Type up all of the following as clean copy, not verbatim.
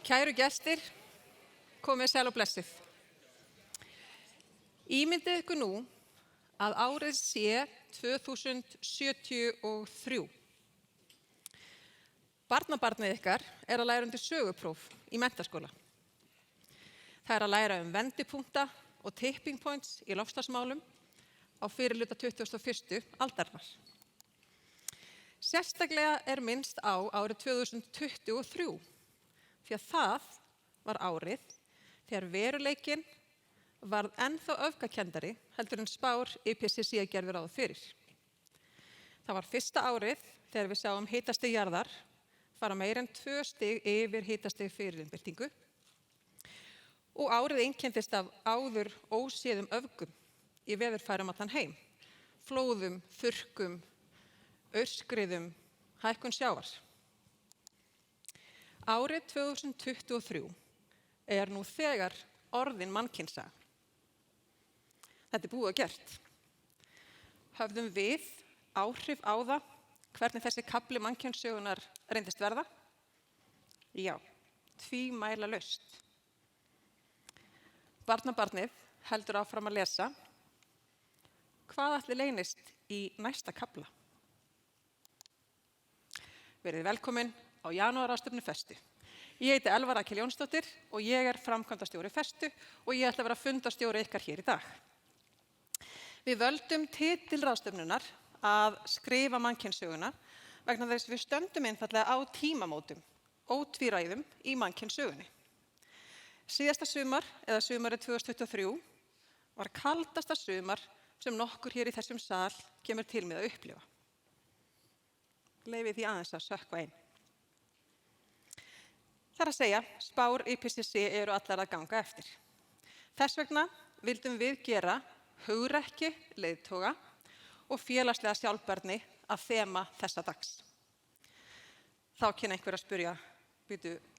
Kæru gestir, komið sæl og blessuð. Ímyndið ykkur nú að árið sé 2073. Barnabarnið ykkar að læra undir sögupróf í menntaskóla. Það að læra vendipunkta og tipping points í loftslagsmálum á fyrirhluta 21. aldarinnar. Sérstaklega minnst á árið 2023, því að það var árið þegar veruleikinn varð ennþá öfgakendari heldur en spár IPCC gerðu ráð fyrir. Það var fyrsta árið þegar við sáum hitastig jarðar fara meira en 2 stig yfir hitastig fyrir iðnbyltingu og árið einkenndist af áður óséðum öfgum í veðurfærum allan heim, flóðum, þurrkum, aurskriðum, hækkun sjávar. Árið 2023 nú þegar orðin mannkynnssaga. Þetta búið og gert. Höfðum við áhrif á það hvernig þessi kafli mannkynssögunar reyndist verða? Já, tvímælalaust. Barnabarnið heldur áfram að lesa. Hvað ætli leynist í næsta kafla? Verið velkomin á Janúarráðstefnu Festu. Ég heiti Aðalfyrirlesarar og ég framkvæmdastjóri Festu og ég ætla að vera fundastjóri ykkar hér í dag. Við völdum titil ráðstefnunnar að skrifa mannkynssöguna vegna þess við stöndum einfaldlega á tímamótum, ótvíræðum í mannkynssögunni. Síðasta sumar, eða sumarið 2023, var kaldasta sumar sem nokkur hér í þessum sal kemur til með að upplifa. Leyfið því aðeins að sökkva inn. Það að segja, spár IPCC allar að ganga eftir. Þess vegna vildum við gera hugrekki, leiðtoga og félagslega sjálfbærni að þema þessa dags. Þá kynni einhver að spyrja,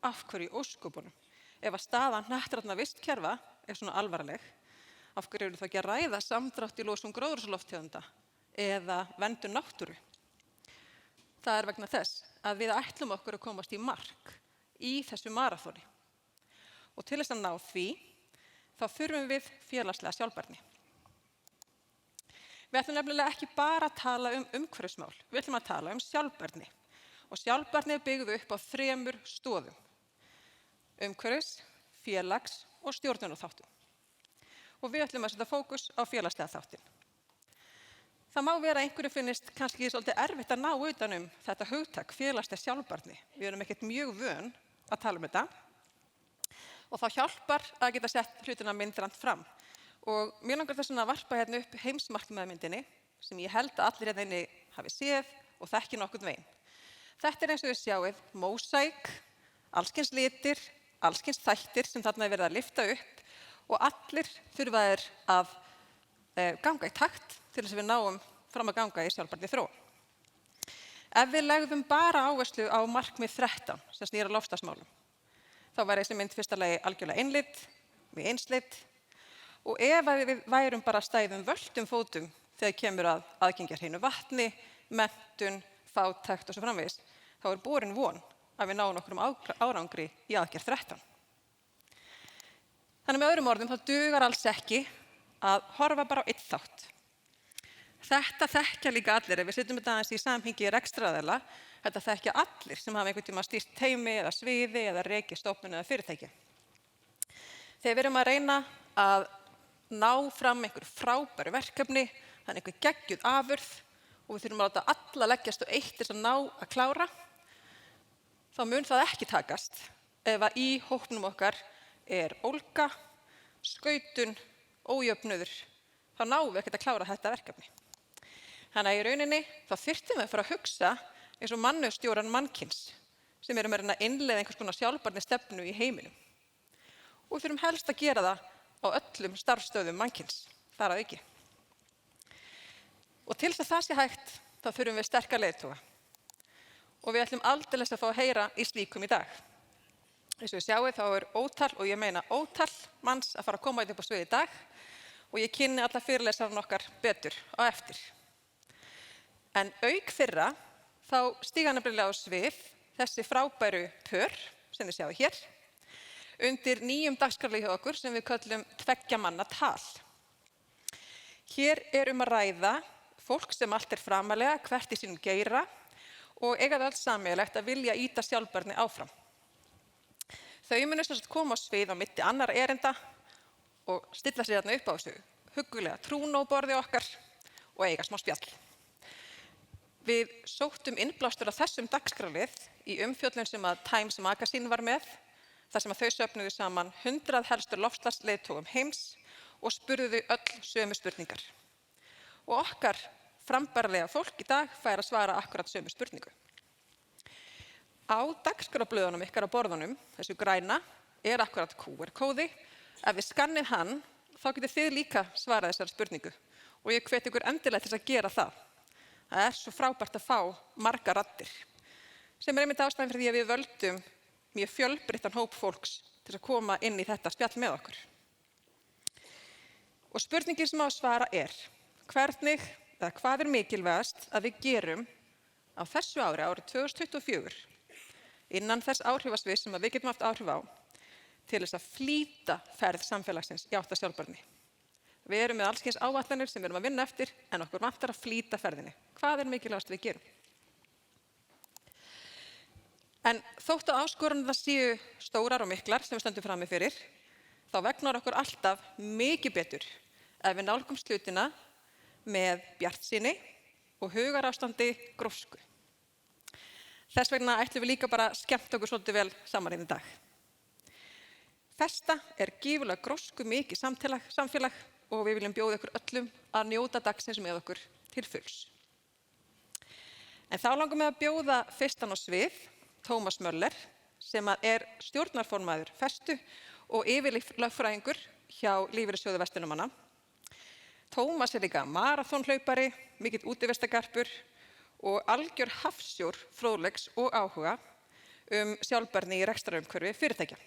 af hverju í ósköpunum? Ef að staða hnattrænna vistkerfa svona alvarleg, af hverju eru það ekki að ræða samdrátt í losun gróðurhúsalofttegunda eða verndun náttúru? Það vegna þess að við ætlum okkur að komast í mark í þessu maraþoni. Og til þess að ná því, þá þurfum við félagslega sjálfbærni. Við ætlum nefnilega ekki bara að tala umhverfismál, við ætlum að tala sjálfbærni. Og sjálfbærni byggð upp á 3 stoðum: umhverfis, félags og stjórnunarþáttum. Og við ætlum að setja fókus á félagslega þáttinn. Það má vera að einhverju finnist kannski svolítið erfitt að ná utan þetta hugtak félagslega sjálfbærni. Við erum ekkert mjög vön að tala þetta og þá hjálpar að geta sett hlutina myndrænt fram. Og mér langar þess að varpa hérna upp heimsmarkmiðamyndinni sem ég held að allir hérna inni hafi séð og þekki nokkurn veginn. Þetta eins og við sjáið mósaík, allskyns litir, allskyns þættir sem þarna verið að lyfta upp og allir þurfa að ganga í takt til þess að við náum fram að ganga í sjálfbærni þróun. Ef við legðum bara áherslu á markmið 13 sem snýr að loftslagsmálum, þá væri þessi mynd fyrsta lagi algjörlega einlit, við einslit, og ef við værum bara stæðum völtum fótum þegar kemur að aðgengi að hreinu vatni, menntun, fátækt og svo framvegis, þá borin von að við náum nokkrum árangri í aðgerð 13. Þannig með öðrum orðum, þá dugar alls ekki að horfa bara á einn þátt. Þetta þekkja líka allir, ef við setjum þetta aðeins í samhengi rekstraraðila, þetta þekkja allir sem hafa einhvern tíma stýrt teymi eða sviði eða rekið stofnun eða fyrirtæki. Þegar við erum að reyna að ná fram einhver frábæru verkefni, þannig einhver geggjuð afurð og við þurfum að láta alla leggjast á eitt til að ná að klára, þá mun það ekki takast ef að í hópnum okkar ólga, skautun, ójöfnuður, þá náum við ekkert að klára þetta verkefni. Þannig að í rauninni þá þyrftum við að fara að hugsa eins og mannauðsstjóran mannkyns sem að reyna að innleiða einhvers konar sjálfbærni stefnu í heiminum. Og við þurfum helst að gera það á öllum starfsstöðum mannkyns, þar að auki. Og til þess að það sé hægt, þá þurfum við sterka leiðtoga. Og við ætlum aldeilis að fá að heyra í slíkum í dag. Eins og við sjáum þá ótal, og ég meina ótal manns að fara að koma upp á svið í dag og ég kynni alla fyrirlesarar okkar betur á eftir. En auk þeirra þá stíga nefnilega á svið þessi frábæru pör sem þið sjáu hér, undir nýjum dagskrárlið hjá okkur sem við köllum 2 manna tal. Hér að ræða fólk sem allt framalega, hvert í sínum geira og eiga það allt sameiginlegt að vilja ýta sjálfbærni áfram. Þau munu sem sagt koma á svið á milli annarra erinda og stilla sig þarna upp á þessu huggulega trúnóborði okkar og eiga smá spjall. Við sóttum innblástur af þessum dagskrárlið í umfjöllun sem að Times Magazine var með, þar sem að þau söfnuðu saman 100 helstu loftslagsleiðtogum heims og spurðu öll sömu spurningar. Og okkar frambærilega fólk í dag fær að svara akkurat sömu spurningu. Á dagskrárblöðunum ykkar á borðunum, þessu græna, akkurat QR-kóði. Ef við skannið hann, þá getið þið líka svarað þessari spurningu og ég hvet ykkur endilega til þess að gera það. Það svo frábært að fá margar raddir, sem einmitt ástæðan fyrir því að við völdum mjög fjölbreyttan hóp fólks til að koma inn í þetta spjall með okkur. Og spurningin sem á að svara hvernig eða hvað mikilvægast að við gerum á þessu ári, árið 2024, innan þess áhrifasviðs sem að við getum haft áhrif á, til þess að flýta ferð samfélagsins í átt að sjálfbærni. Við með alls kyns áætlanir sem við að vinna eftir, en okkur vantar að flýta ferðinni. Hvað mikilvægast við gerum? En þótt að áskoranirnar séu stórar og miklar sem við stöndum frammi fyrir, þá vegnar okkur alltaf mikið betur ef við nálgumst hlutina með bjartsýni og hugarástandi grósku. Þess vegna ætlum við líka bara að skemmta okkur svolítið vel saman í dag. Festa gífurlega grósku mikið samfélag og við viljum bjóða ykkur öllum að njóta dagsins með okkur til fulls. En þá langum við að bjóða fyrstan á svið Tómas Möller, sem stjórnarformaður Festu og yfirlögfræðingur hjá Lífeyrissjóði Verslunarmanna. Tómas líka maraþonhlaupari, mikill útivistargarpur og algjör hafsjór fróðleiks og áhuga sjálfbærni í rekstrarumhverfi fyrirtækja.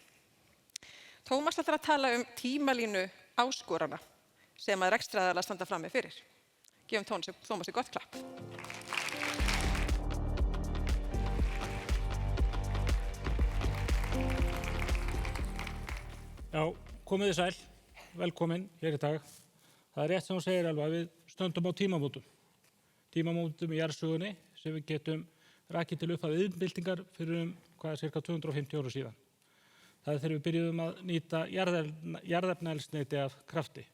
Tómas ætlar að tala tímalínu áskorana sem að rekstraraðilar standa frammi fyrir. Gefum Tómasi gott klapp. Já, komið þið sæl, velkomin hér í dag. Það rétt sem hún segir alveg að við stöndum á tímamótum. Tímamótum í jarðsögunni sem við getum rakið til upphaf iðnbyltingar fyrir cirka 250 ára síðan. Það þegar við byrjuðum að nýta jarðefnaeldsneyti af krafti.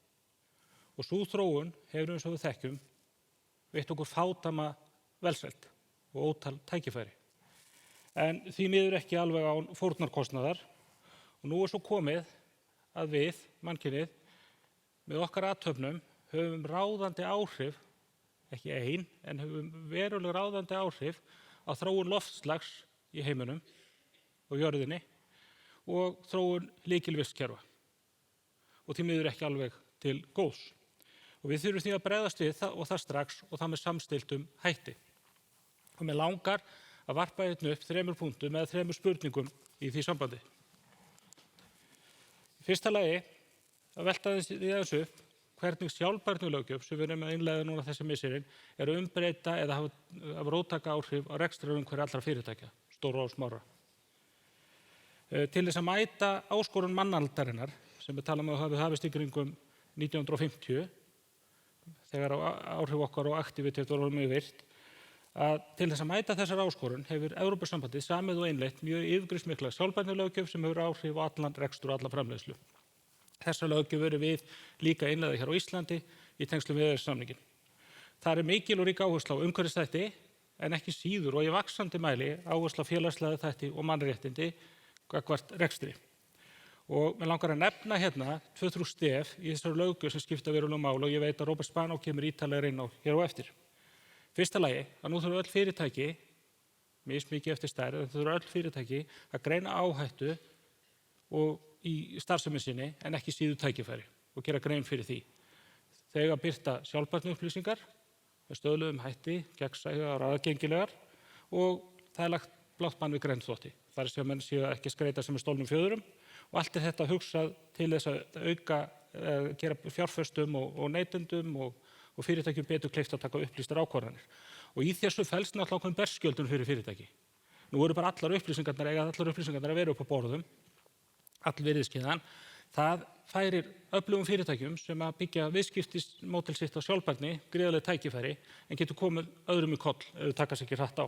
Og sú þróun hefur eins og við þekkjum veitt okkur fádama velsæld og ótal tækifæri. En því miður ekki alveg án fórnarkostnaðar og nú svo komið að við, mannkynið, með okkar athöfnum höfum ráðandi áhrif, ekki ein, en höfum veruleg ráðandi áhrif á þróun loftslags í heiminum og jörðinni og þróun lykilvistkerfa og því miður ekki alveg til góðs. Og við þurfum því að bregðast við það og það strax og það með samstilltum hætti. Og mig langar að varpa upp 3 punktum eða 3 spurningum í því sambandi. Í fyrsta lagi að velta þessu upp hvernig sjálfbærnileiðtogar sem við erum að innleiða núna þessi misserin umbreyta eða hafa róttæka áhrif á rekstrarumhverfi allra fyrirtækja, stóra og smára. Til þess að mæta áskorun mannaldarinnar sem við talum að hafi hafist í kringum 1950 þegar áhrif okkar og aktivitet voru mjög virt, að til þess að mæta þessar áskorun hefur Evrópusambandið samið og innleitt mjög yfirgripsmikla sjálfbærnileiðtog sem hefur áhrif á allan rekstur og alla framleiðslu. Þessa löggjöf við líka innleiða hér á Íslandi í tengslum við EES-samninginn. Það mikil og rík áhersla á umhverfisþætti en ekki síður og í vaxandi mæli áhersla á félagslega þætti og mannréttindi gagnvart rekstri. Og mig langar að nefna hérna 2-3 stef í þessari löggjöf sem skipta verulegu máli og ég veit að Róbert Spanó kemur ítarlega inn á hér á eftir. Fyrsta lagi að nú þurfa öll fyrirtæki, mismikið eftir stærð, en þurfa öll fyrirtæki að greina áhættu og í starfsemi sinni en ekki síður tækifæri og gera grein fyrir því. Þegar birta sjálfbærniupplýsingar með stöðluðum hætti, gegnsæjar og aðgengilegar og það lagt blátt bann við grennþvotti. Það sem menn séu ekki skreita sem stolnum fjöðurum og allt þetta hugsað til þess að auka, gera fjárfestum og neytendum og fyrirtækjum betur kleift að taka upplýstar ákvarðanir. Og í þessu felst náttúrulega ákveðin berskjöldun fyrir fyrirtæki. Nú eru bara allar upplýsingarnar að vera upp á borðum. allvirðiskeiðan, það færir öflugum fyrirtækjum sem að byggja viðskiptismódel sitt á sjálfbærni gríðarleg tækifæri en getur komið öðrum í koll ef þau taka sig ekki hratt á.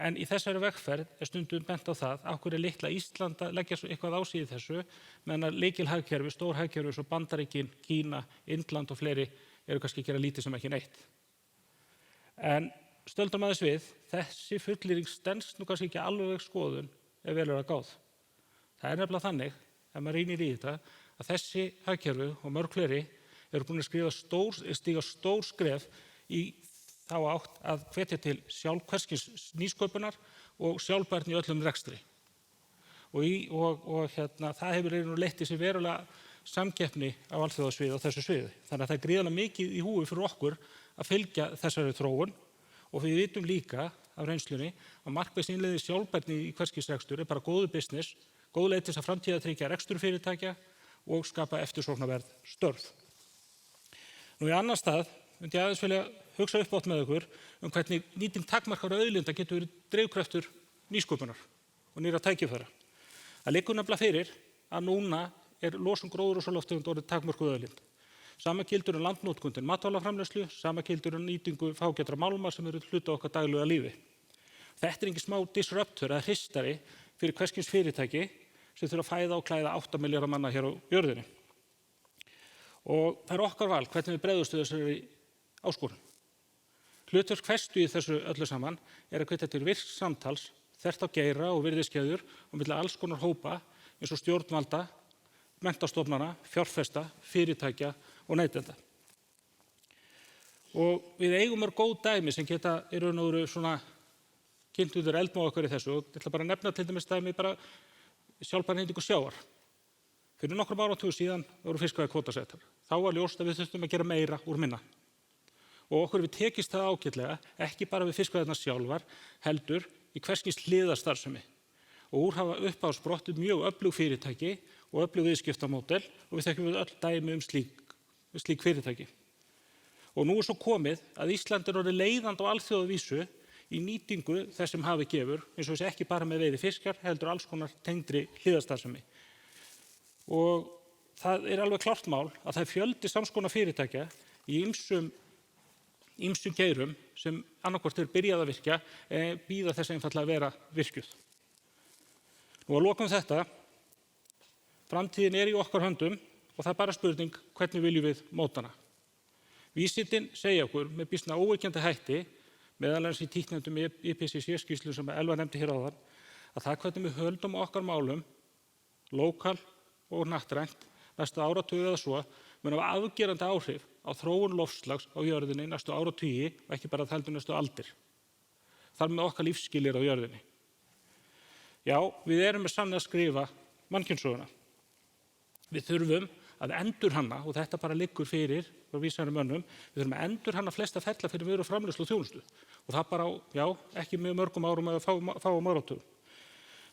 En í þessari vegferð stundum bent á það af hverju litla Ísland að leggja eitthvað á sig í þessu, meðan að lykilhagkerfi, stór hagkerfi eins og Bandaríkin, Kína, Indland og fleiri eru kannski að gera lítið sem ekki neitt. En stöldum aðeins við, þessi fullyrðing stenst nú kannski ekki alveg skoðun ef vel að gáð. Það nefnilega þannig, ef maður rýnir í þetta, að þessi hagkerfi og mörg fleiri eru búin að stíga stór skref í þá átt að hvetja til hvers nýsköpunar og sjálfbærni í öllum rekstri. Það hefur leitt í sig verulega samkeppni á alþjóðasviði á þessu sviði. Þannig að það gríðarlega mikið í húfi fyrir okkur að fylgja þessari þróun og við vitum líka af reynslunni að markviss innleiðing sjálfbærni í hvers rekstur bara góður business, góð leið til að framtíðartryggja reksturfyrirtækja og skapa eftirsóknarverð störf. Nú í annan stað myndi ég aðeins vilja hugsa upp átt með ykkur hvernig nýting takmarkaðra auðlinda getur verið drifkraftur nýsköpunar og nýrra tækifæra. Það liggur nefnilega fyrir að núna losun gróðurhúsalofttegunda orðið takmörkuð auðlind. Sama gildir landnotkun til matvælaframleiðslu, sama gildir nýtingu fágætra málma sem eru hluti okkar daglega lífi. Þetta engin smá disruptor eða hristari fyrir hvers kyns fyrirtæki sem þurfa að fæða og klæða 8 milljarða manna hér á jörðinni. Og það okkar val hvernig við bregðumst við þessari áskorun. Hlutverk Festu í þessu öllu saman að hvetja til virks samtals, þvert á geira og virðiskeðjur og milli alls konar hópa eins og stjórnvalda, menntastofnana, fjárfesta, fyrirtækja og neytenda. Og við eigum góð dæmi sem geta í raun og veru svona kynnt út eldmóð okkar í þessu og ég ætla bara að nefna til dæmis dæmi bara sjálfbærni nýtingu sjávar. Fyrir nokkrum áratugum síðan voru fiskveiðikvótasettar. Þá var ljóst að við þurftum að gera meira úr minna. Og okkur við tekist það ágætlega, ekki bara við fiskveiðarnar sjálfar, heldur í hvers kyns hliðarstarfsemi. Og úr hafa upp á sprottið mjög öflug fyrirtæki og öflug viðskiptamódel og við þekkjum öll dæmi slík fyrirtæki. Og nú svo komið að Ísland orðið leiðandi á alþjóðavísu í nýtingu þess sem hafi gefur, eins og þessi ekki bara með veiði fiskjar, heldur alls konar tengdri hliðarstarfsemi. Og það alveg klárt mál að það fjöldi samskonar fyrirtækja í ýmsum geirum sem annaðhvort byrjað að virkja bíða þess einfaldlega að vera virkjuð. Nú að lokum þetta, framtíðin í okkar höndum og það bara spurning hvernig viljum við móta hana. Vísindin segja okkur með býsna óyggjandi hætti, meðal annars í títtnefndum IPCC-skýrslu sem Elva nefndi hér áðan, að það hvernig við höldum okkar málum, lokal og hnattrænt, næstu áratugi eða svo, mun hafa afgerandi áhrif á þróun loftslags á jörðinni næstu áratugi og ekki bara heldur næstu aldir. Þar með okkar lífsskilir á jörðinni. Já, við með sann að skrifa mannkynssöguna. Við þurfum að endurhanna, og þetta bara liggur fyrir frá vísari mönnum, við þurfum að endurhanna flesta ferla fyrir vöru framleiðslu og þjónustu. Og það bara ekki mjög mörgum árum eða fáum áratugum.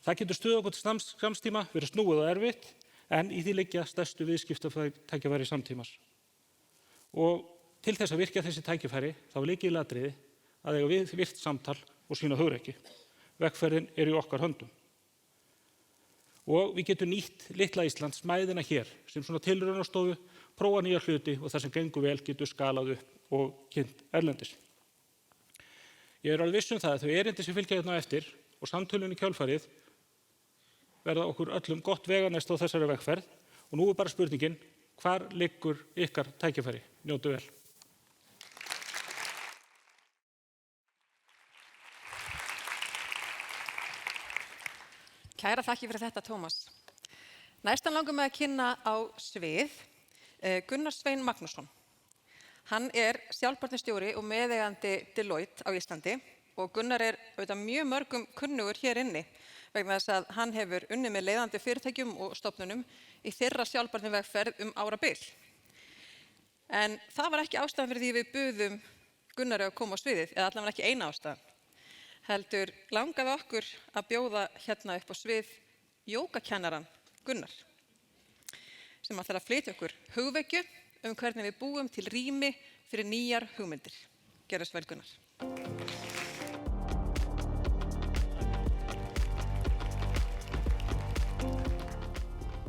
Það getur stuð okkur til skamstíma, verið snúið og erfitt, en í því liggja stærstu viðskiptatækifæri samtímans. Og til þess að virkja þessi tækifæri, þá lykilatriði að eiga virkt samtal og sýna hugrekki. Vegferðin í okkar höndum. Og við getum nýtt litla Íslands smæðina hér sem svona tilraunastofu, prófa nýja hluti og það sem gengur vel getur skalað upp og kynnt erlendis. Ég alveg viss það að þau erindi sem fylgja hérna á eftir og samtölun í kjölfarið verða okkur öllum gott veganest á þessari vegferð og nú bara spurningin, hvar liggur ykkar tækifæri? Njótu vel. Kæra þakki fyrir þetta, Tómas. Næstan langar mig að kynna á svið Gunnar Svein Magnússon. Hann sjálfbærnistjóri og meðeigandi Deloitte á Íslandi og Gunnar auðvitað mjög mörgum kunnugur hér inni vegna þess að hann hefur unnið með leiðandi fyrirtækjum og stofnunum í þeirra sjálfbærnivegferð árabil. En það var ekki ástæðan fyrir því við buðum Gunnari að koma á sviðið, eða allavega ekki eina ástæðan. Heldur langaði okkur að bjóða hérna upp á svið jógakennaran Gunnar sem ætlar að flytja okkur hugvekju hvernig við búum til rými fyrir nýjar hugmyndir. Gjörðu svo vel, Gunnar.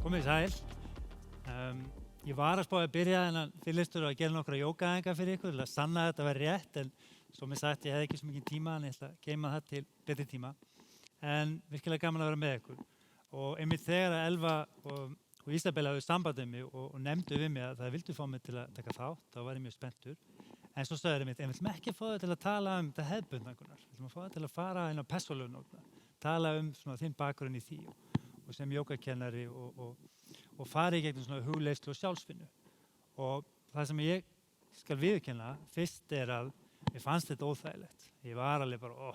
Komið sæl. Ég var að spá að byrja þennan fyrirlestur að gera nokkra jógaæfingar fyrir ykkur til að sanna að þetta var rétt, en svo mér sagt ég hefði ekki svo mikið tíma, en ég ætla að geyma það til betri tíma. En virkilega gaman að vera með ykkur. Og einmitt þegar að Elva og Ísabella hafði samband við mig og nefndu við mig að það vildu fá mig til að taka þátt, þá var ég mjög spenntur. En svo sagði þeir einmitt, en við viljum ekki fá þau til að tala það hefðbundna, Gunnar. Við viljum fá þau til að fara inn á persónulegu, tala svona þinn bakgrunn í því og sem jógakennari og fara í gegnum svona hugleiðslu og sjálfsvinnu. Og það sem ég skal viðurkenna fyrst að mér fannst þetta óþægilegt. Ég var alveg bara,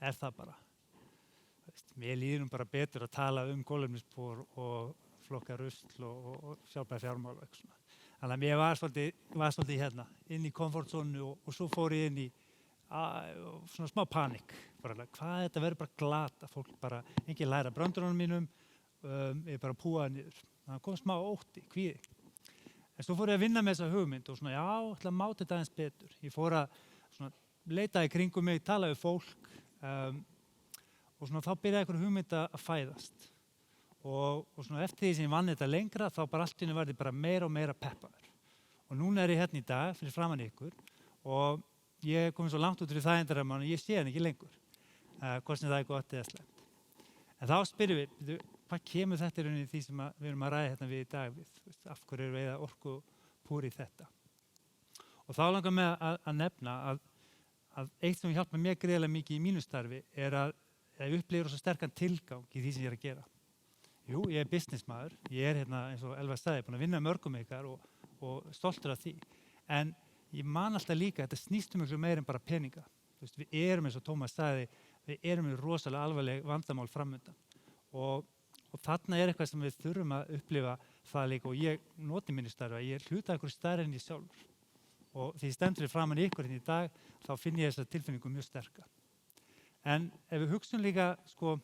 það bara? Mér líður bara betur að tala kolefnisspor og flokka rusl og sjálfbæra fjármál og eitthvað svona. Þannig að mér var svolítið hérna, inn í komfortzónu og svo fór ég inn í svona smá panikk. Hvað þetta verður bara glata, fólk bara engin læra bröndurunum mínum, ég bara púaði niður. Það kom smá ótti, kvíði. En svo fór ég að vinna með þessa hugmynd og svona, ég ætla að máta þetta aðeins betur. Ég fór að svona, leita í kringum mig, tala við fólk og svona, þá byrjaði einhver hugmynd að fæðast. Og svona, eftir því sem ég vann þetta lengra, þá bara allt í einu var ég bara meira og meira peppaður. Og núna ég hérna í dag fyrir framan ykkur og ég komið svo langt út fyrir þægindarammann og ég sé hann ekki lengur, hvort sem það gott eða slæmt. En þá spyrjum við, hvað kemur þetta í rauninni því sem við erum að ræða hérna við í dag við, af hverju erum við að orku púri þetta. Og þá langar mig að nefna að eitt sem hjálpar mér greiðlega mikið í mínu starfi að ég upplifir svo sterkan tilgang í því sem ég að gera. Jú, ég businessmaður, ég hérna eins og Elva sagði, búin að vinna mörgum ykkar og stoltur af því. En ég man alltaf líka, þetta snýst miklu meira en bara peninga. Við erum eins og Tómas sagði, við erum með rosalega alvarleg vandamál framundan. Og þarna eitthvað sem við þurfum að upplifa það líka og ég noti mínu starfi, ég hluta ykkur stærri en ég sjálfur. Og því ég stendur ég framan ykkur hérna í dag, þá finn ég þessa tilfinningu mjög sterka. En ef við hugsum líka, við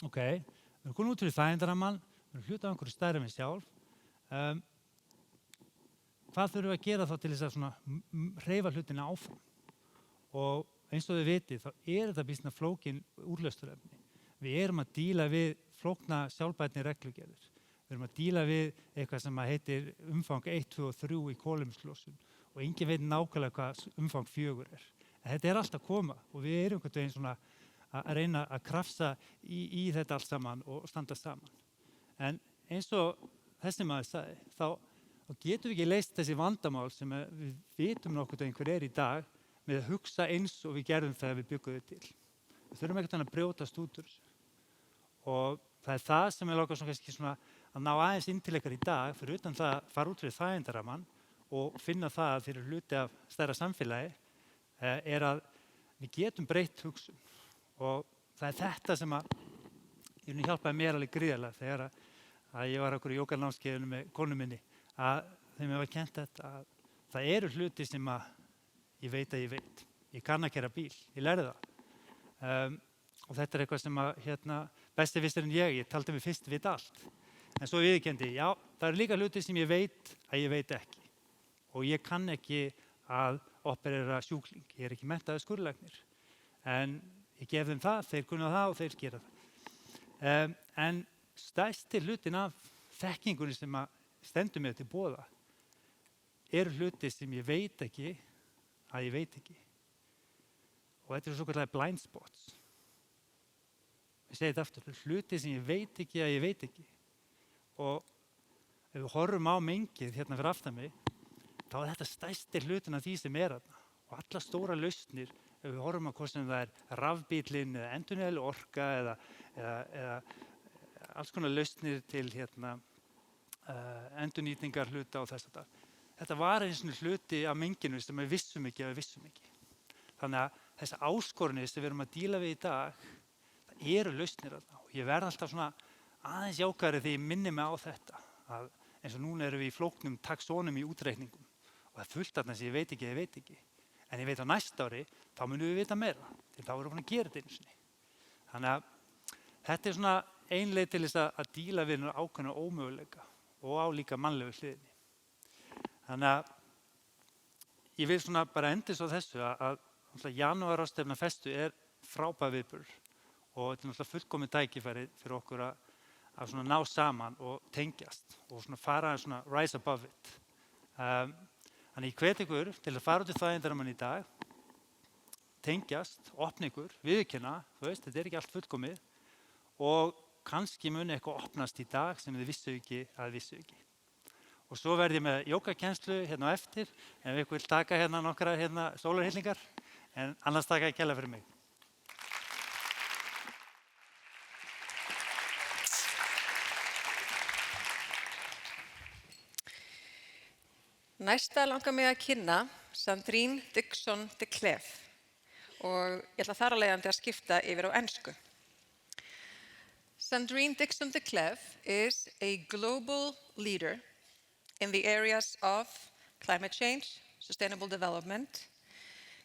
erum komin út fyrir þægindarammann, við erum hluta ykkur stærri en við sjálf, hvað þurfum við að gera þá til þess að hreyfa hlutina áfram? Og eins og þið vitið, þá þetta býsna flókin úrlausnarefni. Við erum að díla við flókna sjálfbærni reglugerðir. Við erum að díla við eitthvað sem heitir umfang 1, 2 og 3 í kolefnislosun og enginn veit nákvæmlega hvað umfang 4 er. En þetta alltaf að koma og við erum einhvern veginn svona að reyna að krafsa í þetta allt saman og standa saman. En eins og þessi maður sagði, þá getum við ekki leyst þessi vandamál sem við vitum nokkuð hver í dag með að hugsa eins og við gerðum þegar við byggum þau til. Við þurfum ekkert að brjótast út úr þessu. Og það það sem ég langar kannski að ná aðeins inn til ykkar í dag, fyrir utan það að fara út fyrir þægindarammann og finna það að fyrir hluti af stærra samfélagi, að við getum breytt hugsun. Og það þetta sem ég hjálpaði mér alveg gríðarlega þegar að ég var okkur í jóganámskeiðinu með konu minni, að þeim var kennt þetta að það eru hluti sem ég veit að ég veit. Ég kann að keyra bíl, ég lærði það. Og þetta eitthvað sem besti vistur en ég taldi mig fyrst vita allt. En svo viðurkenndi, já, það eru líka hluti sem ég veit að ég veit ekki. Og ég kann ekki að operera sjúkling, ég ekki menntaður skurðlæknir. En ég gef þeim það, þeir kunna það og þeir gera það. En stærsti hlutin af þekkingunni sem stendur mér til boða eru hluti sem ég veit ekki að ég veit ekki. Og þetta eru svokallaðir blind spots. Ég segi þetta aftur, hluti sem ég veit ekki að ég veit ekki. Og ef við horfum á mengið hérna fyrir aftan mig, þá þetta stærsti hlutin af því sem þarna. Og alla stóra lausnir, ef við horfum á hvort sem það rafbíllinn eða endurnýjanleg orka eða alls konar lausnir til endurnýtingar hluta og þess að það. Þetta var eins og hluti af menginu sem við vissum ekki. Þannig að þessi áskorunni sem við erum að díla við í dag, það eru lausnir þarna. Og ég verð alltaf aðeins jákvæðari þegar ég minni mig á þetta. Að eins og núna erum við í flóknum taxonum í útreikningum. Og það fullt þarna sem ég veit ekki. En ég veit á næsta ári, þá munum við vita meira. Til þá erum við búin að gera þetta einu sinni. Þannig að þetta ein leið til þess að díla við ákveðna ómöguleika og á líka mannlegu hliðinni. Þannig að ég vil bara enda svo þessu að Janúarráðstefna Festu frábær viðburður og þetta fullkomið tækifæri fyrir okkur að svona ná saman og tengjast og svona fara svona rise above it. Þannig ég hvet ykkur til að fara út í þægindarmann í dag, tengjast, opna ykkur, viðurkenna, þú veist, þetta ekki allt fullkomið og kannski muni eitthvað opnast í dag sem þið vissu ekki að vissu ekki. Og svo verð ég með jógakennslu hérna á eftir, ef ykkur vil taka hérna nokkra sólarhyllingar, en annars taka ég kærlega fyrir mig. Næsta langar mig að kynna Sandrine Dixon de Cleve og ég ætla þar að leiðandi að skipta yfir á ensku. Sandrine Dixon de Cleve is a global leader in the areas of climate change, sustainable development,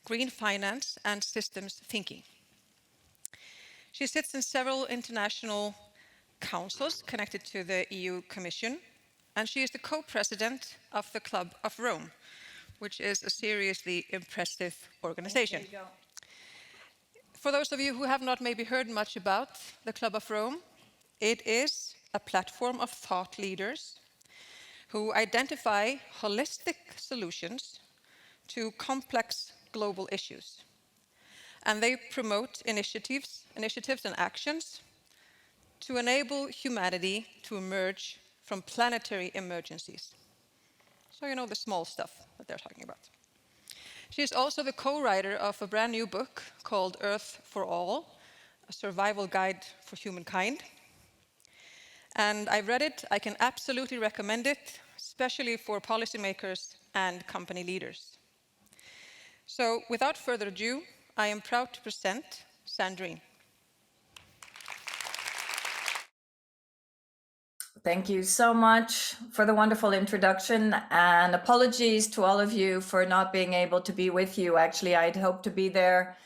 green finance, and systems thinking. She sits in several international councils connected to the EU Commission, and she is the co-president of the Club of Rome, which is a seriously impressive organization. For those of you who have not maybe heard much about the Club of Rome, it is a platform of thought leaders who identify holistic solutions to complex global issues. And they promote initiatives and actions to enable humanity to emerge from planetary emergencies. So you know the small stuff that they're talking about. She is also the co-writer of a brand new book called Earth for All, a survival guide for humankind. And I've read it, I can absolutely recommend it, especially for policymakers and company leaders. So without further ado, I am proud to present Sandrine. Thank you so much for the wonderful introduction, and apologies to all of you for not being able to be with you. Actually, I'd hoped to be there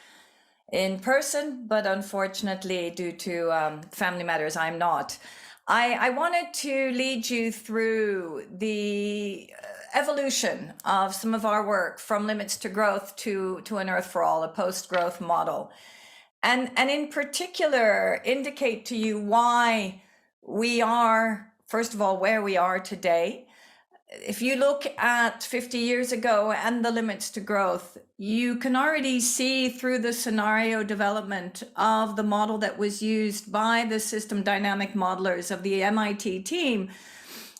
in person, but unfortunately, due to family matters, I'm not. I wanted to lead you through the evolution of some of our work from limits to growth to an Earth for All, a post-growth model. And in particular, indicate to you why we are, first of all, where we are today. If you look at 50 years ago and the limits to growth, you can already see through the scenario development of the model that was used by the system dynamic modelers of the MIT team,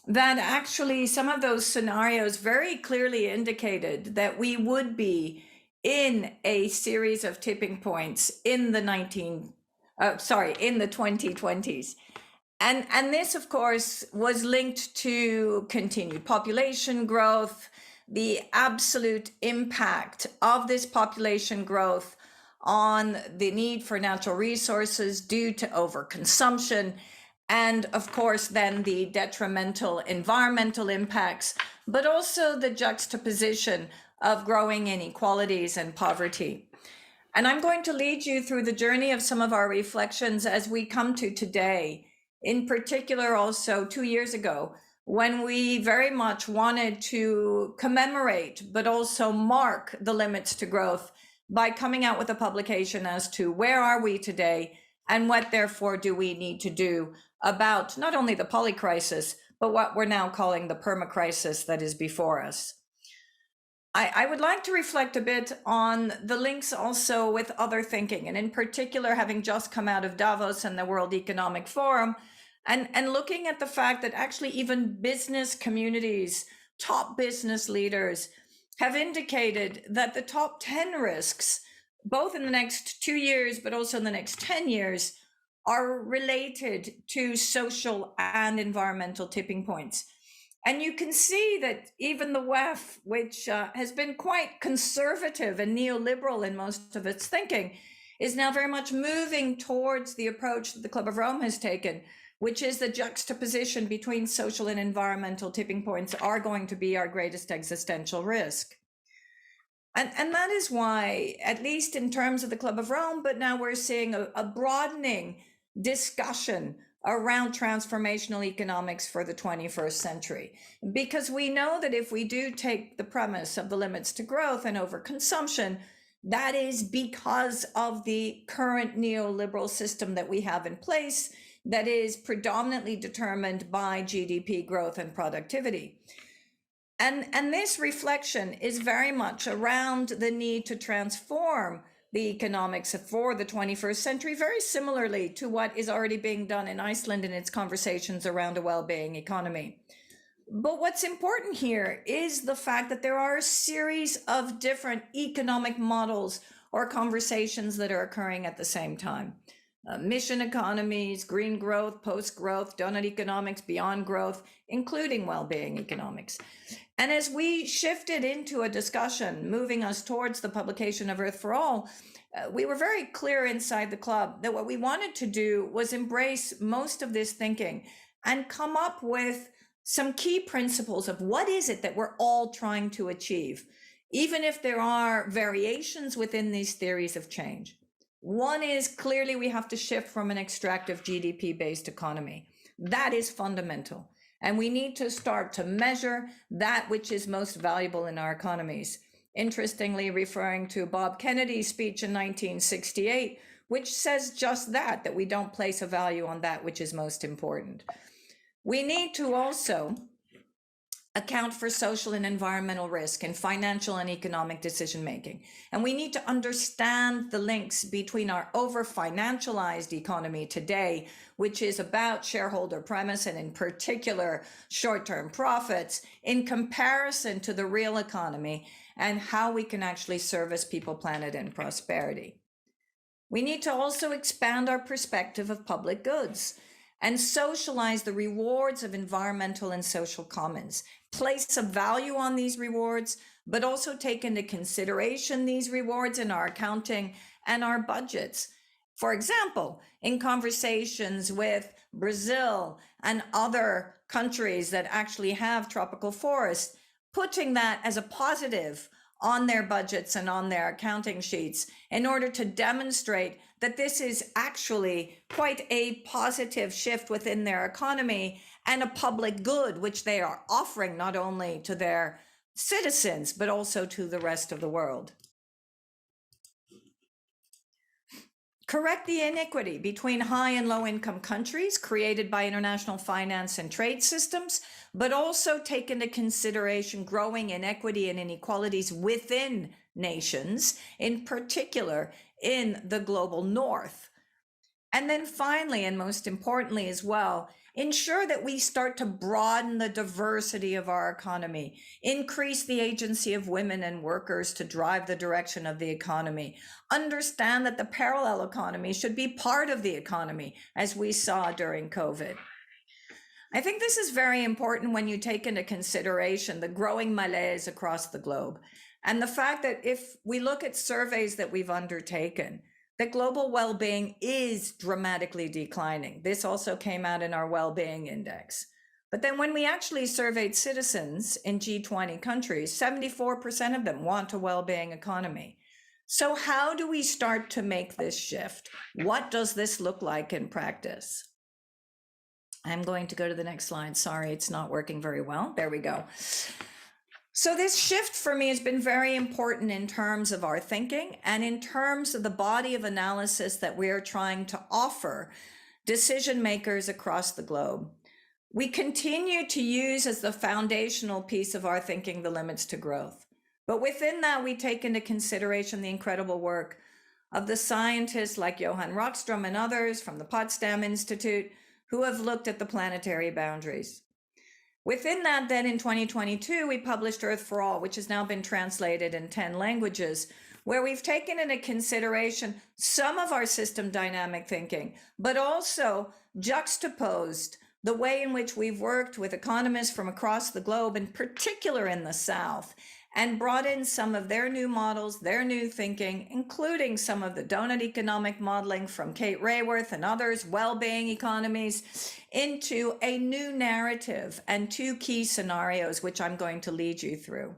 that actually some of those scenarios very clearly indicated that we would be in a series of tipping points in the 2020s. And this, of course, was linked to continued population growth, the absolute impact of this population growth on the need for natural resources due to overconsumption, and of course, then the detrimental environmental impacts, but also the juxtaposition of growing inequalities and poverty. And I'm going to lead you through the journey of some of our reflections as we come to today. In particular, also 2 years ago, when we very much wanted to commemorate, but also mark the limits to growth by coming out with a publication as to where are we today and what therefore do we need to do about not only the polycrisis, but what we're now calling the permacrisis that is before us. I would like to reflect a bit on the links also with other thinking, and in particular, having just come out of Davos and the World Economic Forum, and looking at the fact that actually even business communities, top business leaders have indicated that the top 10 risks, both in the next 2 years, but also in the next 10 years, are related to social and environmental tipping points. And you can see that even the WEF, which has been quite conservative and neoliberal in most of its thinking, is now very much moving towards the approach that the Club of Rome has taken, which is the juxtaposition between social and environmental tipping points are going to be our greatest existential risk. And that is why, at least in terms of the Club of Rome, but now we're seeing a broadening discussion around transformational economics for the 21st century. Because we know that if we do take the premise of the limits to growth and overconsumption, that is because of the current neoliberal system that we have in place, that is predominantly determined by GDP growth and productivity. And this reflection is very much around the need to transform the economics for the 21st century, very similarly to what is already being done in Iceland in its conversations around a well-being economy. But what's important here is the fact that there are a series of different economic models or conversations that are occurring at the same time. Mission economies, green growth, post-growth, donut economics, beyond growth, including well-being economics. And as we shifted into a discussion, moving us towards the publication of Earth for All, we were very clear inside the club that what we wanted to do was embrace most of this thinking and come up with some key principles of what is it that we're all trying to achieve, even if there are variations within these theories of change. One is clearly we have to shift from an extractive GDP-based economy. That is fundamental. And we need to start to measure that which is most valuable in our economies. Interestingly, referring to Bob Kennedy's speech in 1968, which says just that we don't place a value on that which is most important. We need to also account for social and environmental risk in financial and economic decision-making. And we need to understand the links between our over-financialized economy today, which is about shareholder premise and in particular short-term profits, in comparison to the real economy and how we can actually service people, planet, and prosperity. We need to also expand our perspective of public goods and socialize the rewards of environmental and social commons, place a value on these rewards, but also take into consideration these rewards in our accounting and our budgets. For example, in conversations with Brazil and other countries that actually have tropical forests, putting that as a positive on their budgets and on their accounting sheets in order to demonstrate that this is actually quite a positive shift within their economy and a public good, which they are offering not only to their citizens, but also to the rest of the world. Correct the inequity between high and low income countries created by international finance and trade systems, but also take into consideration growing inequity and inequalities within nations, in particular in the global north. And then finally, and most importantly as well, ensure that we start to broaden the diversity of our economy, increase the agency of women and workers to drive the direction of the economy, understand that the parallel economy should be part of the economy, as we saw during COVID. I think this is very important when you take into consideration the growing malaise across the globe and the fact that if we look at surveys that we've undertaken, that global well-being is dramatically declining. This also came out in our well-being index. But then when we actually surveyed citizens in G20 countries, 74% of them want a well-being economy. So how do we start to make this shift? What does this look like in practice? I'm going to go to the next slide. Sorry, it's not working very well. There we go. So this shift for me has been very important in terms of our thinking and in terms of the body of analysis that we are trying to offer decision makers across the globe. We continue to use as the foundational piece of our thinking the limits to growth. But within that, we take into consideration the incredible work of the scientists like Janúarráðstefna and others from the Potsdam Institute who have looked at the planetary boundaries. Within that, then in 2022, we published Earth for All, which has now been translated in 10 languages, where we've taken into consideration some of our system dynamic thinking, but also juxtaposed the way in which we've worked with economists from across the globe, in particular in the South, and brought in some of their new models, their new thinking, including some of the donut economic modeling from Kate Raworth and others, well-being economies, into a new narrative and two key scenarios, which I'm going to lead you through.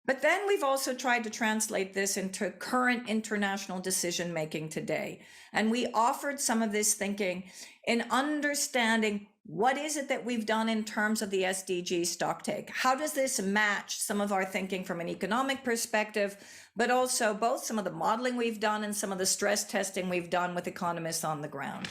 But then we've also tried to translate this into current international decision-making today. And we offered some of this thinking in understanding what is it that we've done in terms of the SDG stocktake? How does this match some of our thinking from an economic perspective, but also both some of the modeling we've done and some of the stress testing we've done with economists on the ground?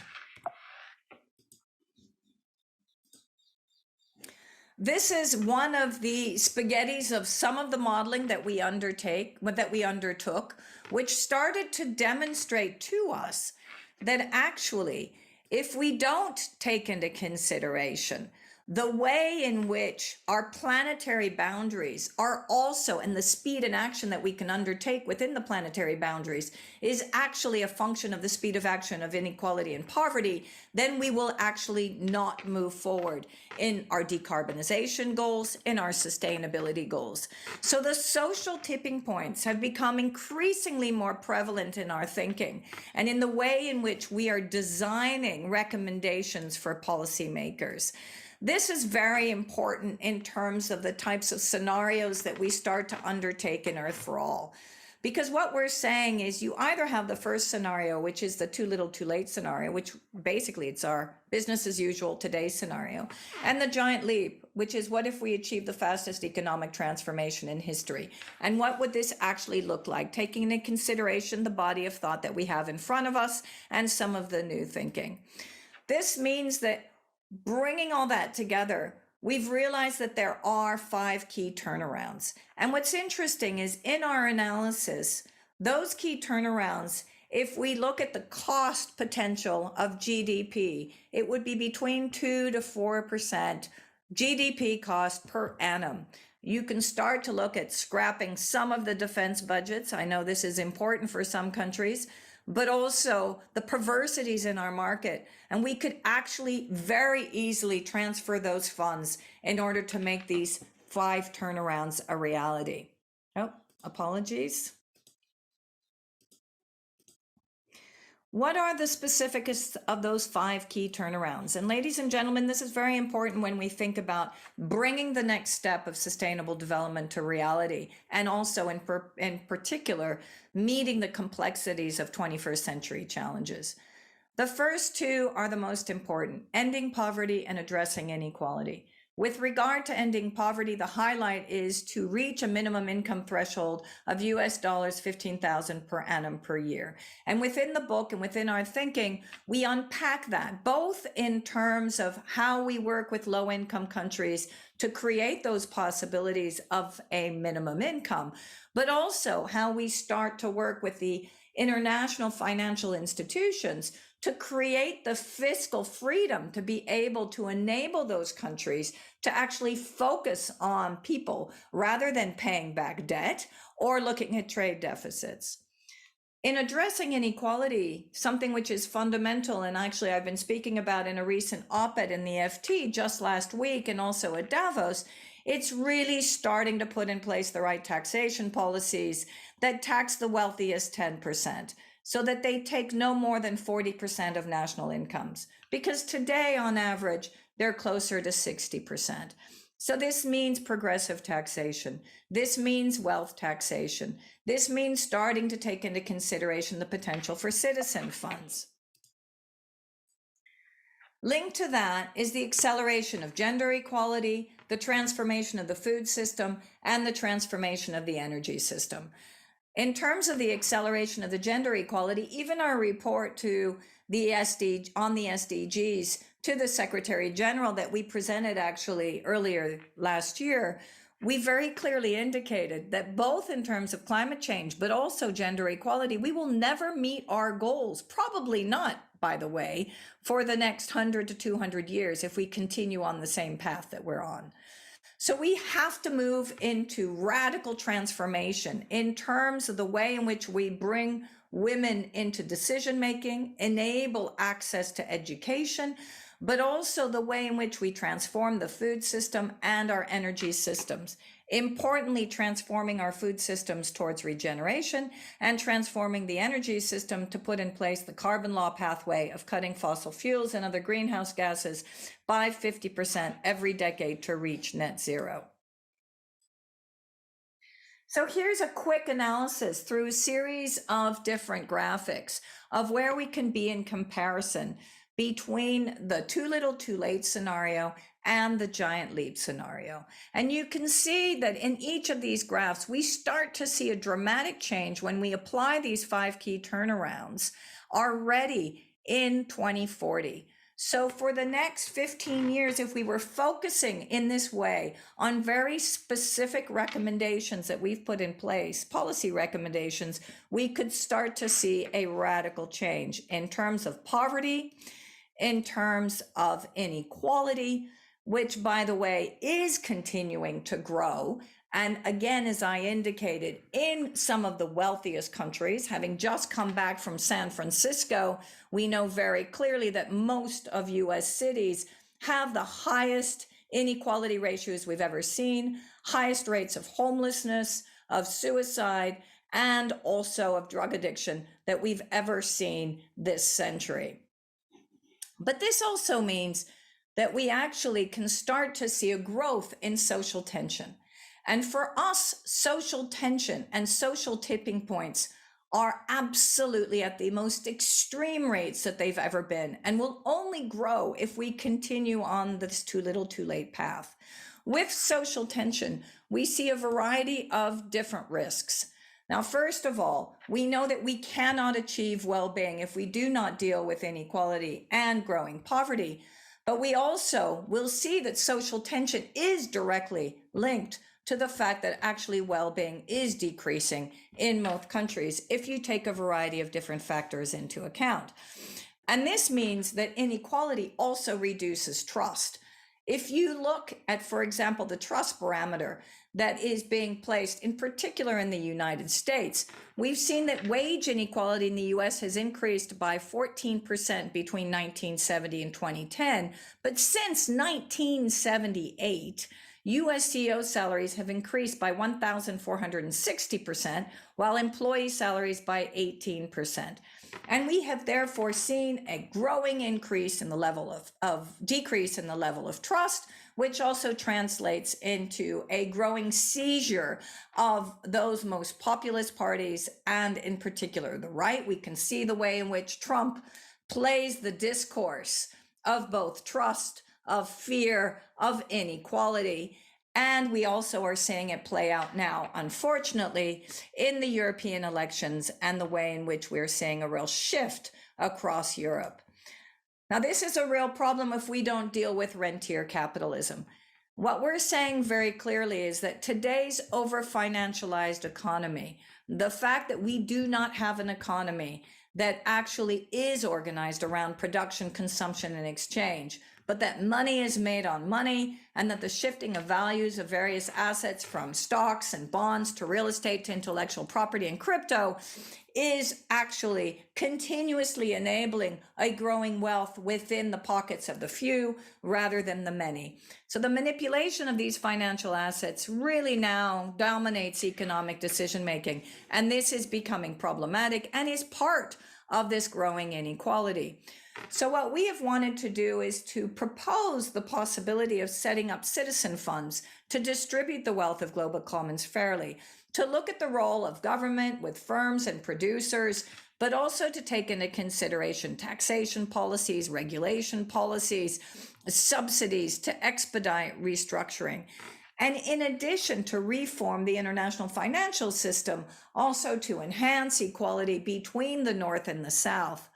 This is one of the spaghettis of some of the modeling that we undertook, which started to demonstrate to us that actually, if we don't take into consideration the way in which our planetary boundaries are also, and the speed and action that we can undertake within the planetary boundaries is actually a function of the speed of action of inequality and poverty, then we will actually not move forward in our decarbonization goals, in our sustainability goals. So the social tipping points have become increasingly more prevalent in our thinking and in the way in which we are designing recommendations for policymakers. This is very important in terms of the types of scenarios that we start to undertake in Earth for All. Because what we're saying is you either have the first scenario, which is the too little, too late scenario, which basically it's our business as usual today scenario, and the giant leap, which is what if we achieve the fastest economic transformation in history? And what would this actually look like, taking into consideration the body of thought that we have in front of us and some of the new thinking? This means that bringing all that together, we've realized that there are 5 key turnarounds. And what's interesting is in our analysis, those key turnarounds, if we look at the cost potential of GDP, it would be between 2 to 4% GDP cost per annum. You can start to look at scrapping some of the defense budgets. I know this is important for some countries, but also the perversities in our market. And we could actually very easily transfer those funds in order to make these 5 turnarounds a reality. Oh, apologies. What are the specifics of those 5 key turnarounds? And ladies and gentlemen, this is very important when we think about bringing the next step of sustainable development to reality, and also in particular, meeting the complexities of 21st century challenges. The first 2 are the most important: ending poverty and addressing inequality. With regard to ending poverty, the highlight is to reach a minimum income threshold of US dollars 15,000 per annum per year. And within the book and within our thinking, we unpack that both in terms of how we work with low-income countries to create those possibilities of a minimum income, but also how we start to work with the international financial institutions to create the fiscal freedom to be able to enable those countries to actually focus on people rather than paying back debt or looking at trade deficits. In addressing inequality, something which is fundamental, and actually I've been speaking about in a recent op-ed in the FT just last week and also at Davos, it's really starting to put in place the right taxation policies that tax the wealthiest 10%. So that they take no more than 40% of national incomes, because today on average, they're closer to 60%. So this means progressive taxation. This means wealth taxation. This means starting to take into consideration the potential for citizen funds. Linked to that is the acceleration of gender equality, the transformation of the food system, and the transformation of the energy system. In terms of the acceleration of the gender equality, even our report to the on the SDGs to the Secretary General that we presented actually earlier last year, we very clearly indicated that both in terms of climate change, but also gender equality, we will never meet our goals, probably not, by the way, for the next 100 to 200 years if we continue on the same path that we're on. So we have to move into radical transformation in terms of the way in which we bring women into decision-making, enable access to education, but also the way in which we transform the food system and our energy systems. Importantly, transforming our food systems towards regeneration and transforming the energy system to put in place the carbon law pathway of cutting fossil fuels and other greenhouse gases by 50% every decade to reach net zero. So here's a quick analysis through a series of different graphics of where we can be in comparison between the too little, too late scenario and the giant leap scenario. And you can see that in each of these graphs, we start to see a dramatic change when we apply these 5 key turnarounds already in 2040. So for the next 15 years, if we were focusing in this way on very specific recommendations that we've put in place, policy recommendations, we could start to see a radical change in terms of poverty, in terms of inequality, which, by the way, is continuing to grow. And again, as I indicated, in some of the wealthiest countries, having just come back from San Francisco, we know very clearly that most of US cities have the highest inequality ratios we've ever seen, highest rates of homelessness, of suicide, and also of drug addiction that we've ever seen this century. But this also means that we actually can start to see a growth in social tension. And for us, social tension and social tipping points are absolutely at the most extreme rates that they've ever been, and will only grow if we continue on this too little too late path. With social tension, we see a variety of different risks. Now, first of all, we know that we cannot achieve well-being if we do not deal with inequality and growing poverty. But we also will see that social tension is directly linked to the fact that actually well-being is decreasing in most countries if you take a variety of different factors into account. And this means that inequality also reduces trust. If you look at, for example, the trust parameter that is being placed in particular in the United States, we've seen that wage inequality in the US has increased by 14% between 1970 and 2010. But since 1978, US CEO salaries have increased by 1,460%, while employee salaries by 18%. And we have therefore seen a growing increase in the level of decrease in the level of trust, which also translates into a growing seizure of those most populist parties, and in particular the right. We can see the way in which Trump plays the discourse of both trust, of fear, of inequality. And we also are seeing it play out now, unfortunately, in the European elections and the way in which we're seeing a real shift across Europe. Now, this is a real problem if we don't deal with rentier capitalism. What we're saying very clearly is that today's over-financialized economy, the fact that we do not have an economy that actually is organized around production, consumption, and exchange, but that money is made on money, and that the shifting of values of various assets from stocks and bonds to real estate to intellectual property and crypto is actually continuously enabling a growing wealth within the pockets of the few rather than the many. So the manipulation of these financial assets really now dominates economic decision making, and this is becoming problematic and is part of this growing inequality. So what we have wanted to do is to propose the possibility of setting up citizen funds to distribute the wealth of global commons fairly, to look at the role of government with firms and producers, but also to take into consideration taxation policies, regulation policies, subsidies to expedite restructuring. And in addition, to reform the international financial system, also to enhance equality between the North and the South.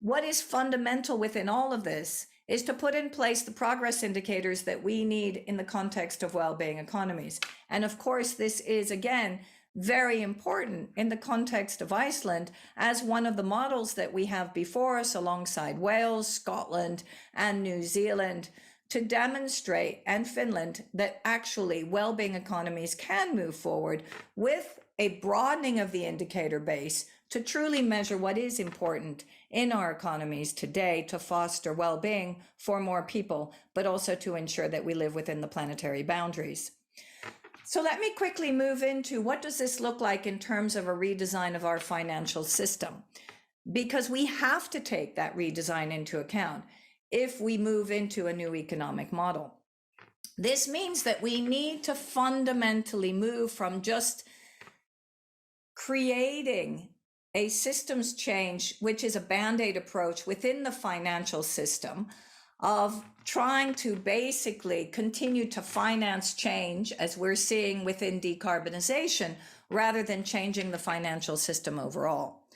What is fundamental within all of this is to put in place the progress indicators that we need in the context of well-being economies. And of course, this is, again, very important in the context of Iceland as one of the models that we have before us alongside Wales, Scotland, and New Zealand to demonstrate, and Finland, that actually well-being economies can move forward with a broadening of the indicator base to truly measure what is important in our economies today to foster well-being for more people, but also to ensure that we live within the planetary boundaries. So let me quickly move into what does this look like in terms of a redesign of our financial system? Because we have to take that redesign into account if we move into a new economic model. This means that we need to fundamentally move from just creating a systems change, which is a Band-Aid approach within the financial system, of trying to basically continue to finance change, as we're seeing within decarbonization, rather than changing the financial system overall.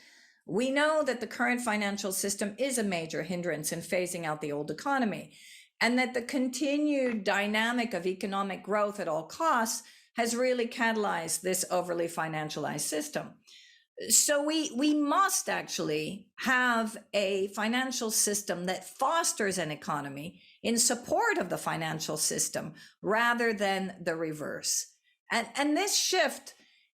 We know that the current financial system is a major hindrance in phasing out the old economy, and that the continued dynamic of economic growth at all costs has really catalyzed this overly financialized system. So we must actually have a financial system that fosters an economy in support of the financial system rather than the reverse. And this shift,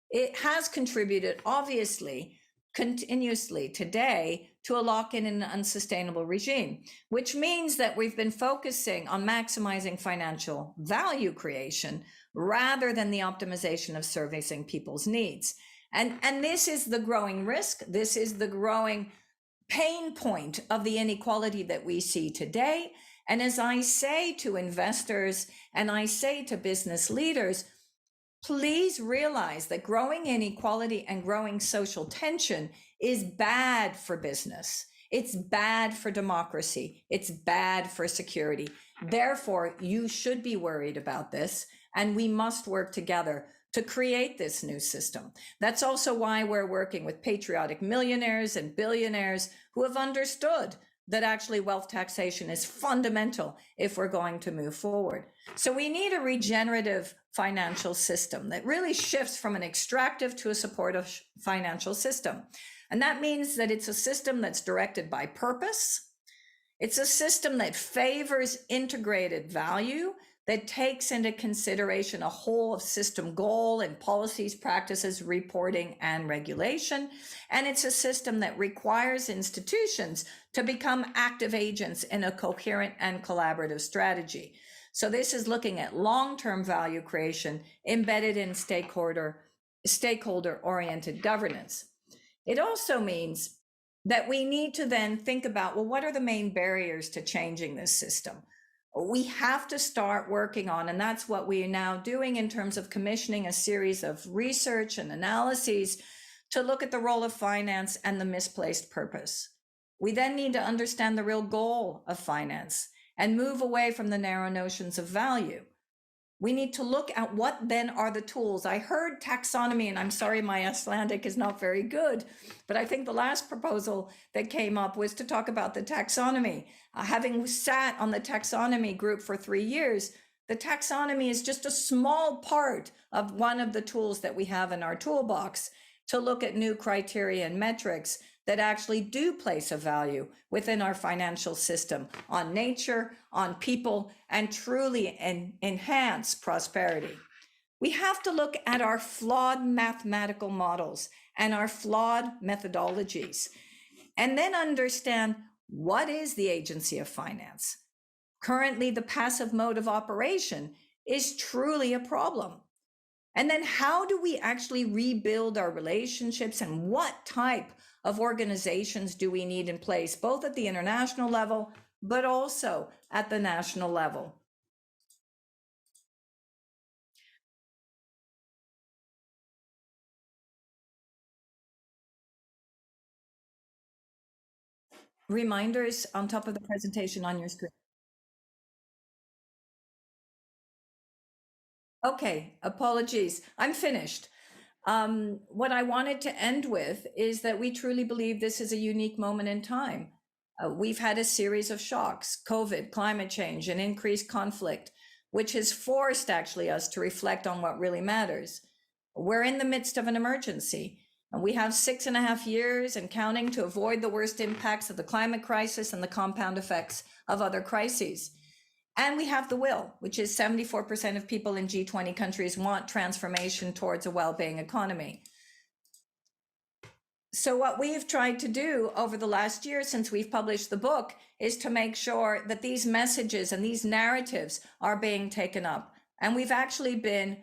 it has contributed, obviously, continuously today to a lock-in and unsustainable regime, which means that we've been focusing on maximizing financial value creation rather than the optimization of servicing people's needs. And this is the growing risk. This is the growing pain point of the inequality that we see today. And as I say to investors and I say to business leaders, please realize that growing inequality and growing social tension is bad for business. It's bad for democracy. It's bad for security. Therefore, you should be worried about this, and we must work together to create this new system. That's also why we're working with patriotic millionaires and billionaires who have understood that actually wealth taxation is fundamental if we're going to move forward. So we need a regenerative financial system that really shifts from an extractive to a supportive financial system. And that means that it's a system that's directed by purpose. It's a system that favors integrated value, that takes into consideration a whole of system goal and policies, practices, reporting, and regulation. And it's a system that requires institutions to become active agents in a coherent and collaborative strategy. So this is looking at long-term value creation embedded in stakeholder-oriented governance. It also means that we need to then think about, well, what are the main barriers to changing this system? We have to start working on, and that's what we are now doing in terms of commissioning a series of research and analyses to look at the role of finance and the misplaced purpose. We then need to understand the real goal of finance and move away from the narrow notions of value. We need to look at what then are the tools. I heard taxonomy, and I'm sorry, my Icelandic is not very good, but I think the last proposal that came up was to talk about the taxonomy. Having sat on the taxonomy group for 3 years, the taxonomy is just a small part of one of the tools that we have in our toolbox to look at new criteria and metrics that actually do place a value within our financial system on nature, on people, and truly enhance prosperity. We have to look at our flawed mathematical models and our flawed methodologies, and then understand what is the agency of finance. Currently, the passive mode of operation is truly a problem. And then how do we actually rebuild our relationships, and what type of organizations do we need in place, both at the international level, but also at the national level? Reminders on top of the presentation on your screen. Okay, apologies. I'm finished. What I wanted to end with is that we truly believe this is a unique moment in time. We've had a series of shocks, COVID, climate change, and increased conflict, which has forced actually us to reflect on what really matters. We're in the midst of an emergency, and we have 6.5 years and counting to avoid the worst impacts of the climate crisis and the compound effects of other crises. And we have the will, which is 74% of people in G20 countries want transformation towards a well-being economy. So what we've tried to do over the last year since we've published the book is to make sure that these messages and these narratives are being taken up. And we've actually been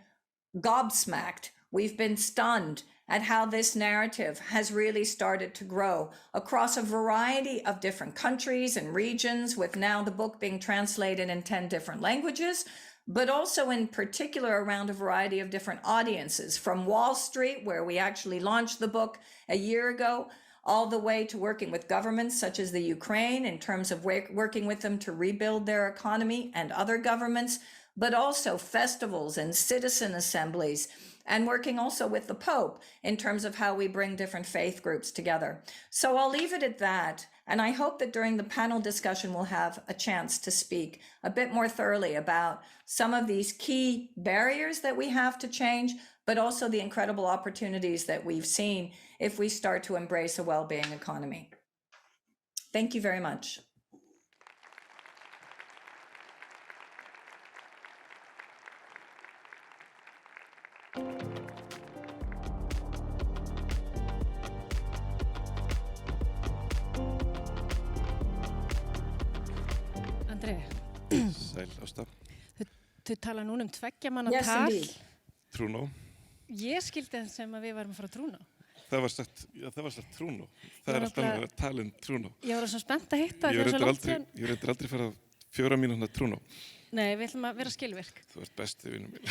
gobsmacked. We've been stunned at how this narrative has really started to grow across a variety of different countries and regions, with now the book being translated in 10 different languages, but also in particular around a variety of different audiences, from Wall Street, where we actually launched the book a year ago, all the way to working with governments such as the Ukraine in terms of working with them to rebuild their economy, and other governments, but also festivals and citizen assemblies, and working also with the Pope in terms of how we bring different faith groups together. So I'll leave it at that. And I hope that during the panel discussion, we'll have a chance to speak a bit more thoroughly about some of these key barriers that we have to change, but also the incredible opportunities that we've seen if we start to embrace a well-being economy. Thank you very much. Andrea, Sæl, Ásta. þú tala núna 2 manna Yes, tal. indeed. Trúnó. Ég skildi það sem að við varum að fara að trúna. Það var sagt trúnó. Það Ég var alltaf talin trúnó. Ég var svo spennt að hitta Ég því svo langt reyndar síðan. aldrei fara 4 mínútna trúnó. Nei, við ætlum að vera skilvirk. Þú ert besti vinur minn.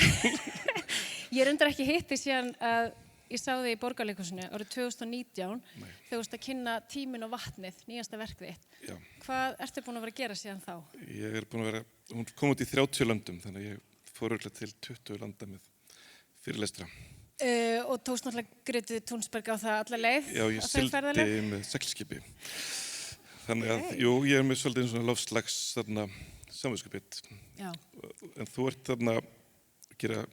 Ég reyndar ekki hitti síðan að ég sá þig í Borgarleikhúsinu árið 2019 Nei. þegar þú varst að kynna Tíminn og vatnið, nýjasta verk þitt. Já. Hvað ertu búin að vera að gera síðan þá? Ég er búin að vera, hún kom út í 30 löndum, þannig að ég fór örugglega til 20 landa með fyrirlestra. Og tókst náttúrulega Grétu Túnsberg á það alla leið. Já, ég á þeim ferðalög? sildi með seglskipi. Þannig að, jú, ég er með svolítið eins og lofslags þarna samviskupið. Já. En þú ert þarna að gera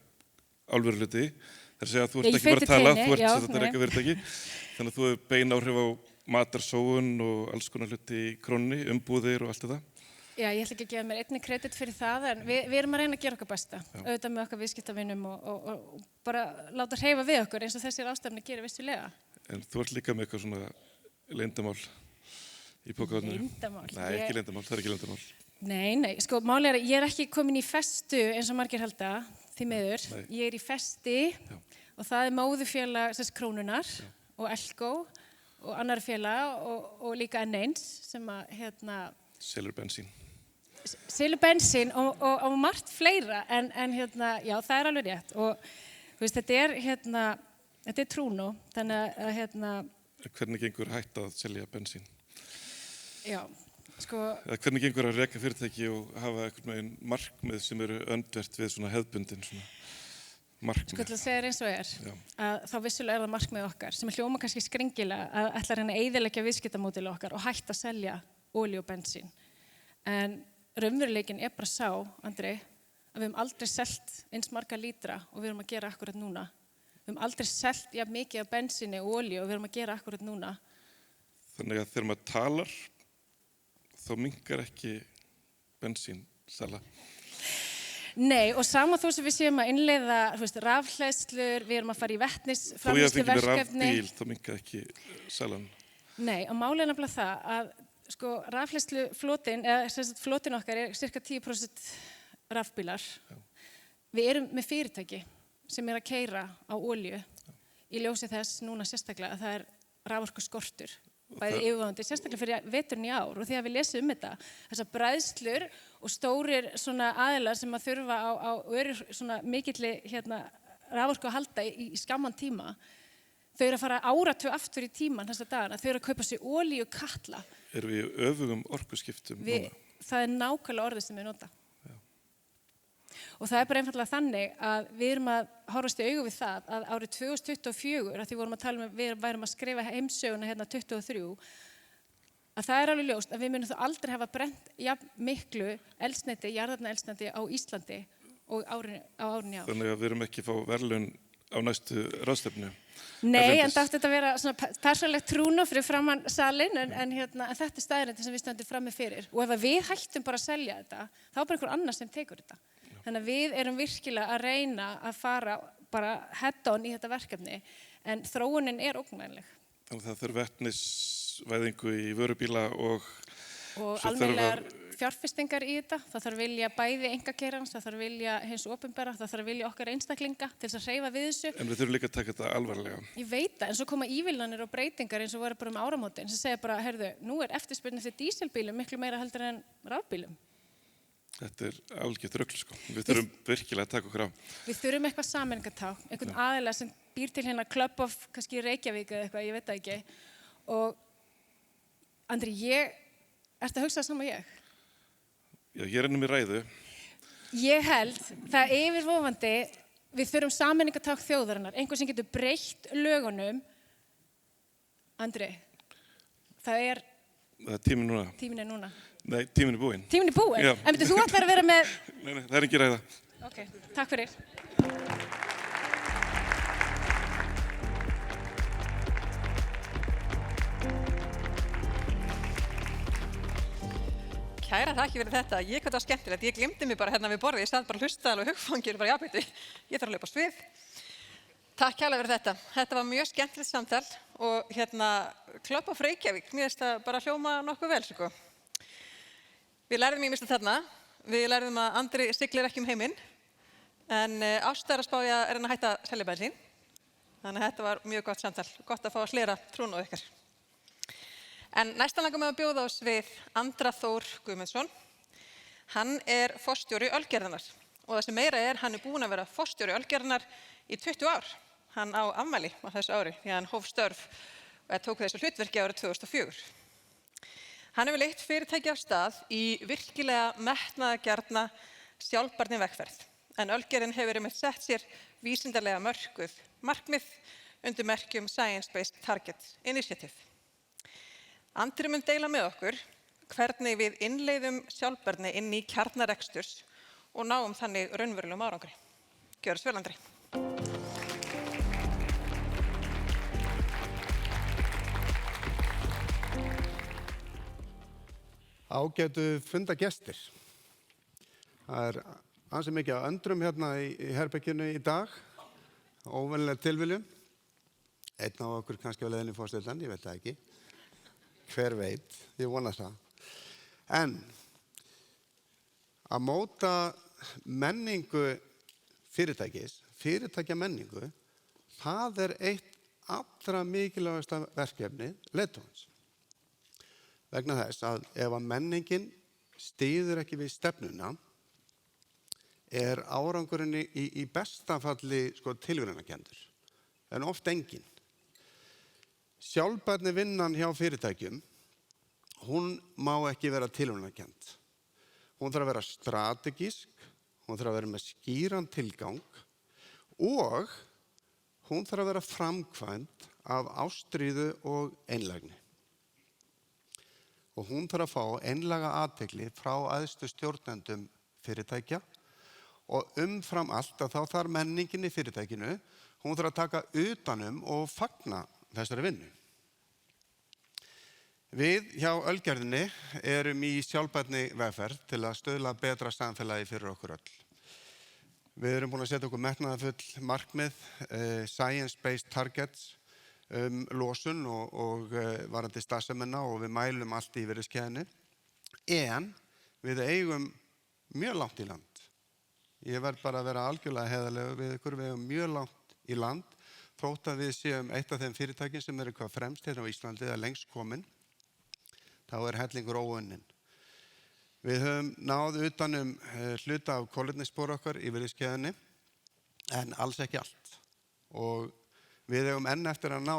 alvöru hluti. Það er að segja að þú ert Ég ekki bara feiti að tala, teini, þú ert já, þetta reka fyrirtæki. Þannig að þú hefur bein áhrif á matarsóun og alls konar hluti í krónni, umbúðir og allt þetta. Já, ég ætla ekki að gefa mér einni kredit fyrir það, en við erum að reyna að gera okkar besta, auðvitað með okkar viðskiptavinum og bara láta hreyfa við okkur eins og þessir ráðstefni gerir vissulega. En þú ert líka með eitthvað svona leyndamál í pókahotninu. Leyndamál? Nei, ekki leyndamál, það er ekki leyndamál. Nei, sko, málið er að ég er ekki komin í festu eins og margir halda, því miður. Nei. Ég er í festi og það er móðufélag Krónunar og Elko og annar félag og líka N1 sem að, Selur bensín. Selur bensín og margt fleira en já, það er alveg rétt og þú veist, þetta er trúnó, þannig að Hvernig gengur hægt að selja bensín? já, sko Eða hvernig gengur að reka fyrirtæki og hafa einhvern veginn markmið sem eru öndvert við svona hefðbundin svona markmið? Sko til að segja eins og að þá vissulega er það markmið okkar sem er hljóma kannski skringilega að ætla að reyna að eyðileggja viðskiptamódel okkar og hætta að selja olíu og bensín. En raunveruleikin er bara sá, Andri, að við höfum aldrei selt eins marga lítra og við erum að gera akkurat núna. Við höfum aldrei selt jafn mikið af bensíni og olíu og við erum að gera akkurat núna. Þannig að þegar maður talar, þá minnkar ekki bensínsala. Nei, og sama þó sem við séum að innleiða rafhleðslur, við erum að fara í vetnisframleiðsluverkefni. Þó ég fengi með rafbíl, þá minnkar ekki salan. Nei, og málið er nefnilega það að sko rafhleðsluflotinn, eða flotinn okkar er cirka 10% rafbílar. Já. Við erum með fyrirtæki sem er að keyra á olíu í ljósi þess núna sérstaklega að það er raforkuskortur. Bæði yfirvofandi, sérstaklega fyrir veturinn í ár og því að við lesum þetta, þessar bræðslur og stórir svona aðilar sem að þurfa á svona mikilli raforku að halda í skamman tíma, þau eru að fara áratug aftur í tíman þessa dagana, þau eru að kaupa sér olíu katla. Erum við í öfugum orkuskiptum núna? Það er nákvæmlega orðið sem við nota. Og það er bara einfallega þannig að við erum að horfast í augu við það að árið 2024, að því vorum að tala við værum að skrifa heimsöguna 23, að það er alveg ljóst að við munum þó aldrei hafa brent jafn miklu eldsneyti, jarðefnaeldsneyti á Íslandi og á árinu ár. Þannig að við erum ekki að fá verðlaun á næstu ráðstefnu. Nei, en það átti þetta að vera svona persónulegt trúnó fyrir framan salinn, en þetta er staðreyndin sem við stöndum frammi fyrir. Og ef við hættum bara að selja þetta, þá er bara einhver annar sem tekur þetta. Þannig að við erum virkilega að reyna að fara bara head on í þetta verkefni, en þróunin er ógnvænleg. Þannig að það þurfi vetnisvæðingu í vörubíla og almennilegar fjárfestingar í þetta. Það þarf vilja bæði einkageirans, það þarf vilja hins opinbera, það þarf vilja okkar einstaklinga til þess að hreyfa við þessu. En við þurfum líka að taka þetta alvarlega. Ég veit það, en svo koma ívilnanir og breytingar eins og voru bara áramótin sem segja bara, heyrðu, nú er eftirspurnin eftir díselbílum miklu meira heldur en rafbílum. Þetta er algjört rugl, sko. Við þurfum virkilega að taka okkur á. Við þurfum eitthvað sameiningartákn, einhvern aðila sem býr til Club of kannski Reykjavík eða eitthvað, ég veit það ekki. Og Andri, ertu að hugsa það sama ég? Já, ég er ennum í ræðu. Ég held það yfirvofandi, við þurfum sameiningartákn þjóðarinnar, einhver sem getur breytt lögunum. Andri, það Tíminn núna. tíminn núna. Nei, tíminn búinn. Tíminn búinn? Já. En þú ætlar að vera með... Nei, það engin ræða. Ok, takk fyrir. Kæra þakki fyrir þetta. Hvað það var skemmtilegt. Ég glemdi mig bara hérna við borðið. Ég stað bara hlustaði alveg hugfangir bara jábæti. Ég þarf að hlaupa á svið. Takk kærlega fyrir þetta. Þetta var mjög skemmtilegt samtal og klöpp á Reykjavík. Mér finnst það bara hljóma nokkuð vel, sko. Við lærðum ýmislegt þarna. Við lærðum að Andri siglir ekki heiminn. En Ásta að spája að hætta að selja bensín. Þannig að þetta var mjög gott samtal. Gott að fá að hlera trúna á ykkar. En næstan langar mig að bjóða á svið Andra Þór Guðmundsson. Hann forstjóri Ölgerðarnar og það sem meira hann búinn að vera forstjóri Ölgerðarnar í 20 ár. Hann á afmæli á þessu ári því hann hóf störf og tók þessu hlutverki árið 2004. Hann hefur leitt fyrirtæki af stað í virkilega metnaðargjarna sjálfbærni vegferð. En Ölgerðin hefur einmitt sett sér vísindarlega mörkuð markmið undir merkjum Science-Based Target Initiative. Andri mun deila með okkur hvernig við innleiðum sjálfbærni inn í kjarna reksturs og náum þannig raunverulegum árangri. Gjörðu svo vel, Andri. Ágætu fundagestir. Það ansi mikið af öndrum hérna í herberginu í dag. Óvenjuleg tilviljun. Einn á okkur kannski á leiðinni forsetann, ég veit það ekki. Hver veit, ég vona það. En að móta menningu fyrirtækja menningu, það eitt allra mikilvægasta verkefni leiðtogans. Vegna þess að ef að menningin styður ekki við stefnuna, árangurinn í besta falli tilviljunarkenndur, en oft engin. Sjálfbærni vinnan hjá fyrirtækjum, hún má ekki vera tilviljunarkennd. Hún þarf að vera strategísk, hún þarf að vera með skýran tilgang og hún þarf að vera framkvæmd af ástríðu og einlægni. Og hún þarf að fá einlæga athygli frá æðstu stjórnendum fyrirtækja og umfram allt að þá þarf menningin í fyrirtækinu, hún þarf að taka utanum og fagna þessari vinnu. Við hjá Ölgerðinni í sjálfbærni vegferð til að stuðla betra samfélagi fyrir okkur öll. Við búin að setja okkur metnaðarfull markmið, Science-Based Targets, losun og varðandi starfsemina og við mælum allt í Yfirskriftinni. En við eigum mjög langt í land. Ég verð bara að vera algjörlega heiðarlegur við ykkur, við eigum mjög langt í land. Þótt að við séum eitt af þeim fyrirtækjum sem hvað fremst hérna á Íslandi eða lengst komin, þá hellingur óunninn. Við höfum náð utan hluta af kolefnisspor okkar í Yfirskriftinni, en alls ekki allt. Og við eigum enn eftir að ná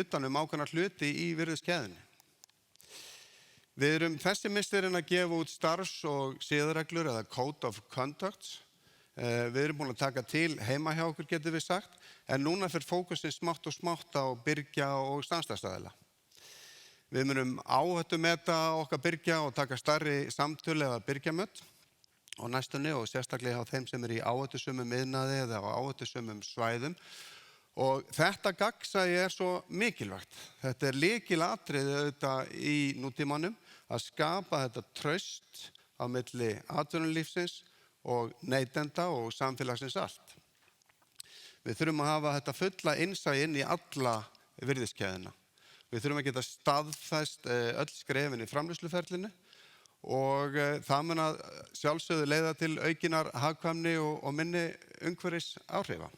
utan ákveðna hluti í Yfirskriftinni. Við þessi misserinn að gefa út starfs- og siðareglur eða Code of Conduct. Við búin að taka til heima hjá okkur, getum við sagt, en núna fer fókusin smátt og smátt á byrgja og stanslaðstaðila. Við munum áhættumeta okkar byrgja og taka stærri samtöl eða byrgjamöt á næstunni og sérstaklega á þeim sem í áhættusömum iðnaði eða á áhættusömum svæðum. Og þetta gagnsæi svo mikilvægt. Þetta lykilatriði auðvitað í nútímanum að skapa þetta traust á milli atvinnulífsins og neytenda og samfélagsins allt. Við þurfum að hafa þetta fulla innsæi inn í alla virðiskeðjuna. Við þurfum að geta staðfest öll skrefin í framleiðsluferlinu og það mun að sjálfsögðu leiða til aukinnar hagkvæmni og minni umhverfisáhrifa.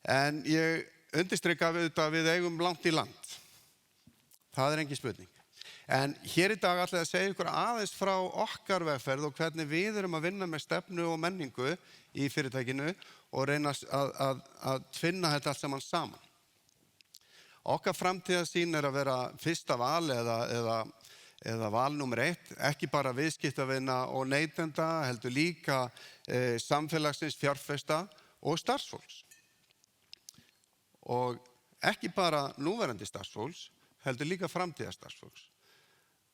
En ég undirstrika við eigum langt í land. Það engin spurning. En hér í dag ætla ég að segja ykkur aðeins frá okkar vegferð og hvernig við að vinna með stefnu og menningu í fyrirtækinu og reyna að tvinna þetta allt saman. Okkar framtíðarsýn að vera fyrsta val eða eða val númer 1, ekki bara viðskiptavina og neytenda, heldur líka samfélagsins, fjárfesta og starfsfólks. Og ekki bara núverandi starfsfólks, heldur líka framtíðarstarfsfólks.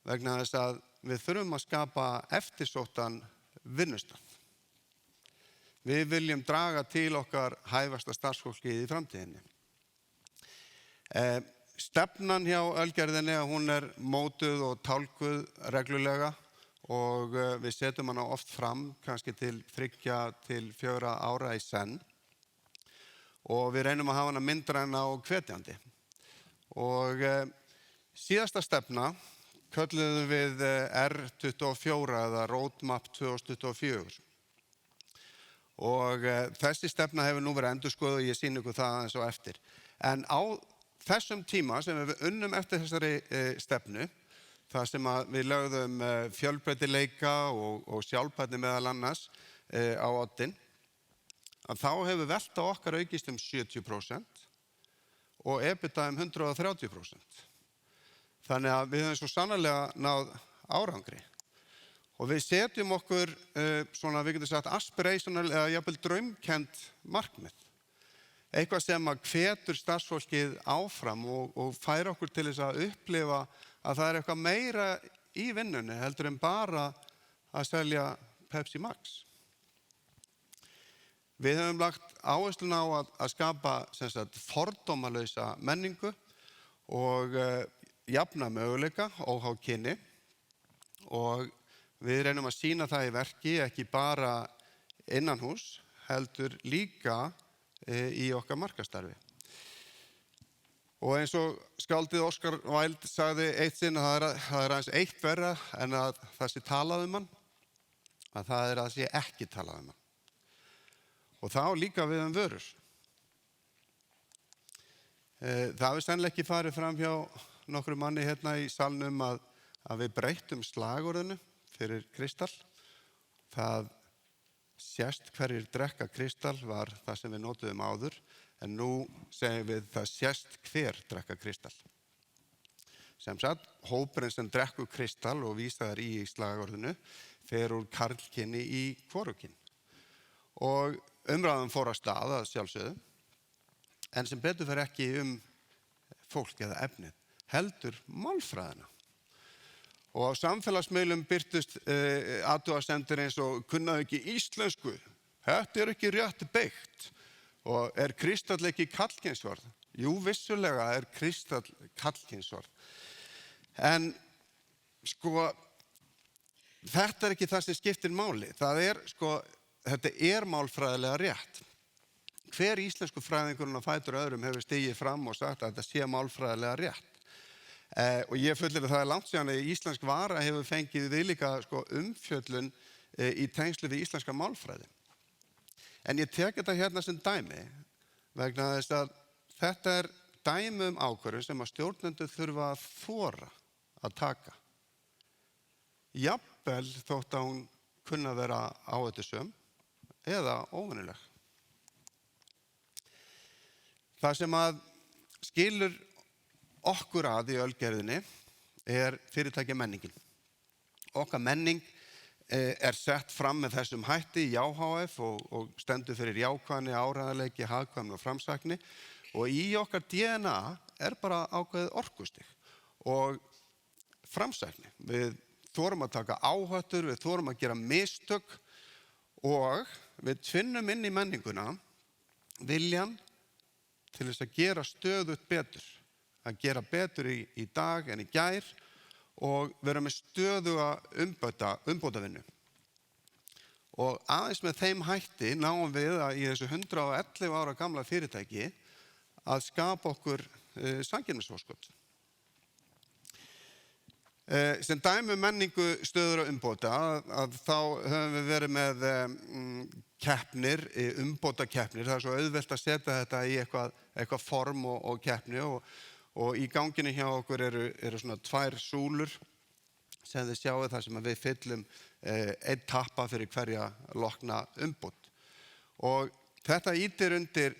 Vegna þess að við þurfum að skapa eftirsóttan vinnustað. Við viljum draga til okkar hæfasta starfsfólkið í framtíðinni. Stefnan hjá Ölgerðinni, hún mótuð og tálkuð reglulega og við setjum hana oft fram, kannski til 3 til 4 ára í senn. Og við reynum að hafa hana myndræna og hvetjandi. Og síðasta stefna kölluðum við R24 eða Roadmap 2024. Og þessi stefna hefur nú verið endurskoðuð og ég sýni ykkur það aðeins á eftir. En á þessum tíma sem við unnum eftir þessari stefnu, þar sem við lögðum fjölbreytileika og sjálfbærni meðal annars á oddinn, að þá hefur velta okkar aukist 70% og EBITDA 130%. Þannig að við höfum svo sannarlega náð árangri. Og við setjum okkur svona, við getum sagt, aspirational eða jafnvel draumkennt markmið. Eitthvað sem að hvetur starfsfólkið áfram og fær okkur til þess að upplifa að það eitthvað meira í vinnunni heldur en bara að selja Pepsi Max. Við höfum lagt áhersluna á að skapa sem sagt, fordómalausa menningu og jafna möguleika, óháð kyni og við reynum að sýna það í verki, ekki bara innanhús, heldur líka í okkar markaðsstarfi. Og eins og skáldið Oscar Wilde sagði eitt sinn að það aðeins eitt verra en að það sé talað hann, að það að sé ekki talað hann. Og þá líka við vörur. Það hefur sennilega ekki farið fram hjá nokkru manni hérna í salnum að við breyttum slagorðinu fyrir kristall. Það sést hverjir drekka kristall var það sem við notuðum áður, en nú segjum við það sést hver drekka kristall. Sem sagt, hópurinn sem drekkur kristall og vísar í slagorðinu fer úr karlkynni í hvorugkyn. Og umræðan fór að stað að sjálfsögðu, en sem betur fer ekki fólk eða efnið, heldur málfræðina. Og á samfélagsmiðlum birtust athugasemdir eins og kunnaðu ekki íslensku, þetta ekki rétt beygt og kristall ekki karlkynsorð? Jú, vissulega kristall karlkynsorð. En sko, þetta ekki það sem skiptir máli. Þetta málfræðilega rétt. Hver íslensku fræðingurinn á fætur öðrum hefur stigið fram og sagt að þetta sé málfræðilega rétt. Og ég fullyrði það langt síðan að íslensk vara hefur fengið viðlíka umfjöllun í tengslu við íslenska málfræði. En ég tek þetta hérna sem dæmi vegna þess að þetta dæmi ákvörðun sem að stjórnendur þurfa að þora að taka. Jafnvel þótt að hún kunna vera áhættusöm eða óvenjuleg. Það sem að skilur okkur að í Ölgerðinni fyrirtækja menningin. Okkar menning sett fram með þessum hætti í JHF og stendur fyrir jákvæðni, áreiðanleiki, hagkvæmni og framsækni. Og í okkar DNA bara ákveðið orkustig og framsækni. Við þorum að taka áhættur, við þorum að gera mistök og við tvinnum inn í menninguna viljan til þess að gera stöðugt betur. Að gera betur í dag en í gær og vera með stöðuga umbótavinnu. Og aðeins með þeim hætti náum við að í þessu 111 ára gamla fyrirtæki að skapa okkur samkeppnisforskot. Sem dæmi menningu stöður og umbóta að þá höfum við verið með keppnir, umbótakeppnir. Það svo auðvelt að setja þetta í eitthvað form og keppni og í ganginu hjá okkur eru svona 2 súlur sem þið sjáu þar sem við fyllum 1 tappa fyrir hverja lokna umbót. Og þetta ýtir undir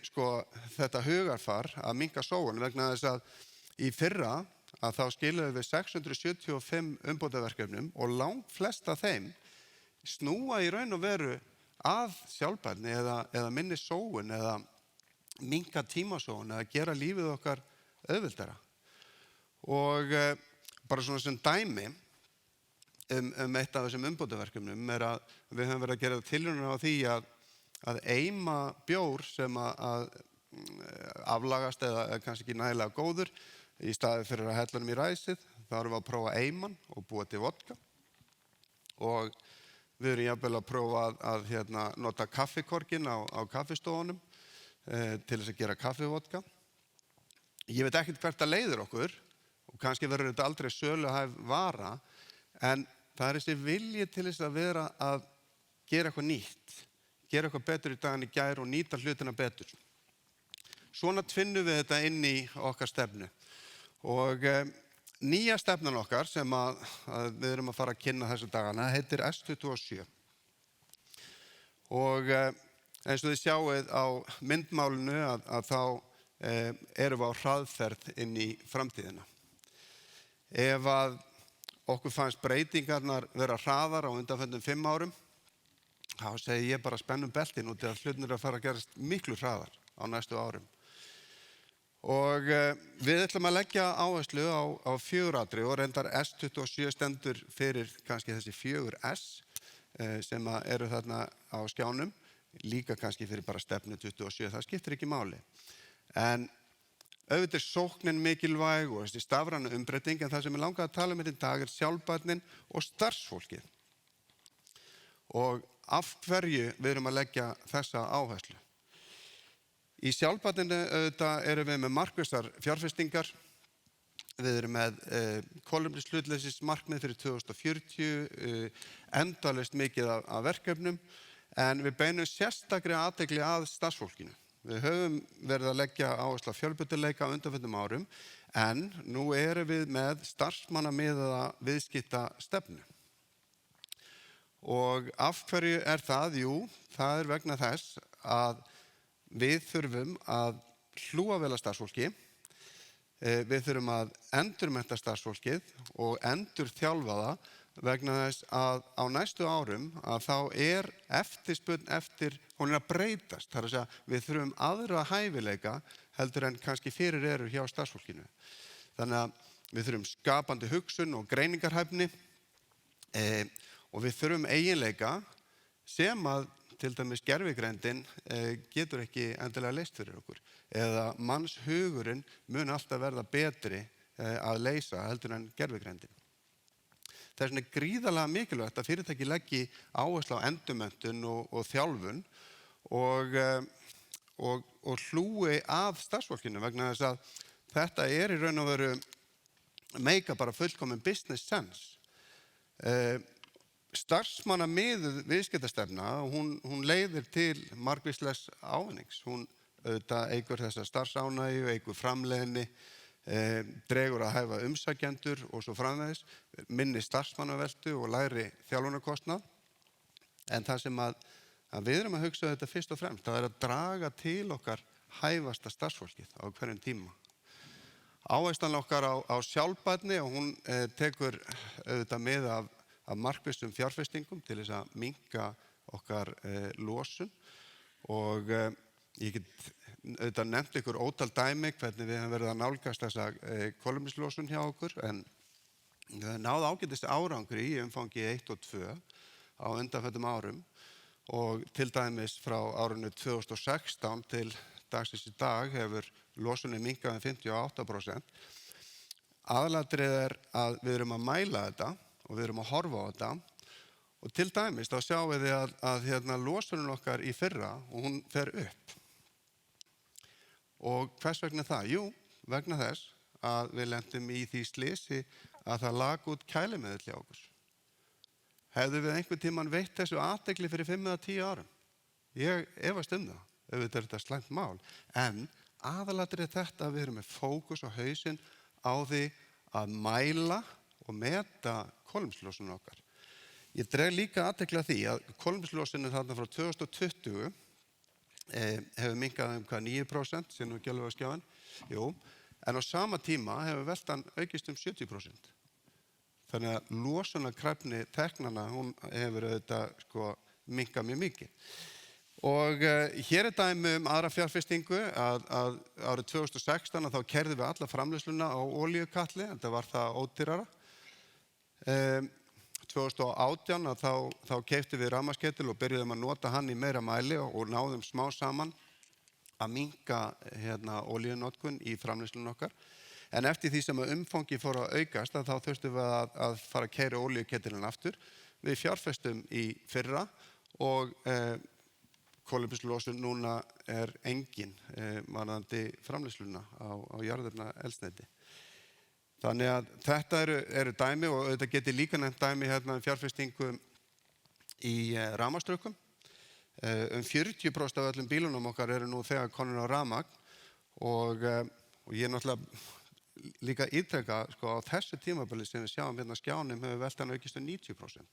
þetta hugarfar að minnka sóun vegna þess að í fyrra að þá skiluðum við 675 umbótaverkefnum og langt flest af þeim snúa í raun og veru að sjálfbærni eða minni sóun eða minnka tímasóun eða gera lífið okkar auðveldara. Og bara svona sem dæmi eitt af þessum umbótaverkefnum að við höfum verið að gera tilraunir á því að eima bjór sem að aflagast eða kannski ekki nægilega góður í staði fyrir að hella honum í ræsið. Þá erum við að prófa eiman og búa til vodka. Og við erum jafnvel að prófa að nota kaffikorgin á kaffistofunum til þess að gera kaffivodka. Ég veit ekkert hvert að leiðir okkur og kannski verður þetta aldrei söluhæf vara, en það þessi vilji til þess að vera að gera eitthvað nýtt, gera eitthvað betur í daginn í gær og nýta hlutina betur. Svona tvinnum við þetta inn í okkar stefnu. Og nýja stefnan okkar sem að við erum að fara að kynna þessu dagana heitir S27. Og eins og þið sjáið á myndmálinu að þá erum við á hraðferð inn í framtíðina. Ef að okkur fannst breytingarnar vera hraðar á undanförnum 5 árum, þá segi ég bara spennum beltin út að hlutirnir að fara að gerast miklu hraðar á næstu árum. Og við ætlum að leggja áherslu á 4 atriði og reyndar S27 stendur fyrir kannski þessi 4S sem eru þarna á skjánum, líka kannski fyrir bara stefnu 27, það skiptir ekki máli. En auðvitað sóknin mikilvæg og þessi stafræna umbreyting, en það sem ég langaði að tala í dag sjálfbærnin og starfsfólkið. Og af hverju við erum að leggja þessa áherslu. Í sjálfbærninu auðvitað erum við með markvissar fjárfestingar, við erum með kolefnishlutleysis-markmið fyrir 2040, endalaust mikið af verkefnum, en við beinum sérstakri athygli að starfsfólkinu. Við höfum verið að leggja áherslu á fjölbreytileika á undanförnum árum, en nú erum við með starfsmannamiðaða viðskiptastefnu. Og af hverju það? Jú, það vegna þess að við þurfum að hlúa vel að starfsfólki, við þurfum að endurmennta starfsfólkið og endurþjálfa það vegna þess að á næstu árum að þá eftirspurn eftir, hún að breytast. Það að segja, við þurfum aðra hæfileika heldur en kannski fyrir eru hjá starfsfólkinu. Þannig að við þurfum skapandi hugsun og greiningarhæfni og við þurfum eiginleika sem að til dæmis gervigreindin getur ekki endilega leyst fyrir okkur. Eða mannshugurinn mun alltaf verða betri að leysa heldur en gervigreindin. Þess vegna gríðarlega mikilvægt að fyrirtæki leggi áherslu á endurmenntun og þjálfun og hlúi að starfsfólkinu vegna þess að þetta í raun og veru meika bara fullkomin business sense. Starfsmannamiðuð viðskiptastefna, hún leiðir til margvíslegs ávinnings. Hún auðvitað eykur þessa starfsánægju, eykur framleiðni, dregur að hæfa umsækjendur og svo framvegis, minni starfsmannaveltu og lægri þjálfunarkostnað. En það sem að við erum að hugsa þetta fyrst og fremst, það að draga til okkar hæfasta starfsfólkið á hverjum tíma. Áherslan okkar á sjálfbærni og hún tekur auðvitað með af markvissum fjárfestingum til þess að minnka okkar losun og ég get auðvitað nefnt ykkur ótal dæmi hvernig við höfum verið að nálgast þessa kolefnislosun hjá okkur, en við höfum náð ágætis árangri í umfangi 1 og 2 á undanförnum árum og til dæmis frá árinu 2016 til dagsins í dag hefur losunin minnkað um 58%. Aðalatriðið að við erum að mæla þetta og við erum að horfa á þetta og til dæmis þá sjáum við að losunin okkar í fyrra og hún fer upp. Og hvers vegna það? Jú, vegna þess að við lentum í því slysi að það lag út kælimiðill hjá okkur. Hefðu við einhvern tímann veitt þessu athygli fyrir 5 eða 10 árum? Ég efast það, auðvitað þetta slæmt mál, en aðalatriðið þetta að við erum með fókus á hausinn á því að mæla og meta kolefnislosun okkar. Ég dreg líka athygli að því að kolefnislosunin þarna frá 2020 hefur minnkað 9% sem nú gælum við á skjáin. Jú, en á sama tíma hefur veltan aukist 70%. Þannig að losunarkrafni teknanna, hún hefur auðvitað minnkað mjög mikið. Og hér dæmi aðra fjárfestingu að árið 2016 þá keyrðum við alla framleiðsluna á olíukatli, þetta var það ódýrara. 2018 þá keyptum við rafmagnsketil og byrjuðum að nota hann í meira mæli og náðum smá saman að minnka olíunotkun í framleiðslunum okkar. En eftir því sem umfangi fór að aukast þá þurftum við að fara að keyra olíuketilinn aftur. Við fjárfestum í fyrra og kolefnislosun núna engin varðandi framleiðsluna á jarðefnaeldsneyti. Þannig að þetta eru dæmi og þetta geti líka nefnt dæmi fjárfestingu í rafmagnsstraukum. 40% af öllum bílunum okkar eru nú þegar komin á rafmagn og ég náttúrulega líka ítreka á þessu tímabili sem við sjáum hérna á skjánum hefur veltan aukist 90%.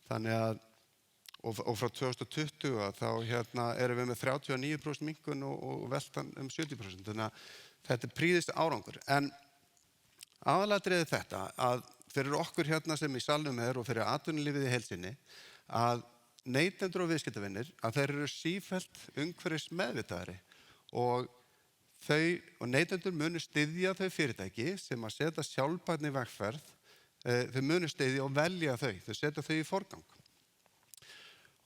Þannig að og frá 2020 þá erum við með 39% minnkun og veltan 70%. Þannig að þetta prýðist árangur. En aðalatriðið þetta að fyrir okkur sem í salnum og fyrir atvinnulífið í heild sinni að neytendur og viðskiptavinir að þeir eru sífellt umhverfismeðvitaðri og neytendur munu styðja þau fyrirtæki sem að setja sjálfbærni í vegferð, þau munu styðja og velja þau setja þau í forgang.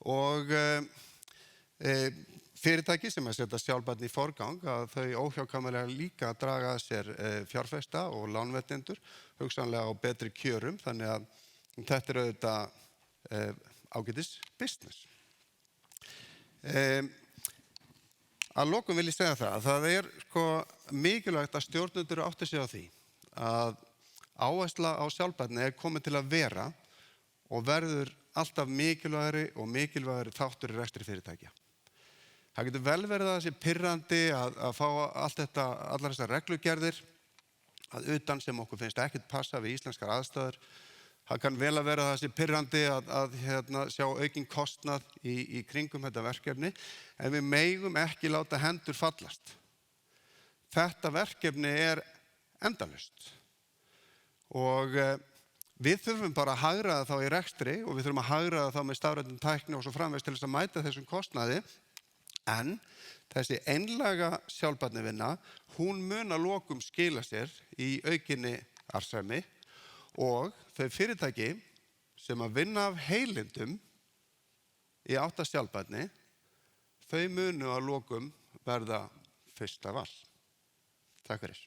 Og fyrirtæki sem að setja sjálfbærni í forgang að þau óhjákvæmilega líka draga að sér fjárfesta og lánveitendur, hugsanlega á betri kjörum, þannig að þetta auðvitað ágætis business. Að lokum vil ég segja það að það mikilvægt að stjórnendur átti sig á því að áhersla á sjálfbærni komin til að vera og verður alltaf mikilvægari þáttur í rekstri fyrirtækja. Það getur vel verið að það sé pirrandi að fá allar þessar reglugerðir að utan sem okkur finnst ekkert passa við íslenskar aðstæður. Það kann vel að vera að það sé pirrandi að sjá aukinn kostnað í kringum þetta verkefni, en við megum ekki láta hendur fallast. Þetta verkefni endalaust og við þurfum bara að hagræða þá í rekstri og við þurfum að hagræða þá með stafrænni tækni og svo framvegis til þess að mæta þessum kostnaði, en þessi einlæga sjálfbærnivinna, hún mun að lokum skila sér í aukinni arðsemi og þau fyrirtæki sem að vinna af heilindum í átt að sjálfbærni, þau munu að lokum verða fyrsta val. Takk fyrir.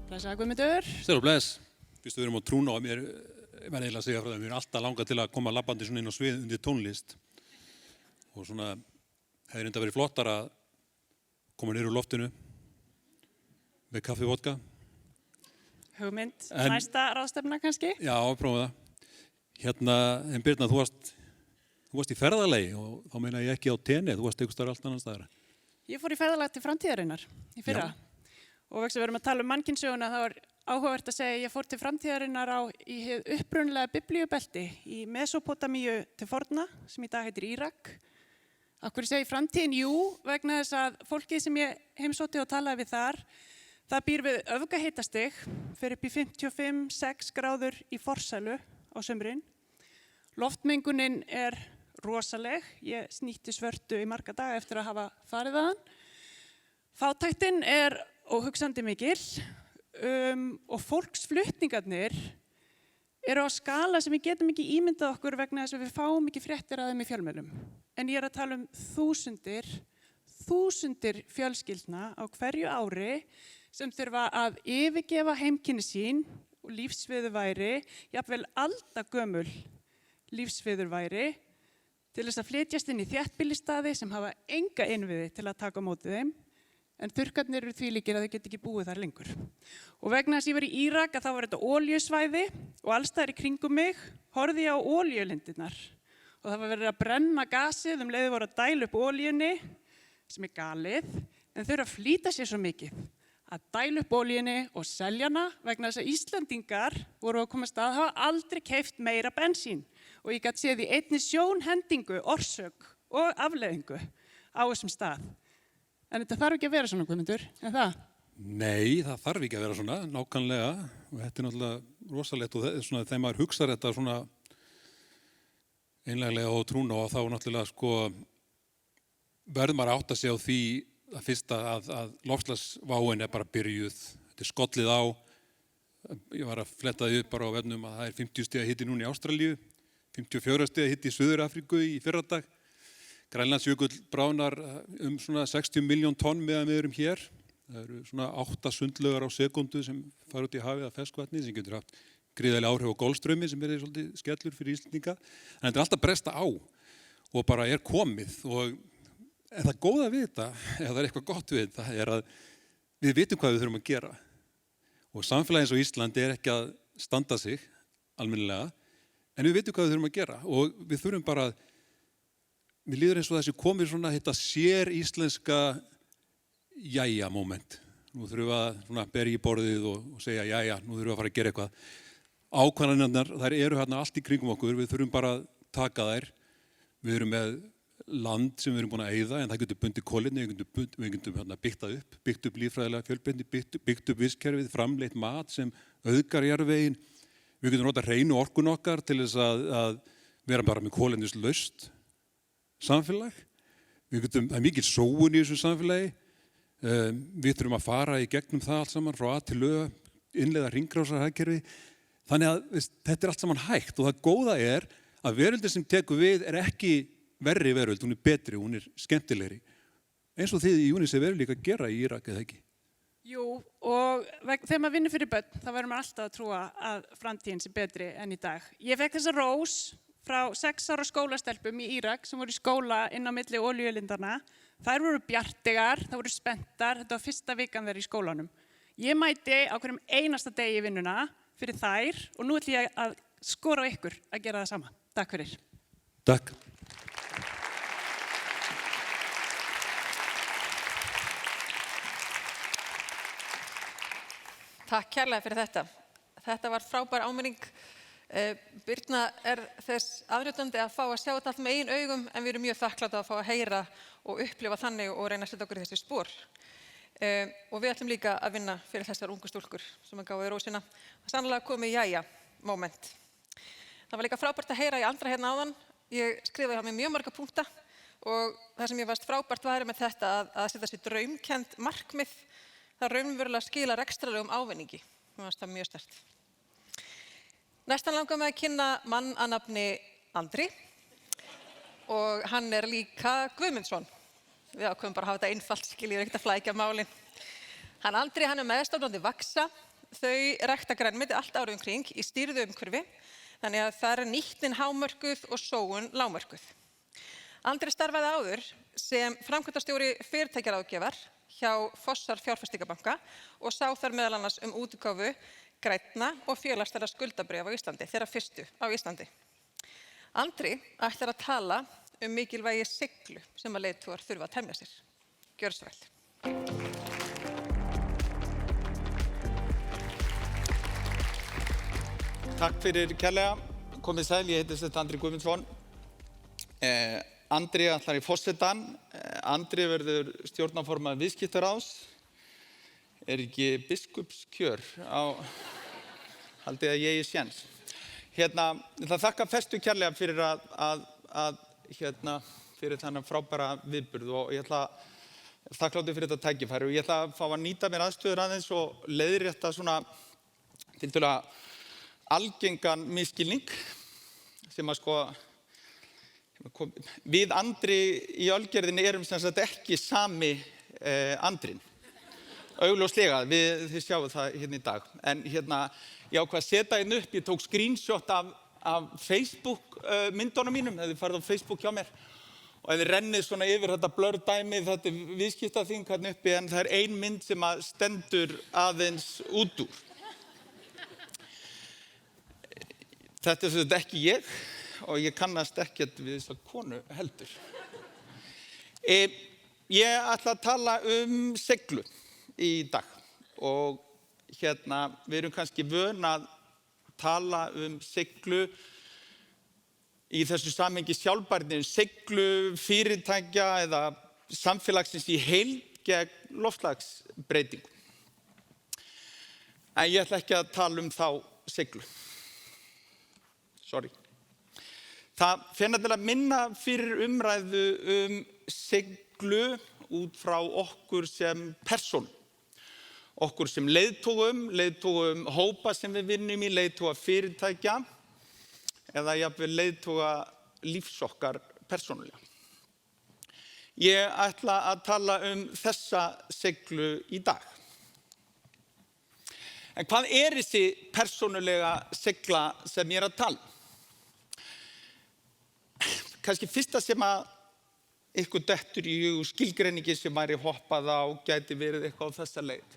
Blessaði Guðmundur. Stefán bless. Fyrst við erum á trúna og mér verði eiginlega að segja frá það. Mér er alltaf langað til að koma labbandi svona inn á svið undir tónlist. Og svona hefði reynda verið flottar að koma niður úr loftinu með kaffi og vodka. Hugmynd, næsta ráðstefna kannski? Já, prófum það. En Birna, þú varst í ferðalagi og þá meina ég ekki á tenni, þú varst einhvers staðar allt annan staðar. Ég fór í ferðalag til framtíðarinnar í fyrra. Já. Og vegna við erum að tala mannkynssöguna, þá er áhugavert að segja að ég fór til framtíðarinnar í hið upprunalega biblíubelti í Mesópótamíu til forna, sem í dag heitir Írak. Af hverju segi framtíðin? Jú, vegna þess að fólkið sem ég heimsótti og talaði við þar, það býr við öfgahitastig, fer upp í 55-6 gráður í forsælu á sumrin. Loftmengunin er rosaleg, ég snýtti svörtu í marga daga eftir að hafa farið þaðan. Fátæktin er óhugsandi mikil og fólksflutningarnir eru á skala sem við getum ekki ímyndað okkur vegna þess að við fáum ekki fréttir af þeim í fjölmiðlum. En ég er að tala þúsundir fjölskyldna á hverju ári sem þurfa að yfirgefa heimkynni sín og lífsviðurværi, jafnvel aldagömul lífsviðurværi, til þess að flytjast inn í þéttbýlisstaði sem hafa enga innviði til að taka á móti þeim. En þurrkarnir eru því líkir að þau get ekki búið þar lengur. Og vegna þess að ég var í Írak að þá var þetta olíusvæði og allstaðar í kringum mig horfði ég á olíulindirnar. Og það var verið að brenna gasið leið voru að dæla upp olíunni, sem galið, en þau eru að flýta sér svo mikið að dæla upp olíunni og selja hana vegna þess að Íslendingar voru að komast að hafa aldrei keypt meira bensín og ég gat séð í einni sjónhendingu, orsök og afleiðingu á þessum stað. En þetta þarf ekki að vera svona, Guðmundur, en það? Nei, það þarf ekki að vera svona, nákvæmlega, og þetta náttúrulega rosalegt og svona, þegar maður hugsar þetta svona einlæglega og trúna og þá náttúrulega verður maður átt að segja á því að fyrsta að loftslagsváin bara byrjuð, þetta skollið á, ég var að fletta því upp bara á vefnum að það 50 stiga hiti núna í Ástralíu, 54 stiga hiti í Suður-Afríku í fyrradag, Grænlandsjökull bráðnar svona 60 milljón tonn meðan við erum hér, það eru svona 8 sundlaugar á sekúndu sem fara út í hafið af ferskvatni sem getur haft gríðarlega áhrif á Golfstraumi sem svolítið skellur fyrir Íslendinga, en þetta alltaf bresta á og bara komið en það góða við þetta, ef það eitthvað gott við þetta, að við vitum hvað við þurfum að gera. Og samfélagið eins og Ísland ekki að standa sig almennilega, en við vitum hvað við þurfum að gera. Og við þurfum bara, mér líður eins og þessi komið svona þetta sér íslenska jæja-moment. Nú þurfum við að berja í borðið og segja jæja, nú þurfum við að fara að gera eitthvað. Ákvarðanirnar, þær eru hérna allt í kringum okkur, við þurfum bara að taka þær. Við erum með land sem við erum búin að eyða en það getur bundið kolefni, við getum byggt upp líffræðilega fjölbreytni, byggt upp vistkerfið, framleitt mat sem auðgar jarðveginn, við getum notað hreinu orkun okkar til þess að vera bara með kolefnislaust samfélag, það mikil sóun í þessu samfélagi, við þurfum að fara í gegnum það allt saman frá A til Ö, innleiða hringrásarhagkerfi, þannig að þetta allt saman hægt og það góða að veröldin sem tekur við ekki verri veröld, hún betri, hún skemmtilegri. Eins og þið í UNICEF líka að gera í Írak, eða ekki? Jú, og þegar maður vinnur fyrir börn, þá verður maður alltaf að trúa að framtíðin sé betri enn í dag. Ég fekk þessa rós frá 6 ára skólastelpum í Írak sem voru í skóla inn á milli olíulindanna. Þær voru bjartigar, þær voru spenntar, þetta var fyrsta vikan þeirra í skólanum. Ég mæti á hverjum einasta degi í vinnuna fyrir þær og nú ætlum ég að skora á ykkur að gera það sama. Takk fyrir. Takk. Takk kærlega fyrir þetta. Þetta var frábær áminning. Birna þess aðnjótandi að fá að sjá þetta allt með eigin augum en við erum mjög þakklátt að fá að heyra og upplifa þannig og reyna að setja okkur í þessi spor. Og við ætlum líka að vinna fyrir þessar ungu stúlkur sem að gáðu rósina. Það sannlega komið jæja moment. Það var líka frábært að heyra í andra hérna áðan. Ég skrifaði hjá mér mjög marga punkta og það sem ég varst frábært var með þetta að setja sér draumkennd markmið. Það raunverulega skila rekstrarlegum ávinningi. Mér fannst það mjög sterkt. Næstan langar mig að kynna mann að nafni Andri og hann líka Guðmundsson. Við ákveðum bara að hafa þetta einfalt, skiljið ekkert að flækja málin. Hann Andri, hann meðstofnandi Vaxa. Þau rækta grænmeti allt árið kring í stýrðu umhverfi, þannig að það nýtnin hámörkuð og sóun lágmörkuð. Andri starfaði áður sem framkvæmdastjóri fyrirtækjaráðgjafar hjá Fossar fjárfestingabanka og sá þar meðal annars útgáfu grænna og félagslegra skuldabréfa á Íslandi, þeirra fyrstu á Íslandi. Andri ætlar að tala mikilvægi siglu sem að leiðtogar þurfa að temja sér. Gjörðu svo vel. Takk fyrir kærlega. Komið sæl, ég heiti Andri Guðmundsson. Andri ætlar í forsetann. Andri verður stjórnarformaður viðskiptaráðs. Ekki biskupskjör á haldið að ég séns. Það þakka Festu kærlega fyrir fyrir þennan frábæra viðburð og ég ætla þakkláttur fyrir þetta tækifæri og ég ætla að fá að nýta mér aðstöður aðeins og leiðrétta svona tiltölulega algengan misskilning sem að við Andri í Ölgerðinni erum sem sagt ekki sami Andrin. Augljóslega, þið sjáu það hérna í dag. En ég ákvað að setja hérna upp, ég tók screenshot af Facebook myndunum mínum, þið farið á Facebook hjá mér. Og þið rennið svona yfir þetta blur dæmi, þetta viðskiptaþing hérna uppi, en það ein mynd sem að stendur aðeins út úr. Þetta sem þetta ekki ég og ég kannast ekkert við þessa konu heldur. Ég ætla að tala seglu í dag og við erum kannski vön að tala siglu í þessu samhengi sjálfbærni, siglu fyrirtækja eða samfélagsins í heild gegn loftslagsbreytingum. En ég ætla ekki að tala þá siglu. Sorry. Það fer nefnilega minna fyrir umræðu siglu út frá okkur sem persónu. Okkur sem leiðtogum hópa sem við vinnum í, leiðtoga fyrirtækja eða jafnvel leiðtoga lífs okkar persónulega. Ég ætla að tala þessa siglu í dag. En hvað þessi persónulega sigla sem ég að tala? Kannski fyrsta sem að ykkur dettur í hug skilgreiningi sem væri hoppað á gæti verið eitthvað á þessa leið.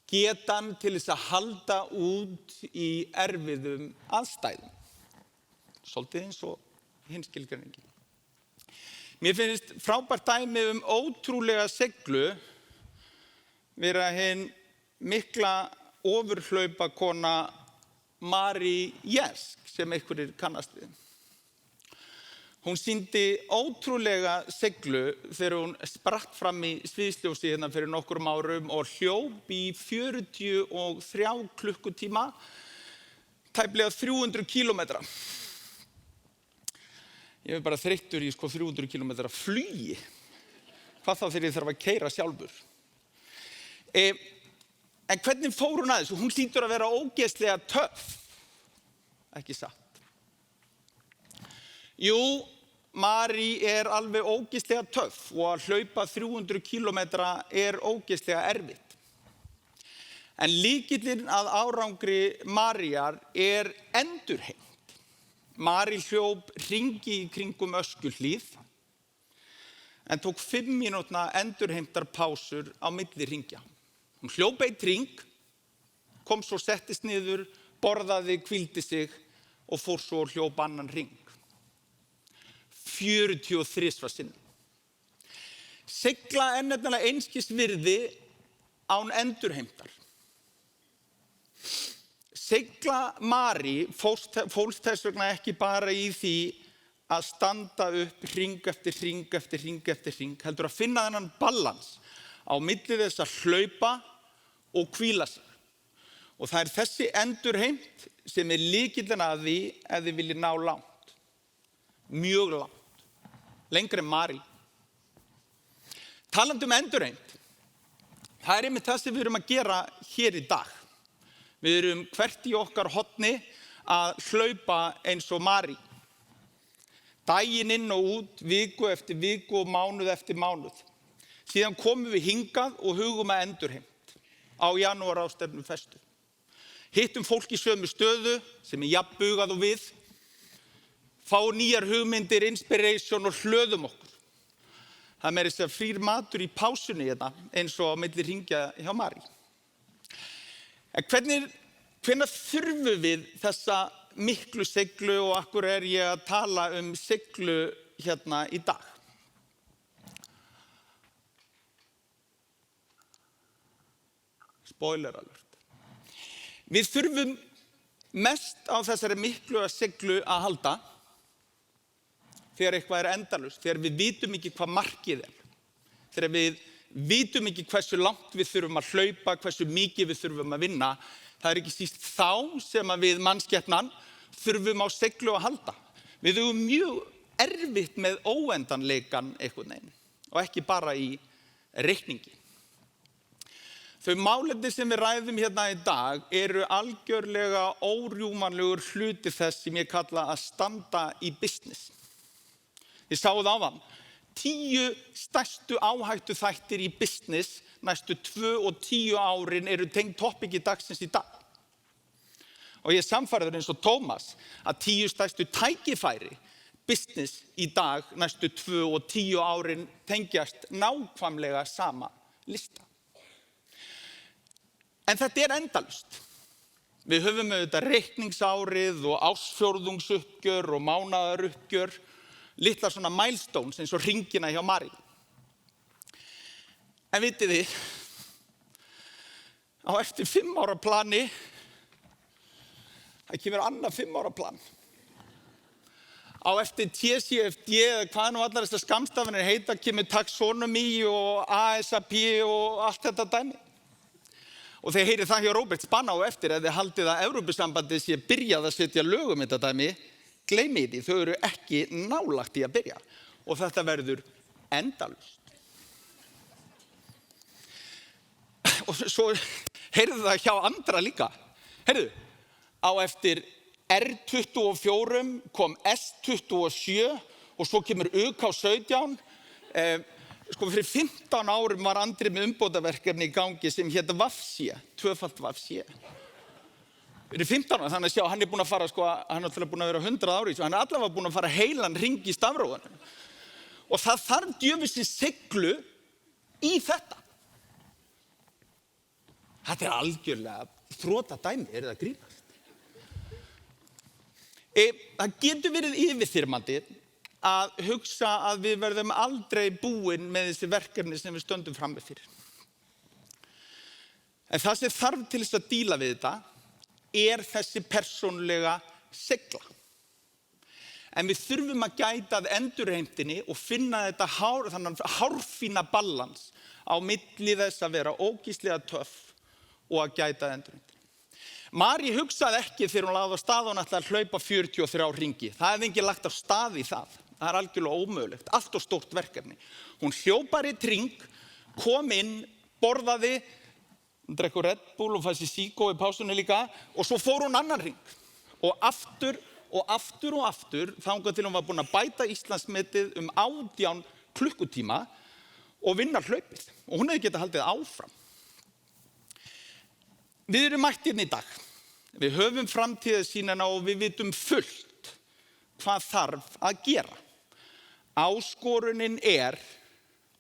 Getan til þess að halda út í erfiðum aðstæðum. Svolítið eins og hinn skilgreiningin. Mér finnst frábært dæmi ótrúlega siglu vera hinn mikla ofurhlaupakona Mary sem einhverjir kannast við. Hún sýndi ótrúlega siglu þegar hún spratt fram í sviðsljósi hérna fyrir nokkrum árum og hljóp í 43 klukkutíma, tæplega 300 kílómetra. Ég bara þreyttur í 300 kílómetra flugi. Hvað þá þegar ég þarf að keyra sjálfur? En hvernig fór hún að þessu? Hún hlýtur að vera ógeðslega töff. Ekki satt. Jú, Mary alveg ógeðslega töff og að hlaupa 300 kílómetra ógeðslega erfitt. En lykillinn að árangri Maryar endurheimt. Mary hljóp hringi í kringum Öskjuhlíð en tók 5 mínútna endurheimtar pásur á milli hringja. Hún hljóp einn hring, kom svo settist niður, borðaði, hvíldi sig og fór svo og hljóp annan hring. 43 sinnum. Sigla nefnilega einskis virði án endurheimtar. Sigla Mary fólst þess vegna ekki bara í því að standa upp hring eftir hring eftir hring eftir hring, heldur að finna þennan balans á milli þess að hlaupa og hvíla sig. Og það þessi endurheimt sem lykillinn að því ef þið viljið ná langt. Mjög langt. Lengri en Mary. Talandi endurheimt, það einmitt það sem við erum að gera hér í dag. Við erum hvert í okkar horni að hlaupa eins og Mary. Daginn inn og út, viku eftir viku og mánuð eftir mánuð. Síðan komum við hingað og hugum að endurheimt á Janúarráðstefnu Festu. Hittum fólk í sömu stöðu sem jafn bugað og við. Fá nýjar hugmyndir, inspiration og hlöðum okkur. Það meira þess að frýr matur í pásunni eins og á milli hringja hjá Mary. En hvenær þurfum við þessa miklu siglu og akkur ég að tala siglu hérna í dag? Spoiler alert. Við þurfum mest á þessari miklu siglu að halda þegar eitthvað endalaust, þegar við vitum ekki hvað markið þegar við vitum ekki hversu langt við þurfum að hlaupa, hversu mikið við þurfum að vinna. Það ekki síst þá sem að við mannskepnan þurfum á siglu að halda. Við höfum mjög erfitt með óendanleikan einhvern veginn og ekki bara í reikningi. Þau málefni sem við ræðum hérna í dag eru algjörlega órjúmanlegur hluti þess sem ég kalla að standa í business. Ég sá það áðan. 10 stærstu áhættu þættir í business næstu 2 og 10 árin eru tengd topiki dagsins í dag. Og ég samfærður eins og Tómas að 10 stærstu tækifæri business í dag næstu 2 og 10 árin tengjast nákvæmlega sama lista. En þetta endalaust. Við höfum auðvitað reikningsárið og ársfjórðungsuppgjör og mánaðaruppgjör, litlar svona milestones eins og hringina hjá Mary. En vitið þið, á eftir 5 ára plani, það kemur annað 5 ára plan. Á eftir TCFD, eða hvað nú allar þessar skammstafanir heita, kemur taxonomy og ASAP og allt þetta dæmi. Og þeir heyrið það hjá Róbert Spanna á eftir, ef þið haldið að Evrópusambandið sé byrjað að setja lög þetta dæmi, gleymið því, þau eru ekki nálægt í að byrja. Og þetta verður endalaust. Og svo heyrðu það hjá andra líka. Heyrðu, á eftir R24 kom S27 og svo kemur UK17. Sko fyrir 15 árum var Andri með umbótaverkefni í gangi sem hét Vafsé, tvöfalt Vafsé. Fyrir 15 árum, þannig að sjá, hann búinn að fara, sko, hann er alltaf búinn að vera 100 ári, svo hann allavega búinn að fara heilan hring í stafrófinu. Og það þarf djöfisins siglu í þetta. Þetta algjörlega þrota dæmi, það grínast? Það getur verið yfirþyrmandi að hugsa að við verðum aldrei búin með þessi verkefni sem við stöndum frammi fyrir. En það sem þarf til þess að díla við þetta þessi persónulega sigla. En við þurfum að gæta að endurheimtinni og finna þetta þannig hárfína balans á milli þess að vera ógeðslega töff og að gæta að endurheimtinni. Mari hugsaði ekki þegar hún lagði á stað og hún ætlaði að hlaupa 43 hringi. Það hefði enginn lagt á stað í það. Það er algjörlega ómögulegt, allt of stórt verkefni. Hún hljópar í hring, kom inn, borðaði, hún drekkur Red Bull og fæði sér síkó í pásunni líka og svo fór hún annan hring. Og aftur og aftur og aftur, þangað til hún var búin að bæta Íslandsmetið 18 klukkutíma og vinna hlaupið. Og hún hefði getað haldið áfram. Við erum mætt hérna í dag. Við höfum framtíðarsýnina og við vitum fullt hvað þarf að gera. Áskorunin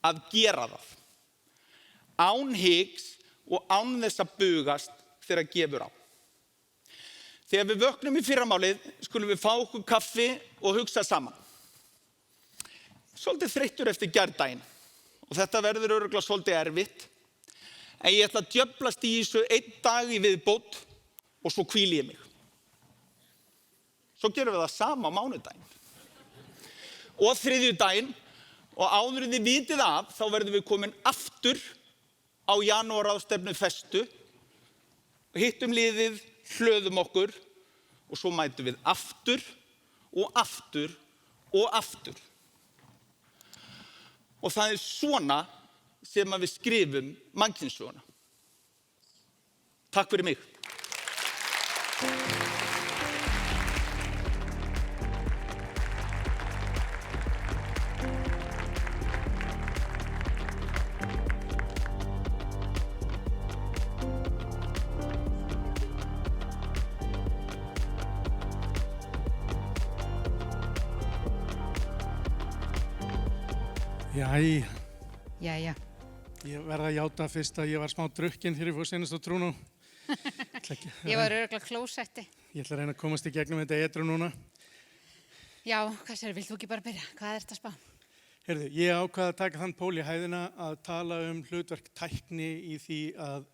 að gera það. Án hiks og án þess að bugast þegar gefur á. Þegar við vöknum í fyrramálið skulum við fá okkur kaffi og hugsa saman. Svolítið þreyttur eftir gærdaginn og þetta verður örugglega svolítið erfitt. En ég ætla að djöflast í þessu 1 dag í viðbót og svo hvíli ég mig. Svo gerum við það sama á mánudaginn. Og þriðjudaginn og áður en þið vitið af þá verðum við komin aftur á Janúarráðstefnu Festu. Hittum liðið, hlöðum okkur og svo mætum við aftur og aftur og aftur. Og það svona sem að við skrifum mannkynssöguna. Takk fyrir mig. Jæja. Ég verð að játa fyrst að ég var smá drukkinn þegar ég fór seinast á trúnó. Ég var örugglega klósetti. Ég ætla að reyna að komast í gegnum þetta edru núna. Já, hvað sér, vilt þú ekki bara byrja? Hvað þetta að spá? Heyrðu, ég ákvað að taka þann pól í hæðina að tala hlutverk tækni í því að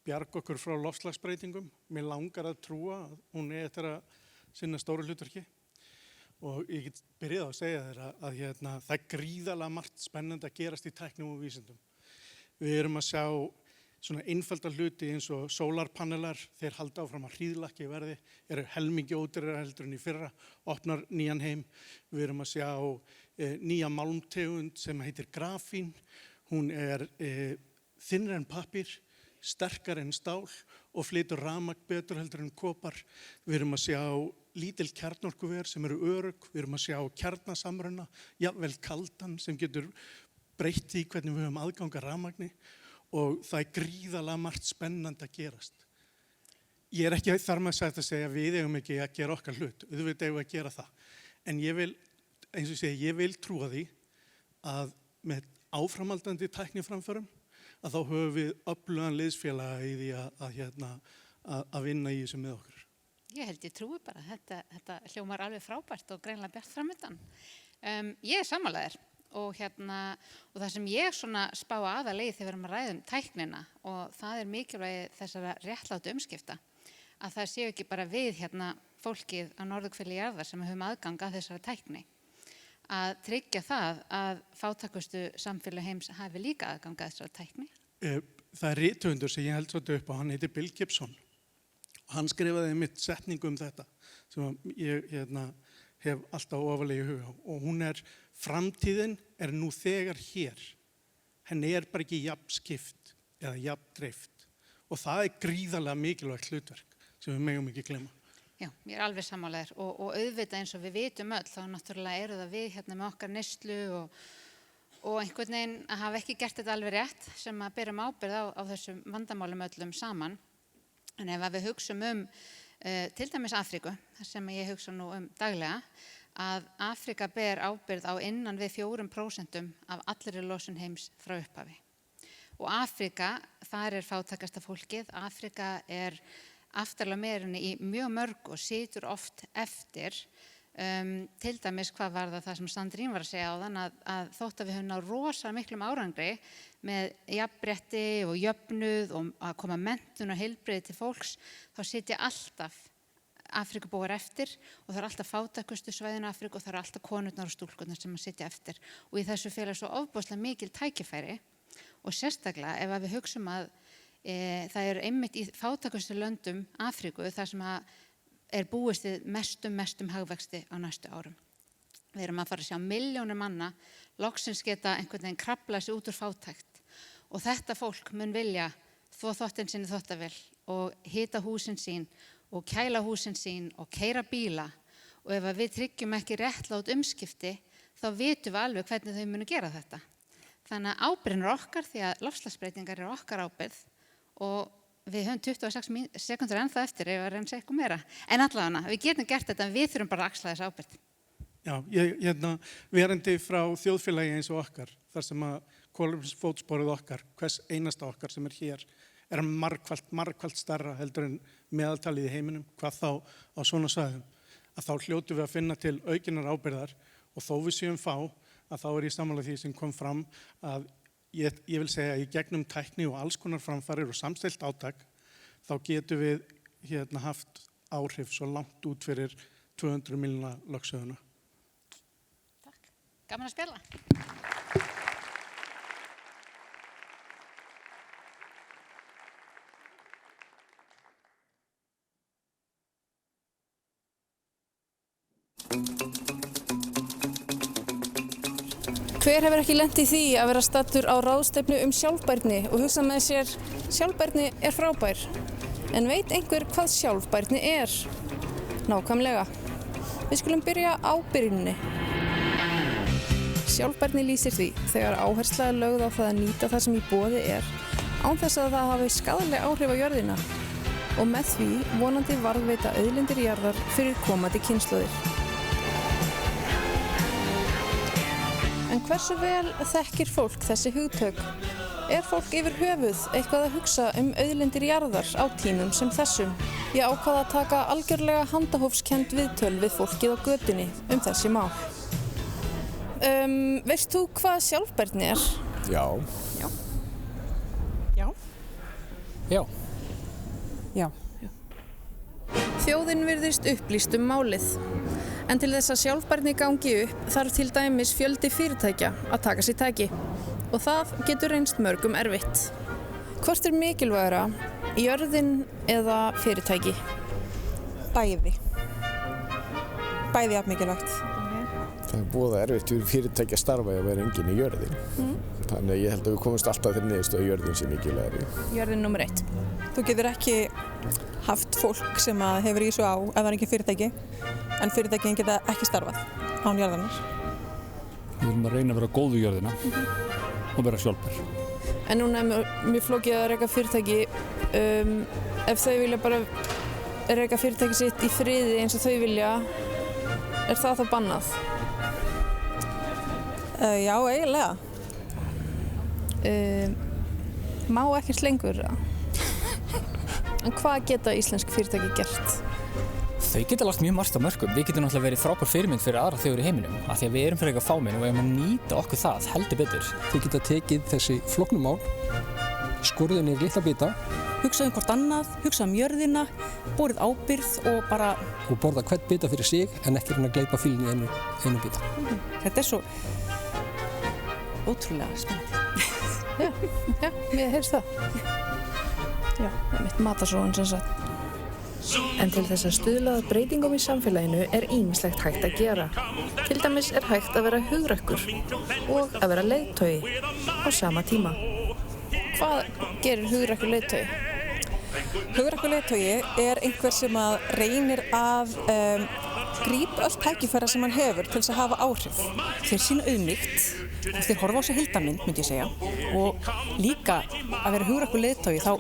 bjarga okkur frá loftslagsbreytingum. Mér langar að trúa að hún eftir að sinna stóru hlutverki. Og ég get byrjað að segja þér að það er gríðarlega margt spennandi að gerast í tæknum og vísindum. Við erum að sjá svona einfalda hluti eins og sólarpanelar, þeir halda áfram að hríðlakka í verði, eru helmingi ódýrari heldur en í fyrra, opnar nýjan heim. Við erum að sjá nýja málmtegund sem heitir grafín. Hún þynnri en pappír, sterkari en stál og flytur rafmagn betur heldur en kopar. Við erum að sjá lítil kjarnorkuver sem eru örugg. Við erum að sjá kjarnasamruna, jafnvel kaldan sem getur breytt í hvernig við höfum aðgang að rafmagni og það er gríðarlega margt spennandi að gerast. Ég er ekki þar með að segja að við eigum ekki að gera okkar hlut, auðvitað eigum við að gera það. En ég vil, eins og segja, ég vil trúa því að með áframhaldandi tækniframförum að þá höfum við öflugan liðsfélaga í því að vinna í þessu með okkur. Ég held ég trúi bara, þetta hljómar alveg frábært og greinilega bjart framöndan. Ég er sammála þér og það sem ég svona spá aðalegi þegar við erum að ræða tæknina og það mikilvægi þessara réttlátu umskipta að það séu ekki bara við fólkið á norðurhveli jarðar sem höfum aðgang að þessara tækni að tryggja það að fátækustu samfélög heims hafi líka aðgang að þessara tækni. Það rithöfundur sem ég held svolítið upp á, hann heitir Bill Gibson og hann skrifaði einmitt setningu þetta sem ég hef alltaf ofarlega í huga og hún framtíðin nú þegar hér. Henni bara ekki jafn skipt eða jafn dreift og það gríðarlega mikilvægt hlutverk sem við megum ekki glemma. Já, ég alveg sammálaður og auðvitað eins og við vitum öll þá náttúrulega það við með okkar neyslu og einhvern veginn að hafa ekki gert þetta alveg rétt sem að berum ábyrgð á þessum vandamálum öllum saman. En ef við hugsum til dæmis Afríku, sem ég hugsa nú daglega, að Afríka ber ábyrgð á innan við 4% af allri losun heims frá upphafi. Og Afríka, þar fátækasta fólkið, Afríka aftarlega meirinni í mjög mörg og situr oft eftir til dæmis hvað var það sem Sandrín var að segja áðan að þótt að við höfum náð rosa miklum árangri með jafnrétti og jöfnuð og að koma menntun og heilbrigði til fólks þá sitja alltaf Afríkubúar eftir og það alltaf fátækustu svæðin Afríku og það alltaf konurnar og stúlkurnar sem að sitja eftir og í þessu félag svo ofboðslega mikil tækifæri og sérstaklega ef við hugsum að það einmitt í fátækustu löndum Afríku þar sem að búist við mestum hagvexti á næstu árum. Við erum að fara að sjá milljónir manna loksins geta einhvern veginn kraflað sig út úr fátækt og þetta fólk mun vilja þvo þvottinn sinni þvottavél og hita húsin sín og kæla húsin sín og keyra bíla og ef við tryggjum ekki réttlát umskipti þá vitum við alveg hvernig þau munu gera þetta. Þannig að ábyrgðin okkar því að loftslagsbreytingar okkar ábyrgð og við höfum 26 sekúndur ennþá eftir ef að reyna að segja eitthvað meira. En allavega, við getum gert þetta en við þurfum bara að axla þessa ábyrgð. Já, verandi frá þjóðfélagi eins og okkar, þar sem að kolefnisfótsporið okkar, hvers einasta okkar sem hér, margfalt stærra heldur en meðaltalið í heiminum, hvað þá á svona svæðum, að þá hljótum við að finna til aukinnar ábyrgðar og þó við séum fá, að þá ég sammála því sem kom fram að ég vil segja að í gegnum tækni og alls konar framfarir og samstillt átak þá getum við haft áhrif svo langt út fyrir 200 miljóna lögsöguna. Takk. Gaman að spjalla. Hver hefur ekki lent í því að vera staddur á ráðstefnu sjálfbærni og hugsa með sér sjálfbærni frábær. En veit einhver hvað sjálfbærni Nákvæmlega. Við skulum byrja á byrjuninni. Sjálfbærni lýsir því þegar áhersla lögð á það að nýta það sem í boði án þess að það hafi skaðleg áhrif á jörðina og með því vonandi varðveita auðlindir jarðar fyrir komandi kynslóðir. En hversu vel þekkir fólk þessi hugtök? Fólk yfir höfuð eitthvað að hugsa auðlindir jarðar á tímum sem þessum? Ég ákvað að taka algjörlega handahófskennd viðtöl við fólkið á götunni þessi mál. Veist þú hvað sjálfbærni Já. Já. Já. Já. Já. Þjóðin virðist upplýst málið. En til þess að sjálfbærni gangi upp þarf til dæmis fjöldi fyrirtækja að taka sér tæki og það getur reynst mörgum erfitt. Hvort mikilvægara, jörðin eða fyrirtæki? Bæði jafn mikilvægt. Það voða erfitt fyrir fyrirtæki að starfa að vera enginn í jörðin. Þannig að ég held að við komumst alltaf til niðurstöðu að jörðin sé mikilvægari. Jörðin númer 1. Þú getur ekki haft fólk sem hefur í þessu á ef það ekki fyrirtæki, en fyrirtækin geta ekki starfað án jarðarinnar. Við viljum að reyna að vera góð við jörðina og vera sjálfbær. En núna mjög flókið að reka fyrirtæki, ef þau vilja bara reka fyrirtæki sitt í friði eins og þau vilja, það þá bannað? Já, eiginlega. Má ekkert lengur? En hvað geta íslensk fyrirtæki gert? Þau geta lagt mjög margt á mörkum. Við getum náttúrulega verið frábær fyrirmynd fyrir aðra þjóðir í heiminum af því að við erum fyrir eitthvað fámenn og við eigum að nýta okkur það heldur betur. Þau geta tekið þessi flóknu mál, skorið niður í litla bita, hugsað hvort annað, hugsað jörðina, borið ábyrgð og bara og borða hvern bita fyrir sig en ekki reyna að gleypa fílinn í einu bita. Þetta svo ótrúlega spennandi. Já, mér heyrst það. Já, mitt matarsóun sem sagt. En til þess að stuðla að breytingum í samfélaginu ýmislegt hægt að gera. Til dæmis hægt að vera hugrakkur og að vera leiðtogi á sama tíma. Hvað gerir hugrakkur leiðtogi? Hugrakkur leiðtogi einhver sem að reynir að grípa öll tækifæri sem hann hefur til þess að hafa áhrif. Þeir sýna auðmýkt, þeir horfa á sig heildarmynd, myndi ég segja. Og líka að vera hugrakkur leiðtogi, þá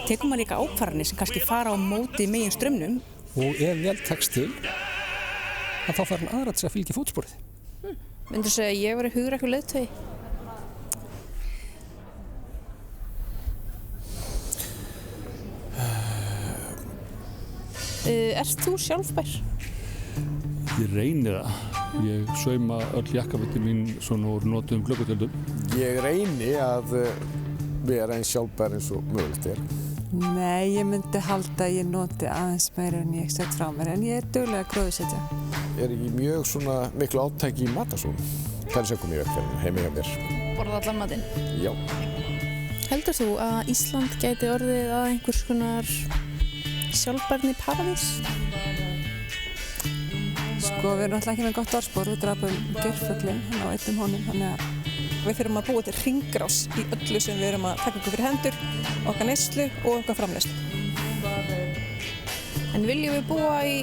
tekur maður líka ákvarðanir sem kannski fara á móti megin straumnum. Og ef vel tekst til, þá fær hann aðra til að fylgja fótsporið. Myndirðu segja að ég væri hugrakkur leiðtogi? Ert þú sjálfbær? Ég reyni það. Ég sauma öll jakkafötin mín svona úr notuðum gluggatjöldum. Ég reyni að vera eins sjálfbær eins og mögulegt Nei, ég myndi halda að ég noti aðeins meira en ég set frá mér, en ég duglega að gróðsetja. Í mjög svona miklu átæki í matarsóun. Hvernig sem kom ég upp heima hjá mér. Borða allan matinn? Já. Heldur þú að Ísland gæti orðið að einhvers konar sjálfbærni paradís? Sko, við erum alltaf ekki með gott orðspor, við drapum geirfuglinn á einum honum, þannig að við þurfum að búa til hringrás í öllu sem við erum að taka okkur fyrir hendur, okkar neyslu og okkar framleiðslu. En viljum við búa í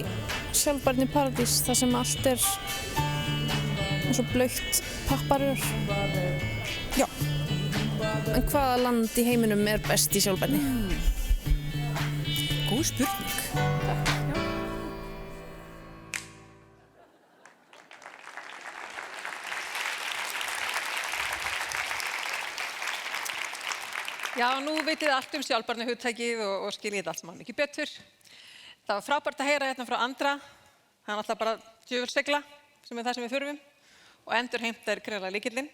sjálfbærni paradís þar sem allt eins og blautt papparör? Já. En hvaða land í heiminum best í sjálfbærni? Góð spurning. Já, nú vitið allt sjálfbærni hugtakið og skiljið allt saman mikið betur. Það var frábært að heyra hérna frá Andra. Hann alltaf bara djöfulsegla, sem það sem við þurfum, og endurheimt greinilega lykillinn.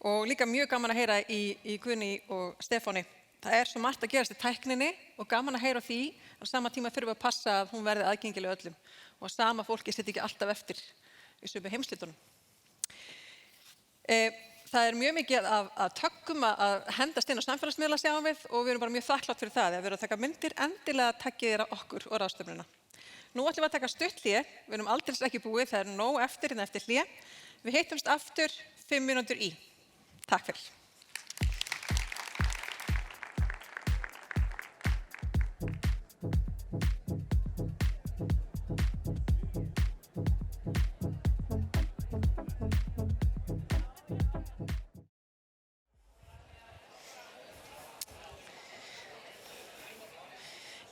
Og líka mjög gaman að heyra í Guðni og Stefáni. Það svo margt að gerast í tækninni og gaman að heyra því á sama tíma þurfum við að passa að hún verði aðgengileg öllum og að sama fólki sitji ekki alltaf eftir í sömu heimslitunum. Það mjög mikið af tökum að hendast inn á samfélagsmiðla sjáum við og við erum bara mjög þakklátt fyrir það. Ef við erum að taka myndir, endilega takkið þér okkur og ráðstefnuna. Nú ætlum við að taka stutt hlé, við erum aldrei ekki búið, það nóg eftir hlé. Við hittumst aftur 5 mínútur í. Takk fyrir.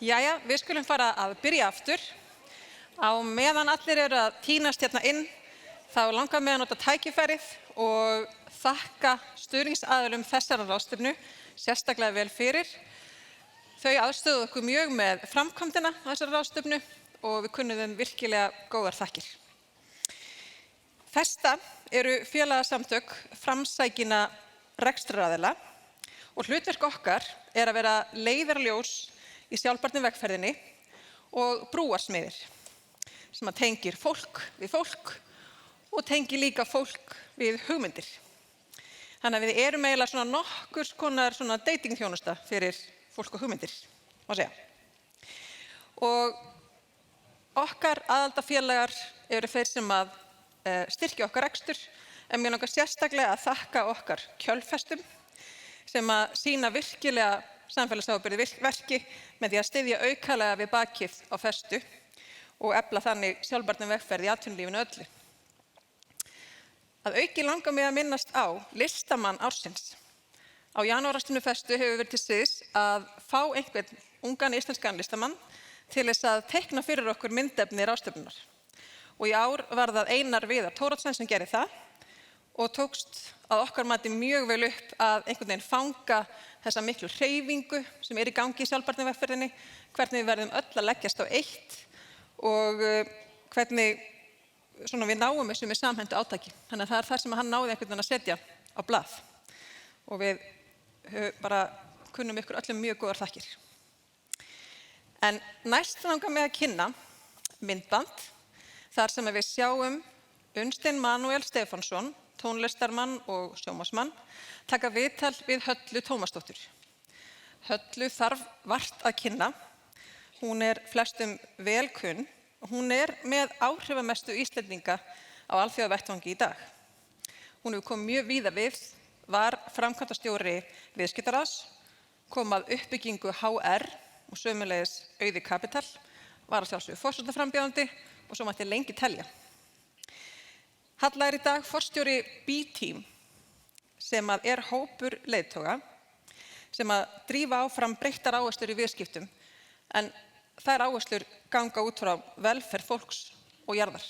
Jæja, við skulum fara að byrja aftur. Á meðan allir eru að tínast hérna inn, þá langar mig að nota tækifærið og þakka stuðningsaðilum þessarar ráðstefnu sérstaklega vel fyrir. Þau aðstöðuðu okkur mjög með framkvæmdina á þessari ráðstefnu og við kunnum þeim virkilega góðar þakkir. Festa eru félagasamtök framsækinna rekstraraðila og hlutverk okkar að vera leiðarljós í sjálfbærni vegferðinni og brúarsmiðir sem tengir fólk við fólk og tengir líka fólk við hugmyndir. Þannig að við erum eiginlega svona nokkurs konar svona datingþjónusta fyrir fólk og hugmyndir, má segja. Og okkar aðaldarfélagar eru þeir sem að styrkja okkar rekstur, en mér langar sérstaklega að þakka okkar kjölfestum sem að sýna virkilega samfélagsábyrgð verki með því að styðja aukalega við bakið á Festu og efla þannig sjálfbærni vegferð í atvinnulífinu öllu. Að auki langar mig að minnast á listamann ársins. Á Janúarráðstefnu Festu hefur verið til siðs að fá einhvern ungan íslenskan listamann til þess að teikna fyrir okkur myndefni ráðstefnunar. Og í ár var það Einar Viðar Thoroddsen sem gerði það og tókst að okkar mati mjög vel upp að einhvern veginn fanga þessa miklu hreyfingu sem í gangi í sjálfbærni vegferðinni, hvernig við verðum öll að leggjast á eitt og hvernig við náum þessu með samhentu átaki. Þannig að það þar sem hann náði einhvern veginn að setja á blað og við bara kunnum ykkur öllum mjög góðar þakkir. En næst langar mig að kynna myndband þar sem við sjáum Unnstein Manuel Stefánsson, tónlistarmann og sjónvarpsmann, taka viðtal við Höllu Tómasdóttur. Höllu þarf vart að kynna. Hún flestum vel kunn og hún með áhrifamestu Íslendinga á alþjóðavettvangi í dag. Hún hefur komið mjög víða við, var framkvæmdastjóri Viðskiptaráðs, kom að uppbyggingu HR og sömuleiðis Auði Kapital, var að sjálfsögðu forsetaframbjóðandi og svo mætti lengi telja. Halla í dag forstjóri B-Team sem hópur leiðtoga sem drífa áfram breyttar áherslur í viðskiptum en þær áherslur ganga út frá velferð fólks og jarðar.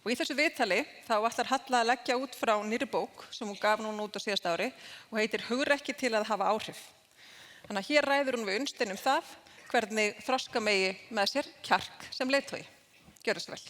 Og í þessu viðtali þá ætlar Halla að leggja út frá nýrri bók sem hún gaf núna út á síðasta ári og heitir Hugrekki til að hafa áhrif. Þannig að hér ræður hún við Unnstein það hvernig þroska megi með sér kjark sem leiðtogi. Gjörðu svo vel.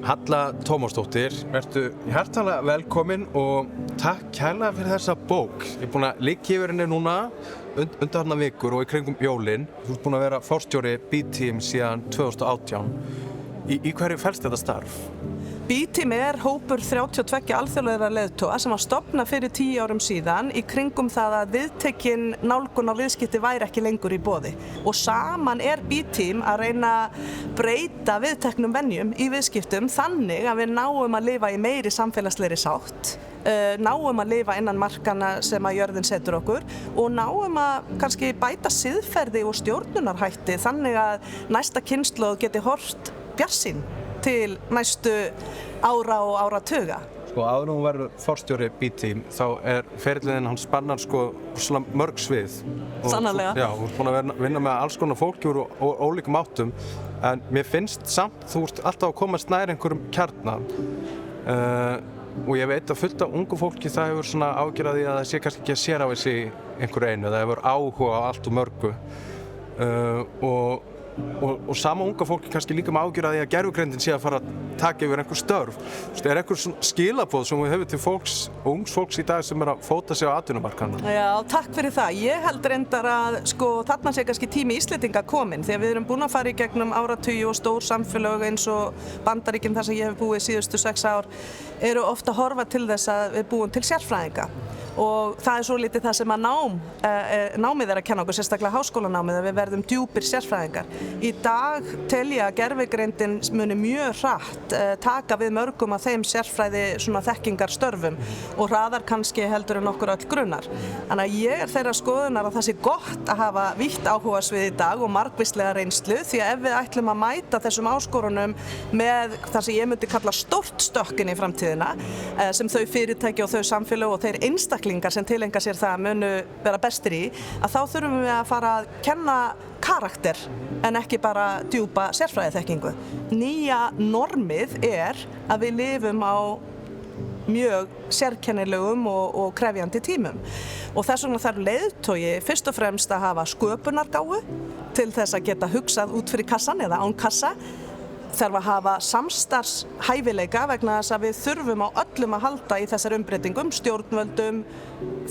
Halla Tómasdóttir, vertu hjartanlega velkomin og takk kærlega fyrir þessa bók. Ég búin að liggja yfir henni núna undanfarnar vikur og í kringum jólin. Þú ert búin að vera forstjóri B-Team síðan 2018. Í hverju felst þetta starf? B-Team hópur 32 alþjóðlegra leiðtoga sem var stofnað fyrir 10 árum síðan í kringum það að viðtekin nálgun á viðskipti væri ekki lengur í boði. Og saman B-Team að reyna að breyta viðteknum venjum í viðskiptum þannig að við náum að lifa í meiri samfélagslegri sátt, náum að lifa innan markana sem að jörðin setur okkur og náum að kannski bæta siðferði og stjórnunarhætti þannig að næsta kynslóð geti horft bjartsýn til næstu ára og áratuga. Áður hún verður forstjóri B-Team þá ferillinn hann spannar svona mörg svið. Sannarlega. Já, þú ert búin að vinna með alls konar fólki úr ólíkum áttum en mér finnst samt þú ert alltaf að komast nær einhverjum kjarna og ég veit að fullt af ungu fólki það hefur svona ágjörð að því að það sé kannski ekki að sér á þessi einhverju einu, það hefur áhuga á allt og mörgu og sama unga fólki kannski líka með ágjörð að því að gervigreindin sé að fara að taka yfir einhver störf. Einhver skilaboð sem við höfum til fólks og ungs fólks í dag sem að fóta sig á atvinnumarkaðnum? Já, takk fyrir það. Ég held reyndar að þarna sé kannski tími Íslendinga kominn því að við erum búin að fara í gegnum áratugi og stór samfélög eins og Bandaríkin þar sem ég hef búið síðustu 6 ár eru ofta að horfa til þess að við búum til sérfræðinga. Og það svo lítið það sem að námið að kenna okkur, sérstaklega háskólanámið, að við verðum djúpir sérfræðingar. Í dag tel ég að gervigreindin muni mjög hratt taka við mörgum af þeim sérfræði svona þekkingarstörfum og hraðar kannski heldur en okkur öll grunnar. Þannig að ég þeirra skoðunar að það sé gott að hafa vítt áhugasvið í dag og margvíslega reynslu því að ef við ætlum að mæta þessum áskorunum með það sem ég myndi kalla stórt stökkin í framtíðina sem þau fyrirtæki og þau samfélög og þeir einstaklingar sem tilenga sér það munu vera bestir í, að þá þurfum við að fara að kenna karakter en ekki bara djúpa sérfræðiþekkingu. Nýja normið að við lifum á mjög sérkennilegum og krefjandi tímum. Og þess vegna þarf leiðtogi fyrst og fremst að hafa sköpunargáfu til þess að geta hugsað út fyrir kassan eða án kassa. Þarf að hafa samstarfshæfileika vegna þess að við þurfum á öllum að halda í þessar umbreytingum, stjórnvöldum,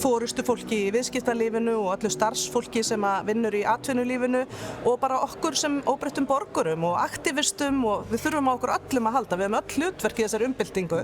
forystufólki í viðskiptalífinu og öllu starfsfólki sem vinnur í atvinnulífinu og bara okkur sem óbreyttum borgurum og aktivistum og við þurfum á okkur öllum að halda. Við höfum öll hlutverk í þessari umbyltingu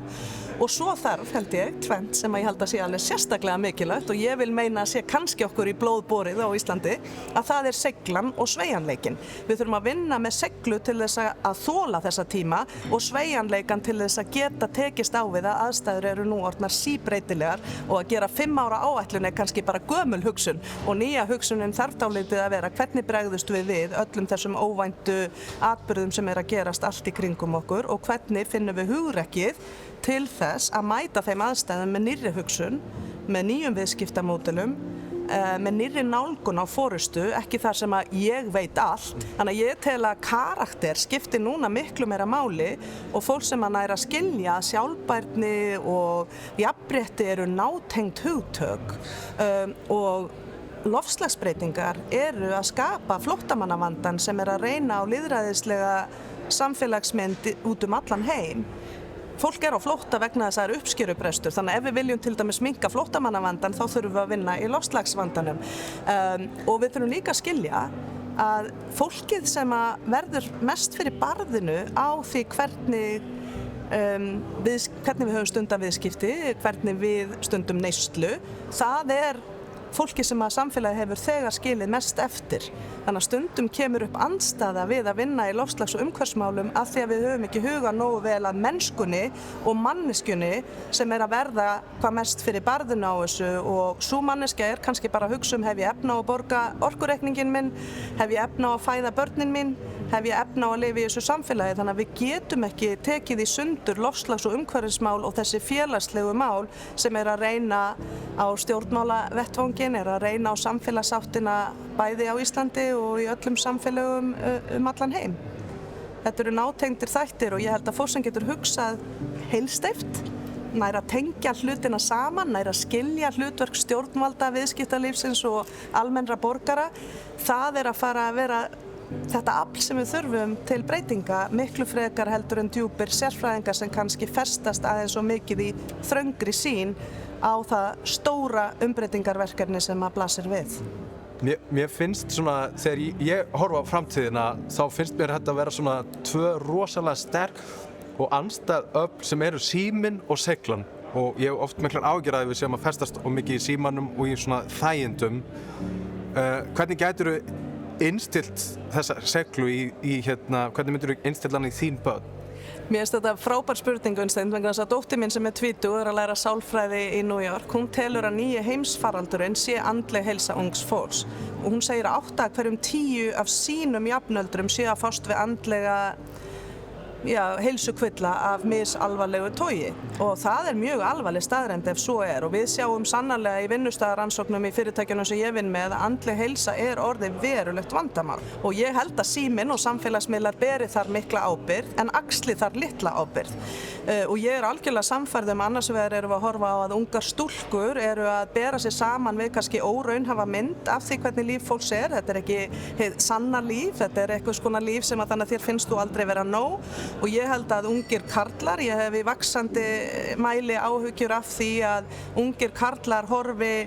og svo þarf, held ég, tvennt sem ég held að sé alveg sérstaklega mikilvægt og ég vil meina að sé kannski okkur í blóðborið á Íslandi, að það seiglan og sveigjanleikin. Við þurfum að vinna með seiglu til þess að þola þessa tíma og sveigjanleikan til þess að geta tekist á við að aðstæður eru nú orðnar síbreytilegar og að gera 5 ára áætlun kannski bara gömul hugsun og nýja hugsunin þarf dálítið að vera hvernig bregðust við öllum þessum óvæntu atburðum sem að gerast allt í kringum okkur og hvernig finnum við hugrekkið til þess að mæta þeim aðstæðum með nýrri hugsun, með nýjum viðskiptamódelum með nýrri nálgun á forystu, ekki þar sem að ég veit allt. Þannig að ég tel að karakter skiptir núna miklu meira máli og fólk sem að næra skilja að sjálfbærni og jafnrétti eru nátengt hugtök og loftslagsbreytingar eru að skapa flóttamannavandann sem að reyna á lýðræðislega samfélagsmynd út allan heim. Fólk á flótta vegna þess að það er uppskérubrestur, þannig að ef við viljum til dæmis minnka flóttamannavandann þá þurfum við að vinna í loftslagsvandanum. Og við þurfum líka að skilja að fólkið sem að verður mest fyrir barðinu á því hvernig við höfum stundum viðskipti, hvernig við stundum neyslu, það er fólki sem að samfélagi hefur þegar skilið mest eftir. Þannig að stundum kemur upp andstaða við að vinna í loftslags- og umhverfismálum af því að við höfum ekki hugað nógu vel að mennskunni og manneskjunni sem að verða hvað mest fyrir barðinu á þessu og sú manneskja kannski bara að hugsa hef ég efna á að borga orkureikningin minn, hef ég efna á að fæða börnin mín, hef ég efna á að lifa í þessu samfélagi. Þannig að við getum ekki tekið í sundur loftslags- og umhverfismál og þessi félagslegu mál sem að reyna á stjórnmálavettvanginn, að reyna á samfélagsáttina bæði á Íslandi og í öllum samfélögum allan heim. Þetta eru nátengdir þættir og ég held að fólk sem getur hugsað heilsteypt, nær að tengja hlutina saman, nær að skilja hlutverk stjórnvalda, viðskiptalífsins og almennra borgara, það að fara að vera þetta afl sem við þurfum til breytinga miklu frekar heldur en djúpir sérfræðingar sem kannski festast aðeins svo mikið í þröngri sýn á það stóra umbreytingarverkefni sem að blasir við. Mér finnst svona, þegar ég horfa á framtíðina, þá finnst mér þetta að vera svona tvö rosalega sterk og andstæð öfl sem eru síminn og seglan. Og ég hef oft miklar áhyggjur að við séum að festast mikið í símanum og í svona þægindum. Hvernig gætirðu innstilt þessa seglu hvernig myndirðu innstilla hann í þín börn? Mér finnst þetta frábær spurning, Unnsteinn, vegna þess að dóttir mín sem er 20 og er að læra sálfræði í New York, hún telur að nýji heimsfaraldurinn sé andleg heilsa ungs fólks og hún segir að 8 af hverjum 10 af sínum jafnöldrum sé að fást við andlega heilsukvilla af misalvarlegu togi og það er mjög alvarleg staðreynd ef svo er og við sjáum sannarlega í vinnustaðarannsóknum í fyrirtækjunum sem ég vinn með að andleg heilsa er orðið verulegt vandamál og ég held að síminn og samfélagsmiðlar beri þar mikla ábyrgð en axli þar litla ábyrgð og ég er algjörlega sannfærð annars vegar erum við að horfa á að ungar stúlkur eru að bera sig saman við kannski óraunhæfa mynd af því hvernig líf fólks er, þetta er ekki hið sanna líf, þetta er eitthvað skona líf sem að þannig að þér finnst þú aldrei vera nóg og ég held að ungir karlar, ég hef í vaxandi mæli áhyggjur af því að ungir karlar horfi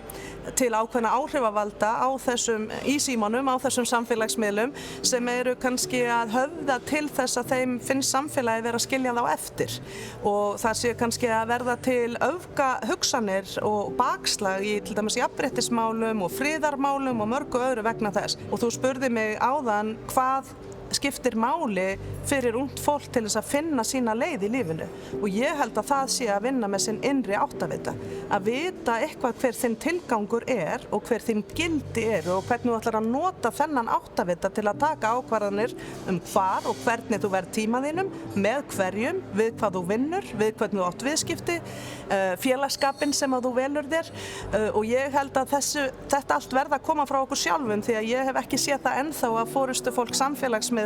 til ákveðna áhrifavalda á þessum í símanum, á þessum samfélagsmiðlum sem eru kannski að höfða til þess að þeim finnst samfélagi vera að skilja þá eftir og það sé kannski að verða til öfgahugsanir og bakslag í til dæmis jafnréttismálum og friðarmálum og mörgu öðru vegna þess og þú spurði mig áðan hvað skiptir máli fyrir ungt fólk til þess að finna sína leið í lífinu og ég held að það sé að vinna með sinn innri áttavita að vita eitthvað hver þinn tilgangur er og hver þinn gildi eru og hvernig þú ætlar að nota þennan áttavita til að taka ákvarðanir hvar og hvernig þú verð tíma þínum, með hverjum, við hvað þú vinnur, við hvernig þú átt viðskipti, félagskapinn sem að þú velur þér og ég held að þetta allt verða að koma frá okkur sjálfum því að ég hef ekki séð það ennþá að forystufólk samfélagsmiðla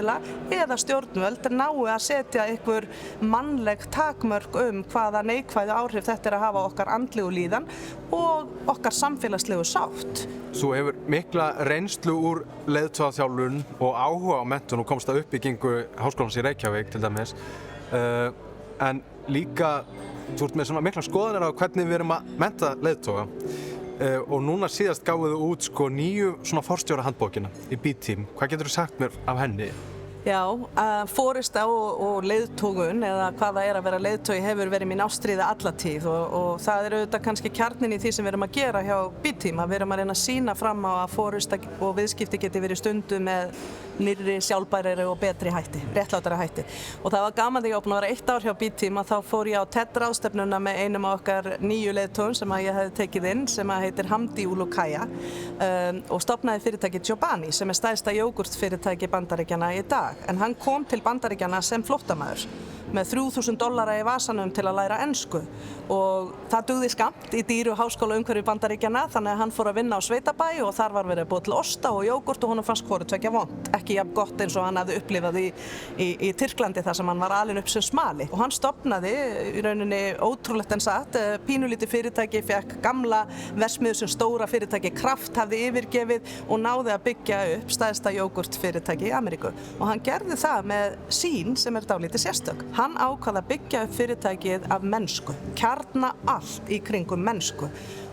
eða stjórnvöld nái að setja einhver mannleg takmörk hvaða neikvæðu áhrif þetta er að hafa okkar andlegu líðan og okkar samfélagslegu sátt. Þú hefur mikla reynslu úr leiðtogaþjálfun og áhuga á menntun og komst að uppbyggingu Háskólans í Reykjavík til dæmis en líka þú ert með svona mikla skoðanir á hvernig við erum að mennta leiðtoga og núna síðast gáfuðu út nýju svona forstjórahandbókina í B-Team. Hvað geturðu sagt mér af henni? Já, forysta og leiðtogun eða hvað það er að vera leiðtogi hefur verið mín ástríða alla tíð og það er auðvitað kannski kjarninn í því sem við erum að gera hjá B-Team að við erum að reyna að sýna fram á að forysta og viðskipti geti verið stundum með nýrri, sjálfbærari og betri hætti, réttlátari hætti. Og það var gaman þegar ég opnaði að vera 1 ár hjá B-Team að þá fór ég á Þetta-ráðstefnuna með einum af okkar nýju leiðtogum sem að ég hefði tekið inn sem að heitir Hamdi Ulukaya og stofnaði fyrirtæki Chobani sem er stærsta jógurtfyrirtæki Bandaríkjanna í dag. En hann kom til Bandaríkjanna sem flóttamaður með $3.000 í vasanum til að læra ensku og það dugði skammt í dýru háskólaumhverfi Bandaríkjanna þannig að hann fór að vinna á sveitabæ og þar var verið að búa til osta og jógurt og honum fannst hvoru tveggja vont, ekki jafn gott eins og hann hafði upplifað í Tyrklandi þar sem hann var alinn upp sem smali og hann stofnaði í rauninni ótrúlegt en satt, pínulítið fyrirtæki, fekk gamla verksmiðju sem stóra fyrirtæki Kraft hafði yfirgefið og náði að byggja upp stærsta jógurtfyrirtæki í Ameríku og hann gerði það með sýn sem dálítið sérstök. Hann ákvað að byggja upp fyrirtækið af mennsku, kjarna allt í kringum mennsku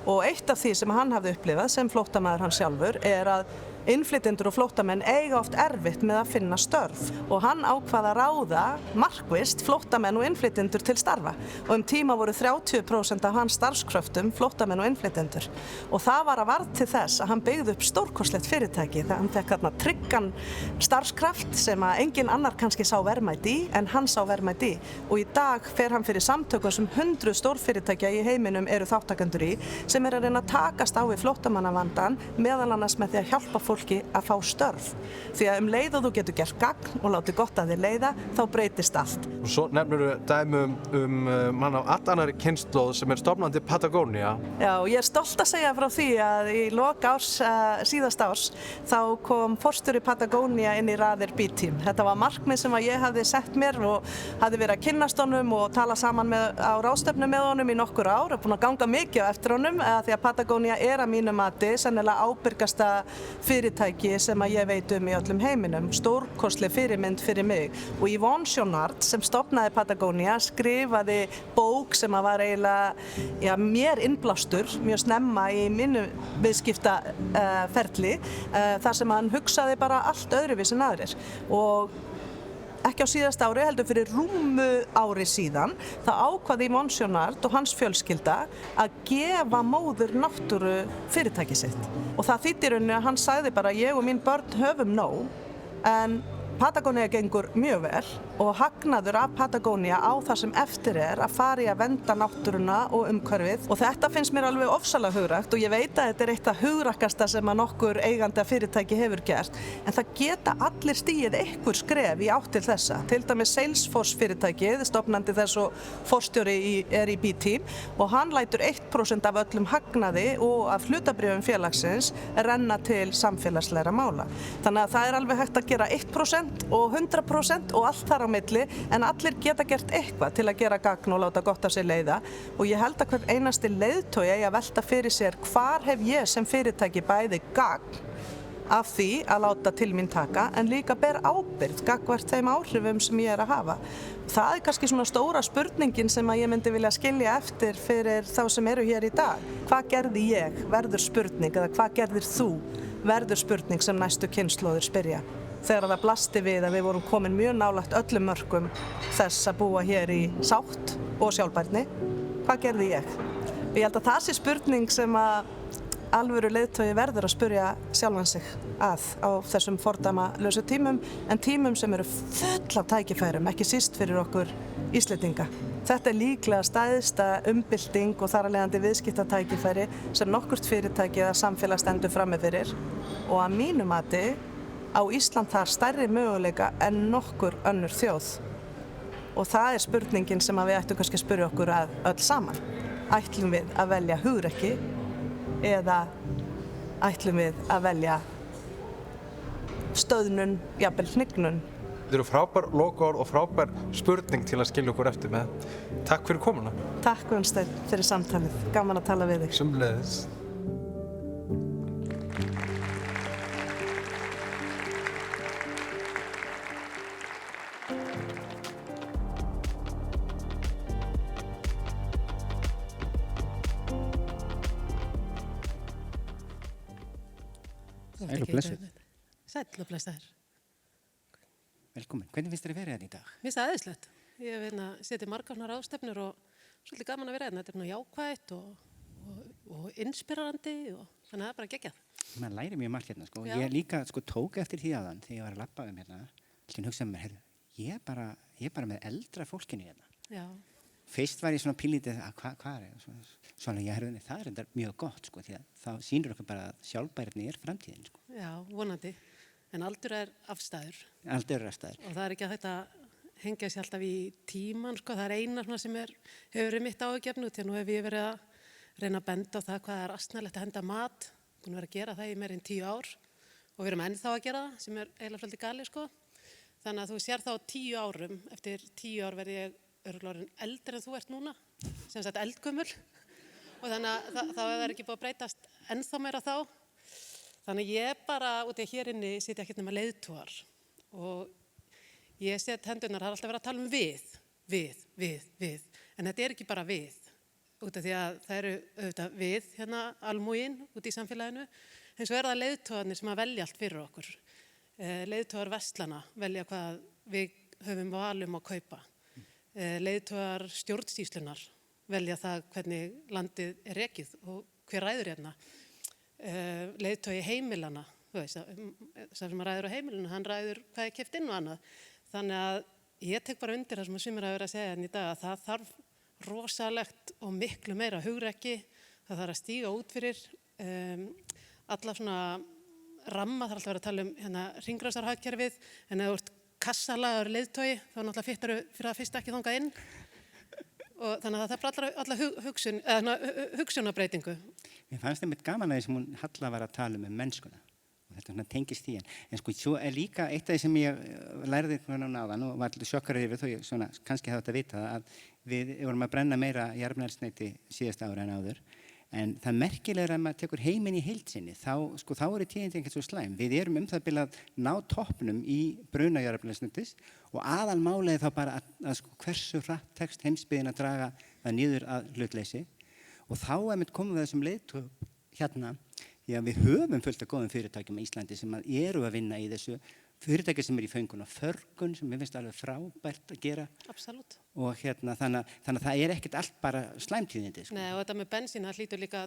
og eitt af því sem hann hafði upplifað sem flóttamaður hann sjálfur að innflytjendur og flóttamenn eiga oft erfitt með að finna störf og hann ákvað að ráða markvisst flóttamenn og innflytjendur til starfa og tíma voru 30% af hans starfskröftum flóttamenn og innflytjendur og það var að varð til þess að hann byggði upp stórkostlegt fyrirtæki þegar hann fekk þarna tryggan starfskraft sem að engin annar kannski sá verðmæti í en hann sá verðmæti í og í dag fer hann fyrir samtökum sem 100 stórfyrirtækja í heiminum eru þáttakendur í sem að reyna að takast á við flóttamannavandann meðal annars með því að hjálpa fólki að fá störf. Því að leið og þú getur gert gagn og látið gott að þér leiða, þá breytist allt. Og svo nefnir þú dæmi mann af allt annarri kynslóð sem stofnandi Patagonia. Já, ég stolt að segja frá því að í lok síðasta árs þá kom forstjóri Patagonia inn í raðir B-team. Þetta var markmið sem ég hafði sett mér og hafði verið að kynnast honum og tala saman á ráðstefnu með honum í nokkur ár og búin að ganga mikið á eftir honum því að Patagonia að mínu mati sennilega ábyrgasta fyrirtæki sem að ég veit í öllum heiminum, stórkostleg fyrirmynd fyrir mig og Janúarráðstefna sem stofnaði Patagonia skrifaði bók sem að var eiginlega mér innblástur mjög snemma í mínu viðskiptaferli þar sem hann hugsaði bara allt öðruvísi en aðrir og ekki á síðasta ári, heldur fyrir rúmu ári síðan, það ákvaði Janúarráðstefna og hans fjölskylda að gefa móður náttúru fyrirtæki sitt. Og það þýddi í rauninni að hann sagði bara ég og mín börn höfum nóg, en Patagonia gengur mjög vel og hagnaður af Patagonia á það sem eftir að fara í að vernda náttúruna og umhverfið og þetta finnst mér alveg ofsalega hugrækt og ég veit að þetta eitt af hugrakasta sem að nokkur eigandi að fyrirtæki hefur gert en það geta allir stigið einhver skref í átt til þessa til dæmis Salesforce fyrirtækið, stofnandi þess og forstjóri í B-team og hann lætur 1% af öllum hagnaði og af hlutabréfum félagsins renna til samfélagslegra mála. Þannig að það alveg hægt að gera 1% og 100% og allt þar á milli en allir geta gert eitthvað til að gera gagn og láta gott af sér leiða og ég held að hver einasti leiðtogi eigi að velta fyrir sér hvar hef ég sem fyrirtæki bæði gagn af því að láta til mín taka en líka ber ábyrgð gagnvart þeim áhrifum sem ég að hafa. Það kannski svona stóra spurningin sem að ég myndi vilja skilja eftir fyrir þá sem eru hér í dag. Hvað gerði ég? Verður spurning eða hvað gerðir þú? Verður spurning sem næstu kynslóðir spyrja. Þegar það blasti við að við vorum komin mjög nálægt öllum mörkum þess að búa hér í sátt og sjálfbærni. Hvað gerði ég? Ég held að það sé spurning sem að alvöru leiðtogi verður að spyrja sjálfan sig á þessum fordæmalausu tímum en tímum sem eru full af tækifærum, ekki síst fyrir okkur Íslendinga. Þetta líklega stærsta umbylting og þar af leiðandi viðskiptatækifæri sem nokkurt fyrirtæki eða samfélag stendur frammi fyrir og að mínu mati á Ísland þar stærri möguleika en nokkur önnur þjóð. Og það spurningin sem við ættum kannski að spyrja okkur öll saman. Ætlum við að velja hugrekki eða ætlum við að velja stöðnun, jafnvel hnignun? Þetta eru frábær lokaorð og frábær spurning til að skilja okkur eftir með. Takk fyrir komuna. Takk Gunnsteinn fyrir samtalið. Gaman að tala við þig. Sömuleiðis. Sæl og blessuð. Sæl og blessaður. Velkomin. Hvernig finnst þér að vera hérna í dag? Mér finnst það æðislegt. Ég hef setið margar ráðstefnur og svolítið gaman að vera hérna. Þetta jákvætt og inspirerandi og þannig að það bara geggjað. Man læri mjög margt hérna, sko. Ég líka tók eftir því áðan þegar ég var að labba hérna. Alltaf hugsaði mér, ég er bara með eldra fólkinu hérna. Já. Fyrst var ég svona pínlítið hvað svona ég herði það enda mjög gott sko því að það sýnir okkur bara að sjálfbærni framtíðin sko. Já, vonandi. En aldur afstæður. Aldur afstæður. Og það ekki að þetta hengja sér alltaf í tíman, sko. Það eina svona sem hefur verið mitt áhugjefni og nú hef ég verið að reyna að benda á það hvað það asnalegt að henda mat. Búin að vera að gera það í meira en 10 ár og við erum ennþá að gera það sem eiginlega svolítið galið, sko. Þannig að þú sér þá 10 árum, eftir 10 ár verði ég örugglega orðin eldri en þú ert núna, sem sagt eldgömul. Og þannig að þá er ekki búið að breytast ennþá meira þá. Þannig ég bara, út í að hér inni sitja ekkert nema leiðtogar og ég set hendurnar, það er alltaf verið að tala um við. En þetta ekki bara við, út af því að það eru auðvitað við hérna almúgin út í samfélaginu. En svo það leiðtogarnir sem að velja allt fyrir okkur. Leiðtogar verslana velja hvað við höfum valum að kaupa. Leiðtogar stjórnsýslunar velja það hvernig landið er rekið og hver ræður hérna. Leiðtogi heimilana, þú veist, sá sem ræður á heimilinu, hann ræður hvað keypt inn og annað. Þannig að ég tek bara undir það sem sumir hafa verið að segja hérna í dag að það þarf rosalegt og miklu meira hugrekki, það þarf að stíga út fyrir alla svona ramma, það er alltaf verið að tala um hérna hringrásarhagkerfið, en ef þú ert kassalagur leiðtogi þá náttúrulega fyttar fyrir að fyrst ekki þangað inn og þannig að það þarf alla hugsjónabreitingu. Mér fannst einmitt gaman að því sem hún Halla var að tala um mennskuna og þetta tengist í en sko svo líka eitt af því sem ég lærði náðan og var alltaf sjokkar yfir þó ég svona kannski hefði þetta vitað að við vorum að brenna meira jarðefnaeldsneyti síðasta ára en áður. En það merkilega að maður tekur heiminn í heild sinni, þá eru tíðindi ekkert svo slæm. Við erum það bil að ná toppnum í bruna jarðefnaeldsneytis og aðalmálið þá bara að hversu hratt tekst heimsbyggðin að draga það niður að hlutleysi og þá komum við þessum leiðtogum hérna, því að við höfum fullt af góðum fyrirtækjum í Íslandi sem eru að vinna í þessu fyrirtæki sem í föngun og förgun sem við finnst alveg frábært að gera. Absolutt. Og þannig að það ekkert allt bara slæmtíðindi. Nei, og þetta með bensín, það hlýtur líka,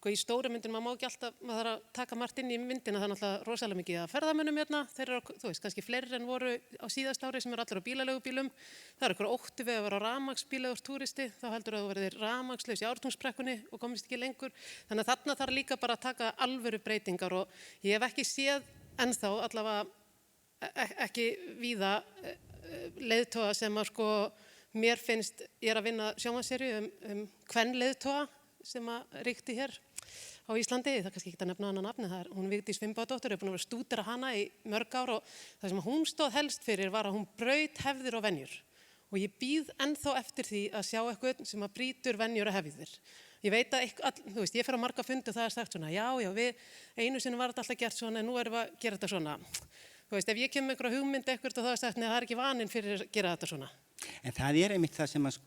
í stóru myndinu, maður má ekki alltaf, maður þarf að taka margt inn í myndina, það náttúrulega rosalega mikið að ferðamönnum hérna, þeir eru, þú veist, kannski fleiri en voru á síðast ári sem eru allir á bílaleigubílum, það eru eitthvað ótti við að vera á rafmagnsbílegur túristi, þá heldur að þú verðir rafmagnslaus í Ártúnsbrekkunni og komist ekki lengur, þannig að þarna þarf líka bara að taka alvöru breytingar og ég hef ekki séð ennþá allavega ekki víða leiðtoga sem að mér finnst, ég er að vinna sjónvarpsseríu kvenleiðtoga sem að ríkti hér á Íslandi, það er kannski ekki að nefna hana nafni, það er hún Vigdís Finnbogadóttir, er búin að vera stúdera hana í mörg ár og það sem hún stóð helst fyrir var að hún braut hefðir og venjur og ég bíð ennþá eftir því að sjá eitthvað sem að brýtur venjur og hefðir. Ég veit að, þú veist, ég fer á marga fundi og það er sagt svona, já, við einu sinni var þetta alltaf gert svona en nú erum við að gera þetta svona. Þú veist, ef ég kem með einhverja hugmynd eitthvað og það er sagt, neða, það er ekki vaninn fyrir að gera þetta svona. En það er einmitt það sem að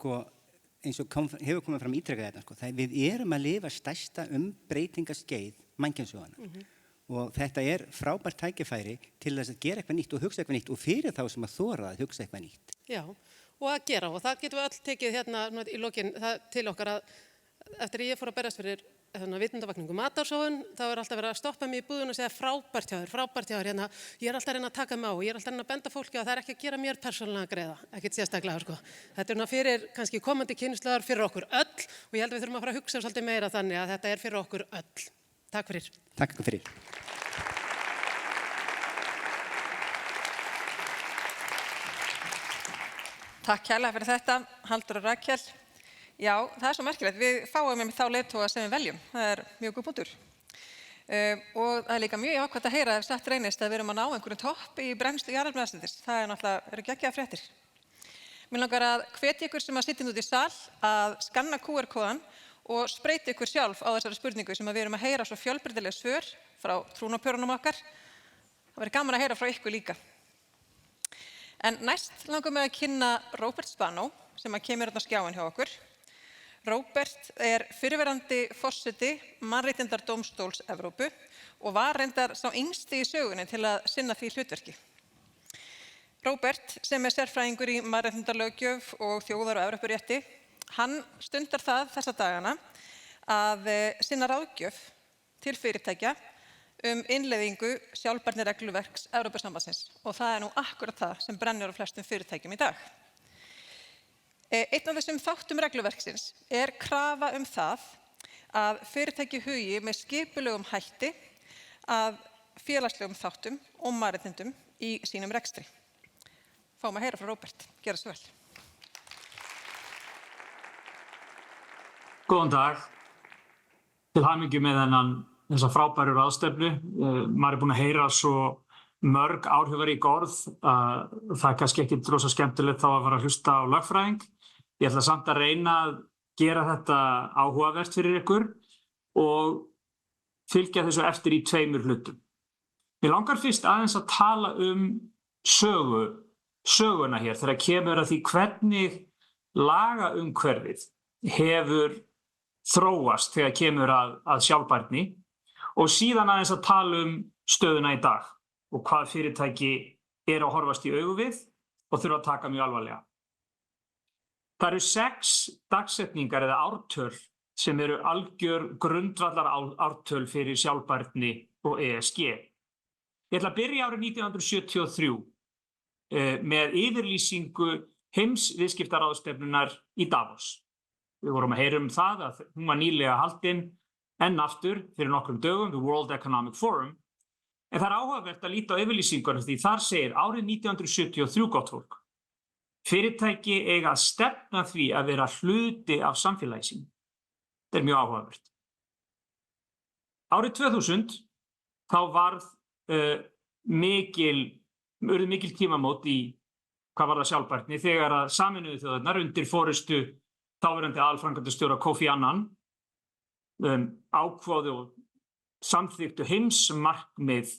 eins og hefur komið fram ítrekað þetta, við erum að lifa stærsta breytingaskeið mannkynssöguna. Og þetta er frábært tækifæri til þess að gera eitthvað nýtt og hugsa eitthvað nýtt og fyrir þá sem að þora að hugsa eitthvað nýtt. Já, og að gera og það getum við öll tekið hérna í lokin til okkar að eftir að ég fór að berast fyrir vitundavakningu matarsóun, þá er alltaf verið að stoppa mig í búðun og segja frábært hjá þér, hérna, ég er alltaf að reyna að taka mig á, ég er alltaf að reyna að benda fólki að það er ekki að gera mér persónulega greiða, ekkert sérstaklega, Þetta er fyrir kannski komandi kynslóðar fyrir okkur öll og ég held að við þurfum að fara að hugsa svolítið meira þannig að þetta er fyrir okkur öll. Takk fyrir. Takk fyrir. Takk kærlega fyrir þetta, Halldór og Rakel. Já, það er svo merkilegt. Við fáum þá leiðtoga sem við veljum. Það er mjög góð punktur. Og það er líka mjög jákvætt að heyra ef satt reynist að við erum að ná einhverjum topp í brennslu jarðefnaeldsneytis. Það er náttúrulega geggjaðar fréttir. Mér langar að hvetja ykkur sem að sitja út í sal að skanna QR-kóðan og spreyti ykkur sjálf á þessari spurningu sem við erum að heyra svo fjölbreytileg svör frá trúnapjörunum okkar. Það verður gaman að heyra frá ykkur líka. En næst langar mig að kynna Róbert Spanó sem að kemur á skjáin hjá okkur. Róbert er fyrrverandi forseti Mannréttindadómstóls Evrópu og var reyndar sá yngsti í sögunni til að sinna því hlutverki. Róbert, sem er sérfræðingur í mannréttindalöggjöf og þjóðar- og Evrópurétti, hann stundar það þessa dagana að sinna ráðgjöf til fyrirtækja innleiðingu sjálfbærniregluverks Evrópusambandsins og það er nú akkurat það sem brennur á flestum fyrirtækjum í dag. Einn af þessum þáttum regluverksins er krafa það að fyrirtæki hugi með skipulegum hætti að félagslegum þáttum og mannréttindum í sínum rekstri. fáum að heyra frá Róbert. Gjörðu svo vel. Góðan dag. Til hamingju með þessa frábæru ráðstefnu. Maður búinn að heyra svo mörg áhrifarík orð. Það kannski ekki rosa skemmtilegt þá að fara að hlusta á lögfræðing. Ég ætla samt að reyna að gera þetta áhugavert fyrir ykkur og fylgja þessu eftir í 2 hlutum. Mér langar fyrst aðeins að tala söguna hér þegar kemur að því hvernig lagaumhverfið hefur þróast þegar kemur að sjálfbærni og síðan aðeins að tala stöðuna í dag og hvað fyrirtæki að horfast í augu við og þurfa að taka mjög alvarlega. Það eru 6 dagsetningar eða ártöl sem eru algjör grundvallar ártöl fyrir sjálfbærni og ESG. Ég ætla að byrja árið 1973 með yfirlýsingu heimsviðskiptaráðstefnunnar í Davos. Við vorum að heyra það að hún var nýlega haldin enn aftur fyrir nokkrum dögum, the World Economic Forum. En það áhugavert að líta á yfirlýsingunum því þar segir árið 1973 gott fólk. Fyrirtæki eiga að stefna því að vera hluti af samfélagi sínu. Þetta er mjög áhugavert. Árið 2000 þá urðu mikil tímamót í hvað var það sjálfbærni þegar að Sameinuðu þjóðirnar undir forystu þáverandi aðalframkvæmdastjóra Kofi Annan ákváðu og samþykktu heimsmarkmið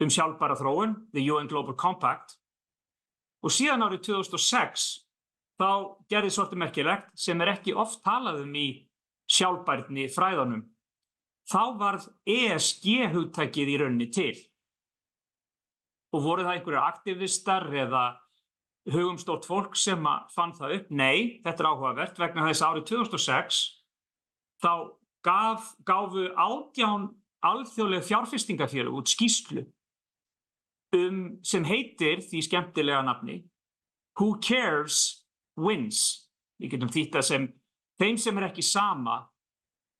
sjálfbæra þróun, the UN Global Compact, og síðan árið 2006 þá gerðist svolítið merkilegt sem ekki oft talað í sjálfbærni fræðunum. Þá varð ESG-hugtakið í rauninni til. Og voru það einhverjir aktivistar eða hugumstórt fólk sem fann það upp? Nei, þetta er áhugavert vegna þess árið 2006 þá gáfu 18 alþjóðleg fjárfestingafélög út skýrslu sem heitir því skemmtilega nafni Who Cares Wins. Við getum þýtt það sem þeim sem ekki sama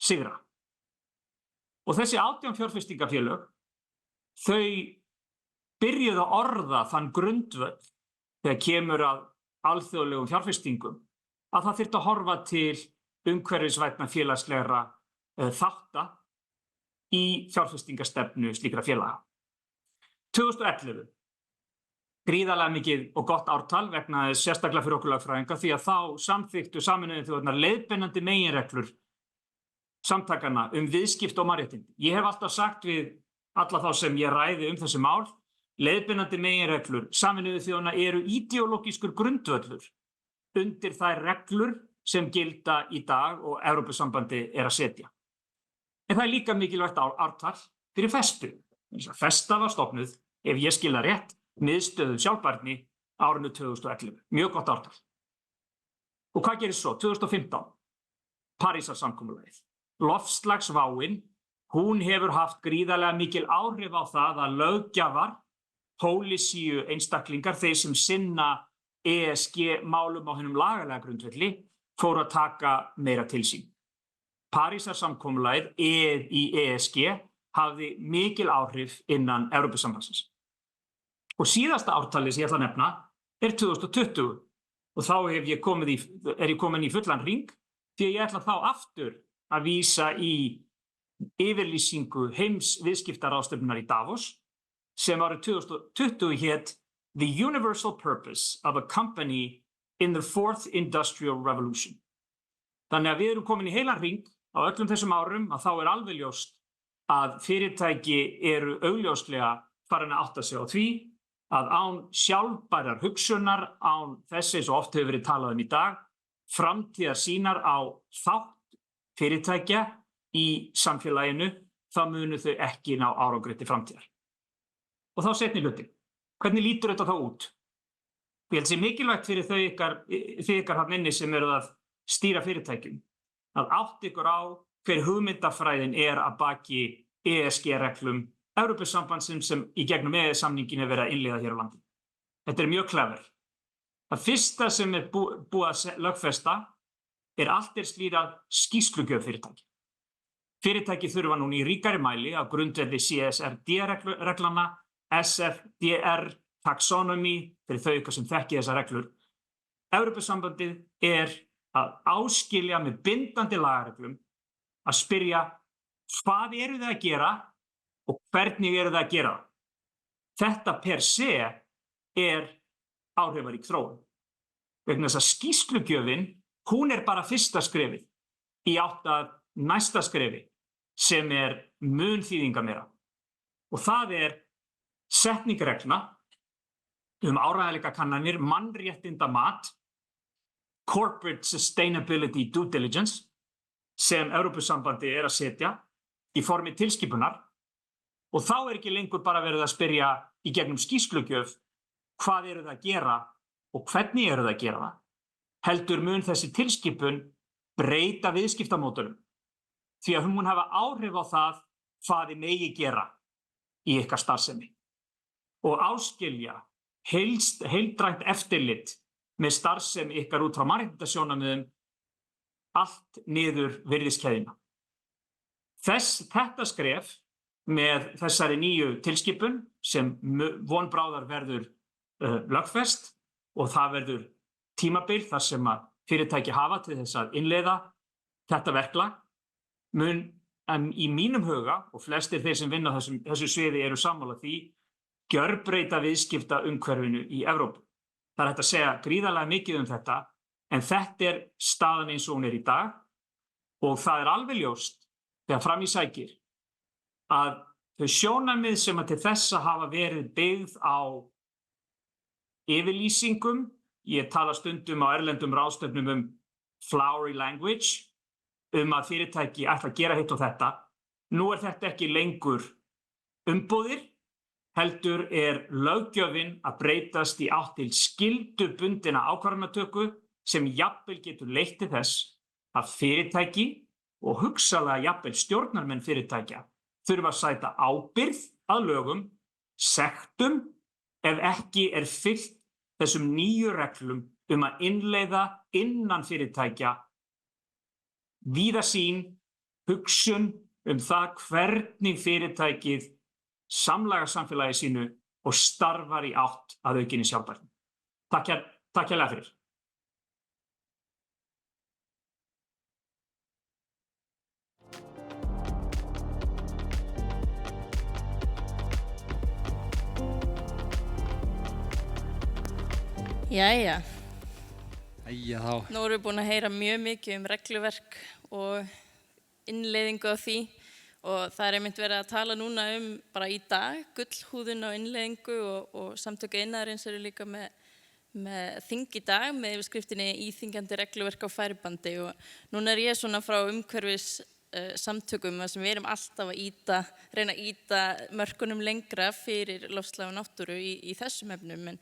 sigra. Og þessi 18 fjárfestingafélög þau byrjuðu að orða þann grundvöll þegar kemur að alþjóðlegum fjárfestingum að það þyrfti að horfa til umhverfisvænna félagslegra þátta í fjárfestingastefnu slíkra félaga. 2011, gríðarlega mikið og gott ártal vegna þess sérstaklega fyrir okkur lögfræðinga því að þá samþykktu Sameinuðu þjóðirnar leiðbeinandi meginreglur samtakanna viðskipti og mannréttindi. Ég hef alltaf sagt við alla þá sem ég ræði þessi mál, leiðbeinandi meginreglur Sameinuðu þjóðanna eru ídeológískur grundvöllur undir þær reglur sem gilda í dag og Evrópusambandi að setja. En það er líka mikilvægt ártal fyrir Festu. Festa var stofnuð, ef ég skil það rétt, miðstöð sjálfbærni árinu 2011. Mjög gott ártal. Og hvað gerist svo? 2015, Parísarsamkomulagið. Loftslagsváin, hún hefur haft gríðarlega mikil áhrif á það að löggjafar, pólisíu einstaklingar, þeir sem sinna ESG málum á hinum lagalega grundvelli, fóru að taka meira til sín. Parísarsamkomulagið í ESG hafði mikil áhrif innan Evrópusambandsins. Og síðasta ártalið sem ég ætla að nefna 2020 og þá er ég komin í fullan hring því að ég ætla þá aftur að vísa í yfirlýsingu heimsviðskiptaráðstefnunnar í Davos sem árið 2020 hét The Universal Purpose of a Company in the Fourth Industrial Revolution. Þannig að við erum komin í heilan hring á öllum þessum árum að þá er alveg ljóst að fyrirtæki eru augljóslega farin að átta sig á því að án sjálfbærar hugsunar, án þess eins og oft hefur verið talað í dag, framtíðar sínar á þátt fyrirtækja í samfélaginu, þá munu þau ekki ná árangri til framtíðar. Og þá seinni hluti. Hvernig lítur þetta þá út? Ég held sé mikilvægt fyrir þau ykkar hann inni sem eru að stýra fyrirtækjum, að átt ykkur á hver hugmyndafræðin að baki ESG-reglum Evrópusambandsins sem í gegnum EES-samningin hefur verið að innleiða hér á landi. Þetta er mjög clever. Það fyrsta sem búið að lögfesta allt slíðað skýrslugjöf fyrirtæki. Fyrirtæki þurfa núna í ríkari mæli á grundvelli CSRD-reglana, SFDR, taxonomy, fyrir þau ykkur sem þekki þessar reglur. Evrópusambandið að áskilja með bindandi lagareglum að spyrja hvað eru þið að gera og hvernig eru þið að gera það. Þetta per se áhrifarík þróun. Vegna þess að skýrslugjöfin, hún bara fyrsta skrefið í átt að næsta skrefi sem mun þýðingameira. Og það setning reglna áreiðanleikakannanir, mannréttindamat, corporate sustainability due diligence sem Evrópusambandi að setja í formi tilskipunar. Og þá ekki lengur bara verið að spyrja í gegnum skýrslugjöf hvað eru það að gera og hvernig eru það að gera það. Heldur mun þessi tilskipun breyta viðskiptamódelum því að hún mun hafa áhrif á það hvað þið megi gera í ykkar starfsemi og áskilja heildrænt eftirlit með starfsemi ykkar út frá mannréttindasjónarmiðum allt niður virðiskeðjuna. Þetta skref með þessari nýju tilskipun sem vonbráðar verður lögfest og það verður tímabil þar sem að fyrirtæki hafa til þess að innleiða þetta verklag mun í mínum huga og flestir þeir sem vinna þessu sviði eru sammála því gjörbreyta viðskipta umhverfinu í Evrópu. Það hægt að segja gríðarlega mikið þetta en þetta staðan eins og hún í dag og það alveg ljóst þegar fram í sækir að þau sjónarmið sem að til þessa hafa verið byggð á yfirlýsingum, ég tala stundum á erlendum ráðstefnum flowery language, að fyrirtæki ætla að gera hitt og þetta. Nú þetta ekki lengur umboðir, heldur löggjöfin að breytast í átt til skyldubundinna ákvarðanatöku sem jafnvel getur leitt til þess að fyrirtæki og hugsanlega jafnvel stjórnarmenn fyrirtækja þurfa að sæta ábyrgð að lögum, sektum ef ekki fylgt þessum nýju reglum að innleiða innan fyrirtækja víðasýn, hugsun það hvernig fyrirtækið samlaga samfélagi sínu og starfar í átt að aukinni sjálfbærni. Takk hérlega fyrir. Jæja. Æja þá. Nú erum við búin að heyra mjög mikið regluverk og innleiðingu á því og það einmitt verið að tala núna bara í dag, gullhúðun á innleiðingu og samtök iðnaðarins eru líka með þing í dag með yfirskriftinni íþyngjandi regluverk á færibandi og núna ég svona frá umhverfis samtökum sem við erum alltaf að reyna að ýta mörkunum lengra fyrir loftslag og náttúru í þessum efnum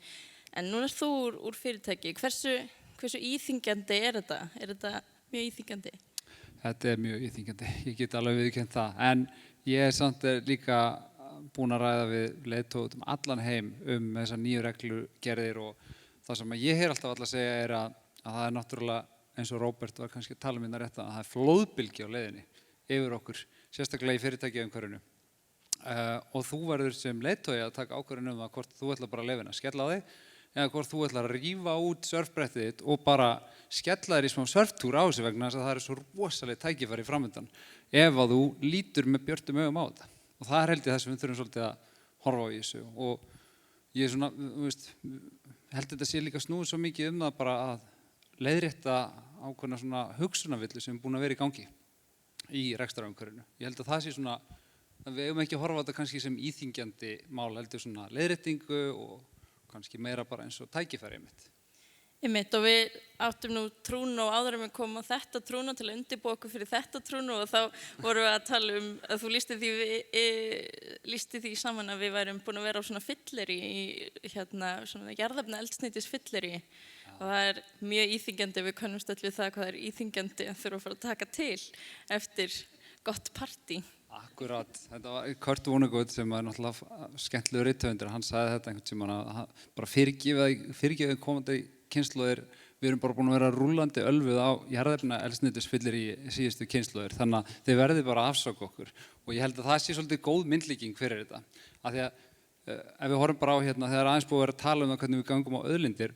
en núna þú úr fyrirtæki, hversu íþyngjandi þetta? Þetta mjög íþyngjandi? Þetta mjög íþyngjandi, ég get alveg viðurkennt það, en ég samt líka búin að ræða við leiðtoga allan heim þessar nýju reglugerðir og það sem ég heyr alltaf að segja að það náttúrulega eins og Róbert var kannski að tala minna rétt að það flóðbylgja á leiðinni yfir okkur, sérstaklega í fyrirtækjaumhverfinu. Og þú verður sem leiðtogi að taka ákvörðun það hvort þú ætlar bara að leyfa skella á þig eða hvort þú ætlar að rífa út surfbrettið þitt og bara skella þér í smá surftúr á þessu vegna þess að það svo rosalega tækifæri framöndan ef að þú lítur með björtum augum á þetta. Og það held ég það sem við þurfum svolítið að horfa á í þessu. Og ég svona, held þetta sé líka snúið svo mikið það bara að leiðrétta ákveðna svona hugsunarvillu sem búin að vera í gangi í rekstrarumhverfinu. Ég held að það sé svona, við eigum ekki að horfa á þetta kannski sem íþyngjandi mál, heldur svona leiðréttingu og kannski meira bara eins og tækifæri Einmitt og við áttum nú trúnu og áður við komum á þetta trúnu til að undirbúa okkur fyrir þetta trúnu og þá vorum við að tala að þú lýsti því saman að við værum búin að vera á svona fylleri svona jarðefna eldsneytis fylleri og það mjög íþyngjandi við könnumst öll við það hvað íþyngjandi að þurfa að fara að taka til eftir gott partí. Akkurat, þetta var Kurt Vonnegut sem var náttúrulega skemmtilegur rithöfundur, hann sagði þetta einhvern tímann að bara fyrirgefið komandi kynslóðir, við erum bara búin að vera rúllandi ölfuð á jarðefna eldsneytisfyllir í síðustu kynslóðir, þannig að þið verðið bara að afsaka okkur og ég held að það sé svolítið góð myndlíking fyrir þetta, af því að ef við horfum bara á hérna, þegar aðeins búið að vera að tala það hvernig við gangum á auðlindir,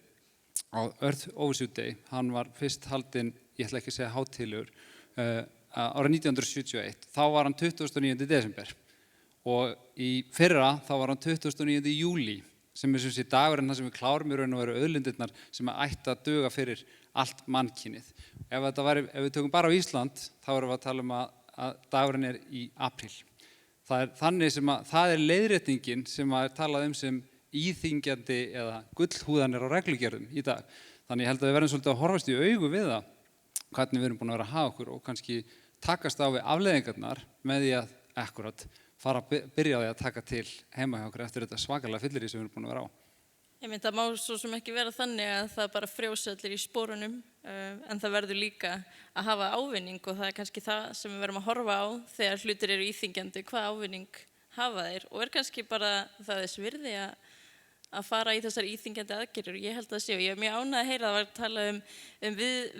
á Earth Overshoot Day, hann var fyrst haldinn, ég ætla ekki að segja hátíðlegur, árið 1971, þá var hann 29. desember og í fyrra þá var hann 29. júlí, sem sem sé dagurinn þar sem við klárum í raun og veru auðlindirnar sem ætti að duga fyrir allt mannkynið. Ef við tökum bara á Ísland, þá erum við að tala að dagurinn í apríl. Það þannig sem það leiðréttingin sem talað sem íþyngjandi eða gullhúðanir á reglugerðum í dag. Þannig ég held að við verðum svolítið að horfast í augu við það, hvernig við erum búin að vera að hafa okkur og kannski takast á við afleiðingarnar með því að akkurat fara að byrja á því að taka til heima hjá okkur eftir þetta svakalega fyllirí sem við erum búin að vera á. Ég myndi að má svo sem ekki vera þannig að það bara frjósi allir í spórunum, en það verður líka að hafa ávinning og það kannski það sem við verðum að horfa á þegar hlutir eru íþyngjandi, hvað ávinning hafa þeir og kannski bara það þess virði að fara í þessar íþyngjandi aðgerðir og ég held að sé og ég mjög ánægð að heyra að það var að tala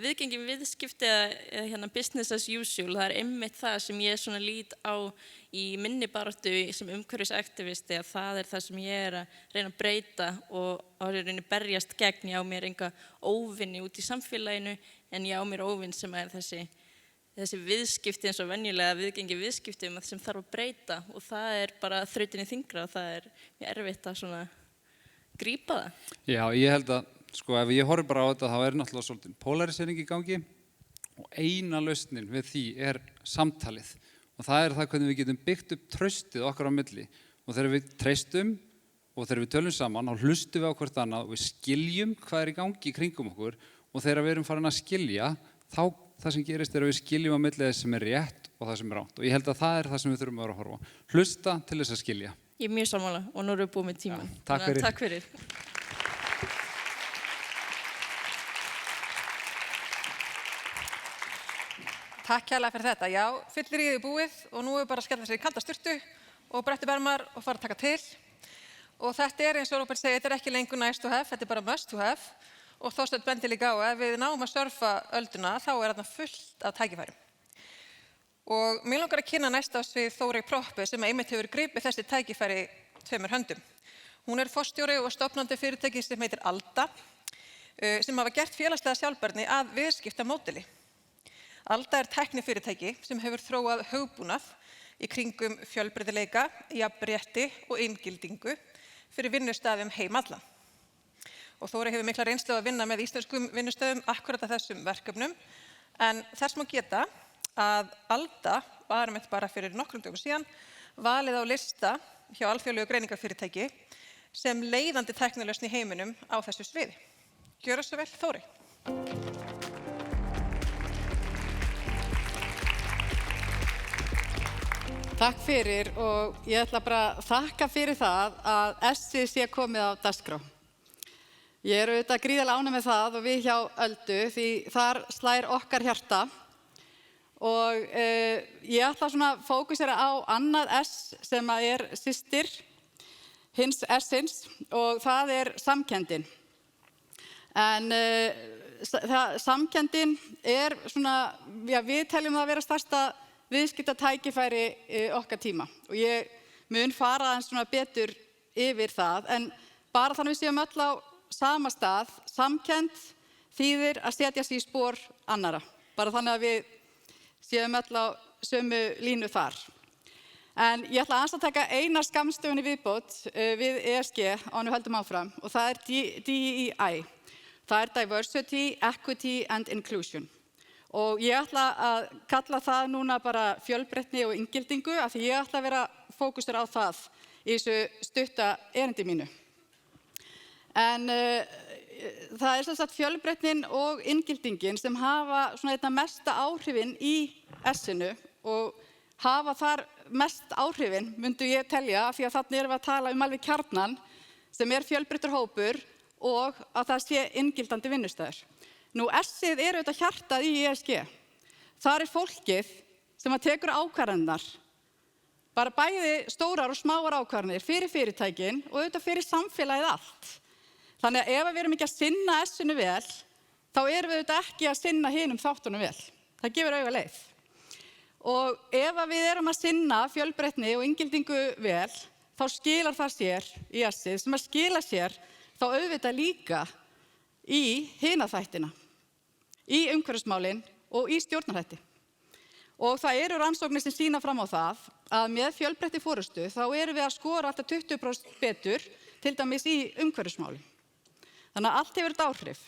viðgengin viðskipti eða hérna business as usual, það einmitt það sem ég svona lít á í minni baráttu sem umhverfisaktivisti að það það sem ég að reyna að breyta og reyna berjast gegn, ég á mér enga óvinni út í samfélaginu en ég á mér óvinn sem þessi viðskipti eins og venjulega viðgengi viðskipti sem þarf að breyta og það bara þrautinni þyngra og það mjög erfitt að svona grípa það. Já, ég held að, sko, ef ég horfi bara á þetta, þá náttúrulega svolítið polarisering í gangi og eina lausnin við því samtalið og það það hvernig við getum byggt upp traustið okkar á milli og þegar við treystum og þegar við tölum saman, þá hlustum við á hvert annað og við skiljum hvað í gangi í kringum okkur og þegar við erum farin að skilja, þá það sem gerist að við skiljum á milli þess sem rétt og það sem rangt og ég held að það það sem við þurfum að vera að horfa á. Hlusta til þess að skilja. Ég mjög sammála og nú erum við búið með tíman. Takk fyrir. Takk fyrir. Takk hérlega fyrir þetta. Já, fylliríið búið og nú bara að skella sér í kalda sturtu og bretti bermar og fara að taka til. Og þetta eins og Róbert segir, þetta ekki lengur nice to have, þetta bara must to have. Og Þorsteinn bendir líka á ef við náum að surfa ölduna, þá þarna fullt af tækifærum. Og mér langar að kynna næst á svið Þórey Proppu sem einmitt hefur gripið þessi tækifæri tveimur höndum. Hún forstjóri og stofnandi fyrirtæki sem heitir Alda, sem hafa gert félagslega sjálfbærni að viðskiptamódeli. Alda tæknifyrirtæki sem hefur þróað hugbúnað í kringum fjölbreytileika, jafnrétti og inngildingu fyrir vinnustaðum heim allan. Og Þórey hefur mikla reynslu að vinna með íslenskum vinnustöðum akkurat að þessum verkefnum, en þess má geta að Alda var bara fyrir nokkrum dögum síðan valið á lista hjá alþjóðlegu greiningarfyrirtæki sem leiðandi tæknilausn í heiminum á þessu sviði. Gjörðu svo vel, Þórey. Takk fyrir og ég ætla bara að þakka fyrir það að S-ið sé komið á dagskrá. Ég auðvitað gríðarlega ánægð með það og við hjá Öldu því þar slær okkar hjarta. Og ég ætla svona að fókusera á annað S sem systir hins S-ins og það samkenndin. En samkenndin svona, já, við teljum það að vera stærsta viðskiptatækifæri okkar tíma og ég mun fara aðeins svona betur yfir það en bara þannig við séum öll á sama stað, samkennd þýðir að setja sig í spor annarra, bara þannig að við séum öll á sömu línu þar. En ég ætla aðeins að taka eina skammstöfun í viðbót við ESG án við höldum áfram og það DEI. Það Diversity, Equity and Inclusion. Og ég ætla að kalla það núna bara fjölbreytni og inngildingu af því ég ætla að vera fókusur á það í þessu stutta erindi mínu. En það sem sagt fjölbreytnin og inngildingin sem hafa svona einna mesta áhrifin í S-inu og hafa þar mest áhrifin, myndu ég telja, af því að þarna erum við að tala alveg kjarnan sem fjölbreyttur hópur og að það sé inngildandi vinnustæður. Nú, S-ið auðvitað hjartað í ESG. Þar fólkið sem tekur ákvarðanirnar, bara bæði stórar og smáar ákvarðanir fyrir fyrirtækin og auðvitað fyrir samfélagið allt. Þannig að ef við erum ekki að sinna S-inu vel, þá erum við auðvitað ekki að sinna hinum þáttunum vel. Það gefur auga leið. Og ef við erum að sinna fjölbreytni og inngildingu vel, þá skilar það sér í essið, sem að skila sér þá auðvitað líka í hina þættina, í umhverfismálin og í stjórnarhætti. Og það eru rannsóknir sem sýna fram á það að með fjölbreyttri forystu þá erum við að skora alltaf 20% betur, til dæmis í umhverfismálin. Þannig að allt hefur þetta áhrif.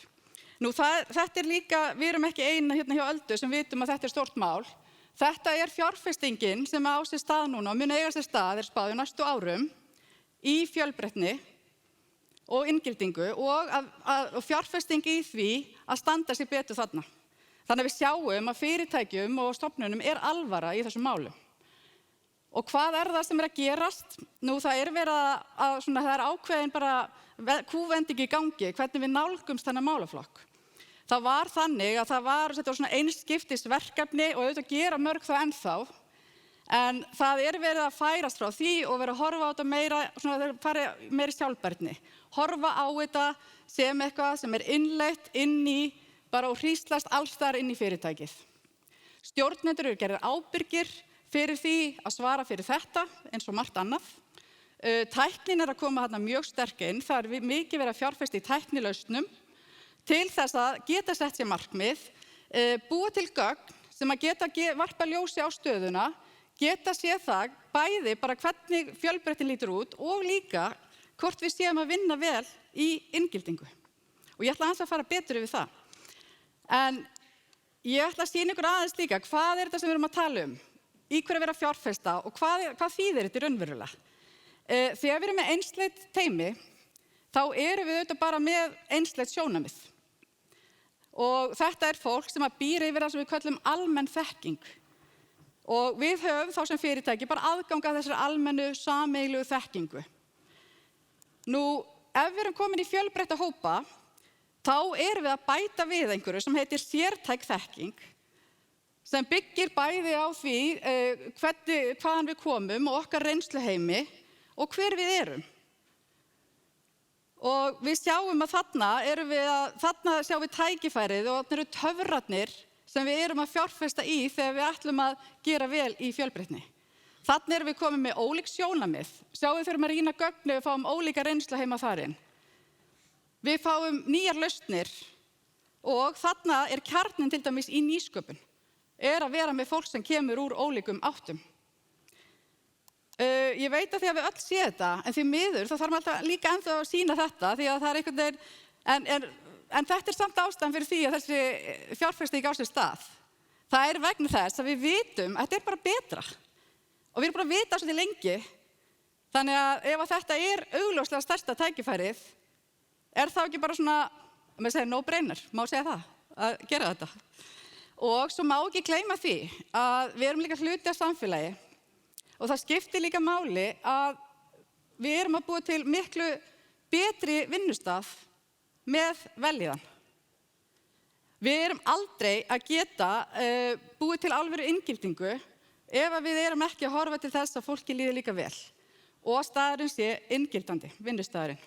Nú, þetta líka, við erum ekki eina hérna hjá Öldu sem vitum að þetta stórt mál. Þetta fjárfestingin sem á sér stað núna og mun eiga sér stað spáð í næstu árum í fjölbreytni og inngildingu og fjárfesting í því að standa sig betur þarna. Þannig að við sjáum að fyrirtækjum og stofnunum alvara í þessum málum. Og hvað það sem að gerast? Nú, það verið að það ákveðin bara kúvending í gangi, hvernig við nálgumst þennan málaflokk. Það var þannig að þetta var svona einskiptisverkefni og auðvitað gera mörg það ennþá, en það verið að færast frá því og verið að horfa á þetta meira, fara meiri sjálfbærni. Horfa á þetta sem eitthvað sem innleitt inn í, bara og hríslast alls þar inn í fyrirtækið. Stjórnendur eru gerðir ábyrgir fyrir því að svara fyrir þetta eins og margt annað. Tæknin að koma þarna mjög sterk inn, það mikið verið að fjárfesta í tæknilausnum til þess að geta sett sér markmið, búa til gögn sem að geta varpa ljósi á stöðuna, geta séð það bæði bara hvernig fjölbreytnin lítur út og líka hvort við séum að vinna vel í inngildingu. Og ég ætla aðeins að fara betur yfir það. En ég ætla að sýna ykkur aðeins líka hvað þetta sem við erum að tala um, í hverju vera að fjárfesta og hvað þýðir þetta raunverulega. Þegar við erum með einsleit teymi, þá erum við auðvitað bara með einsleit sjónarmið. Og þetta fólk sem býr yfir það sem við köllum almenn þekking. Og við höfum þá sem fyrirtæki bara aðgang að þessari almennu sameiginlegu þekkingu. Nú, ef við erum komin í fjölbreytta hópa, þá erum við að bæta við einhverju sem heitir sértæk þekking, sem byggir bæði á því hvaðan við komum og okkar reynsluheimi og hver við erum. Og við sjáum að þarna sjáum við tækifærið og þarna eru töfrarnir sem við erum að fjárfesta í þegar við ætlum að gera vel í fjölbreytni. Þarna erum við komin með ólík sjónarmið. Sjáum við þurfum að rýna gögn, við fáum ólíka reynsluheima þarinn. Við fáum nýjar lausnir og þarna kjarninn til dæmis í nýsköpun. Að vera með fólk sem kemur úr ólíkum áttum. Ég veit að því að við öll séum þetta, en því miður þá þarf maður alltaf líka ennþá að sýna þetta því að það einhvern veginn, en þetta samt ástæðan fyrir því að þessi fjárfesting á sér stað. Það vegna þess að við vitum að þetta bara betra og við erum bara að vita svolítið lengi, þannig að ef þetta augljóslega stærsta tækifærið, þá ekki bara svona, maður segir no-brainer, má segja það, að gera þetta. Og svo má ekki gleyma því að við erum líka hluti af samfélagi. Og það skiptir líka máli að við erum að búa til miklu betri vinnustað með vellíðan. Við erum aldrei að geta búið til alvöru inngildingu ef við erum ekki að horfa til þess að fólki líði líka vel og að staðurinn sé inngildandi, vinnustaðurinn.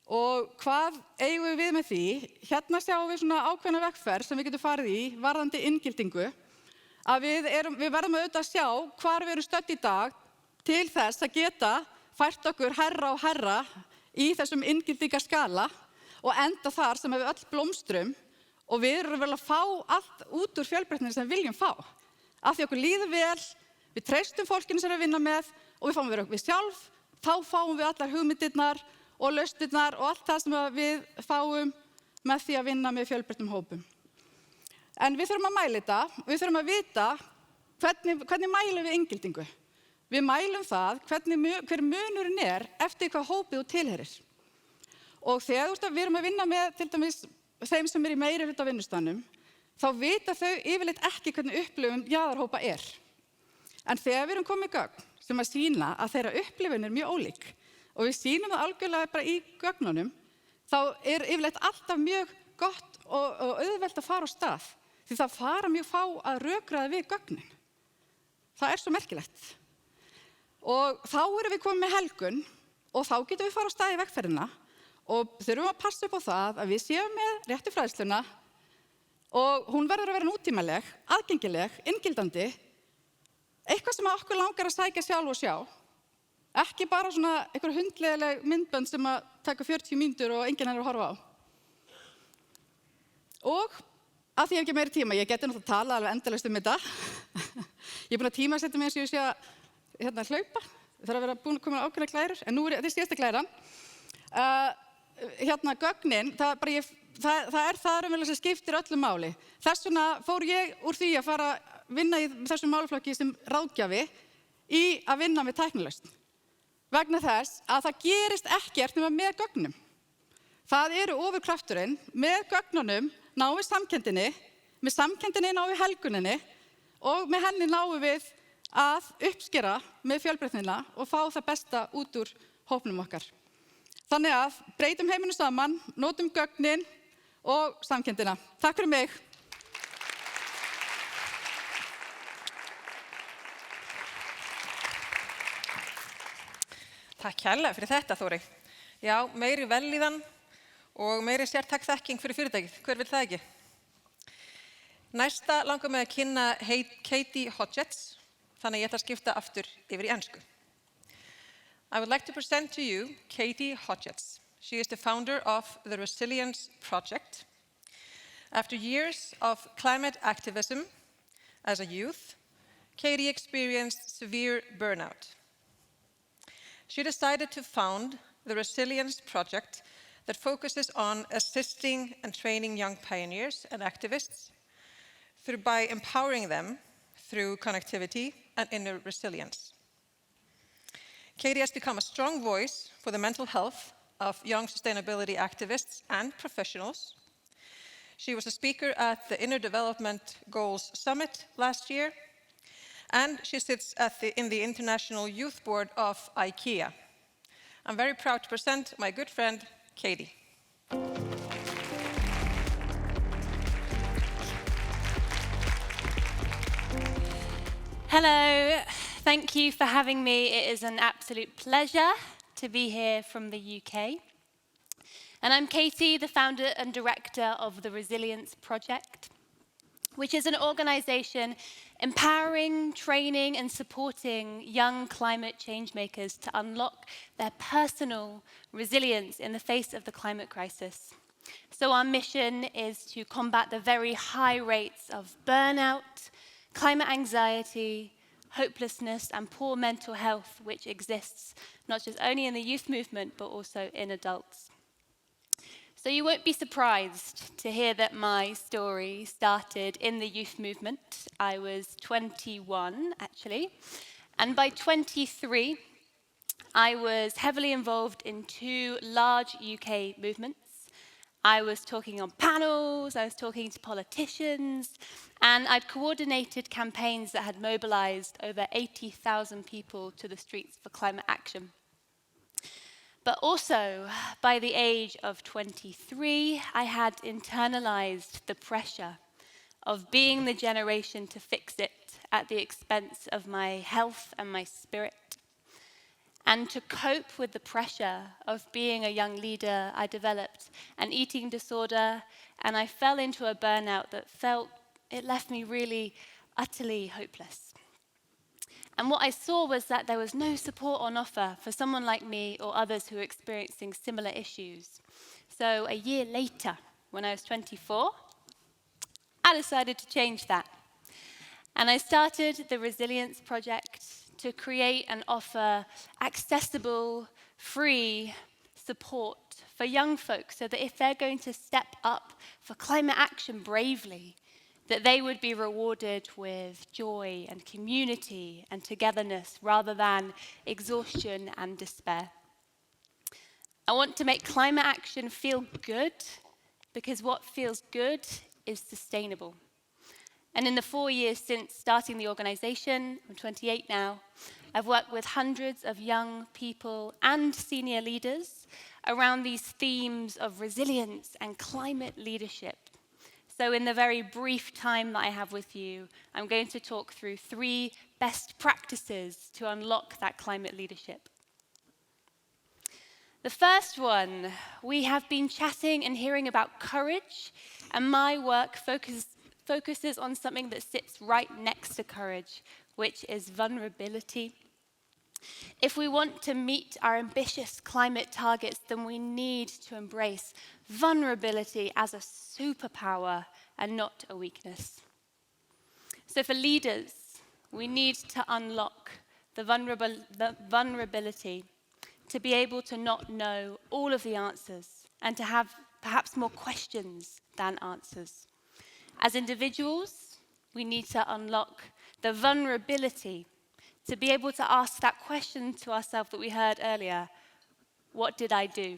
Og hvað eigum við með því? Hérna sjáum við svona ákveðna vegferð sem við getum farið í varðandi inngildingu. Að við verðum auðvitað að sjá hvar við erum stödd í dag til þess að geta fært okkur hærra og hærra í þessum inngildingaskala og enda þar sem við öll blómstrum og við erum vel að fá allt út úr fjölbreytninni sem við viljum fá. Af því okkur líður vel, við treystum fólkinu sem við vinna með og við fáum að vera við sjálf, þá fáum við allar hugmyndirnar og lausnirnar og allt það sem við fáum með því að vinna með fjölbreyttum hópum. En við þurfum að mæla þetta, við þurfum að vita hvernig mælum við inngildingu. Við mælum það hver munurinn eftir hvað hópið þú tilheyrir. Og þegar við erum að vinna með til dæmis þeim sem í meiri hluta vinnustaðnum, þá vita þau yfirleitt ekki hvernig upplifun jaðarhópa En þegar við erum komið gögn sem að sýna að þeirra upplifun mjög ólík og við sýnum það algjörlega bara í gögnunum, þá yfirleitt alltaf mjög gott og auðvelt að fara á stað. Því það fara mjög fá að rökræða við gögnin. Það svo merkilegt. Og þá erum við komið með helgun og þá getum við fara á stað í vegferðina og þurfum að passa upp á það að við séum með réttu fræðsluna og hún verður að vera nútímaleg, aðgengileg, inngildandi, eitthvað sem okkur langar að sækja sjálf og sjá Ekki bara svona einhver hundleðileg myndbönd sem að taka 40 mínútur og enginn er að horfa á. Og að því ég hef ekki meiri tíma, ég geti náttúrulega tala alveg endalaust þetta. Ég er búin að tímasetja mig eins og ég sé að hlaupa. Það þarf að vera búin að koma ákveðna glærur, en nú er þetta síðasta glæran. Gögnin, það er það raunverulega sem skiptir öllu máli. Þess vegna fór ég úr því að fara að vinna í þessum málaflokki sem ráðgjafi í að vinna með tæknilausn. Vegna þess að það gerist ekkert nema með gögnum. Það eru ofurkrafturinn, með gögnunum náum við samkenndinni, með samkenndinni náum við helguninni og með henni náum við að uppskera með fjölbreytnina og fá það besta út úr hópnum okkar. Þannig að breytum heiminum saman, notum gögnin og samkenndina. Takk fyrir mig. Takk kærlega fyrir þetta, Þóri. Já, meiri vellíðan og meiri sértæk þekking fyrir fyrirtækið. Hver vill það ekki? Næsta langar mig að kynna Katie Hodgetts, þannig ég ætla að skipta aftur yfir í ensku. I would like to present to you Katie Hodgetts. She is the founder of the Resilience Project. After years of climate activism as a youth, Katie experienced severe burnout. She decided to found the Resilience Project that focuses on assisting and training young pioneers and activists by empowering them through connectivity and inner resilience. Katie has become a strong voice for the mental health of young sustainability activists and professionals. She was a speaker at the Inner Development Goals Summit last year, and she sits in the International Youth Board of IKEA. I'm very proud to present my good friend, Katie. Hello, thank you for having me. It is an absolute pleasure to be here from the UK. And I'm Katie, the founder and director of the Resilience Project, which is an organisation empowering, training and supporting young climate change makers to unlock their personal resilience in the face of the climate crisis. So our mission is to combat the very high rates of burnout, climate anxiety, hopelessness and poor mental health which exists not just only in the youth movement but also in adults. So you won't be surprised to hear that my story started in the youth movement. I was 21 actually, and by 23 I was heavily involved in two large UK movements. I was talking on panels, I was talking to politicians, and I'd coordinated campaigns that had mobilized over 80,000 people to the streets for climate action. But also, by the age of 23, I had internalized the pressure of being the generation to fix it at the expense of my health and my spirit. And to cope with the pressure of being a young leader, I developed an eating disorder, and I fell into a burnout that it left me really utterly hopeless. And what I saw was that there was no support on offer for someone like me or others who were experiencing similar issues. So a year later, when I was 24, I decided to change that. And I started the Resilience Project to create and offer accessible, free support for young folks so that if they're going to step up for climate action bravely, that they would be rewarded with joy and community and togetherness rather than exhaustion and despair. I want to make climate action feel good because what feels good is sustainable. And in the 4 years since starting the organization, I'm 28 now, I've worked with hundreds of young people and senior leaders around these themes of resilience and climate leadership. So in the very brief time that I have with you, I'm going to talk through 3 best practices to unlock that climate leadership. The first one, we have been chatting and hearing about courage, and my work focuses on something that sits right next to courage, which is vulnerability. If we want to meet our ambitious climate targets, then we need to embrace vulnerability as a superpower and not a weakness. So for leaders, we need to unlock the vulnerability to be able to not know all of the answers and to have perhaps more questions than answers. As individuals, we need to unlock the vulnerability to be able to ask that question to ourselves that we heard earlier, what did I do?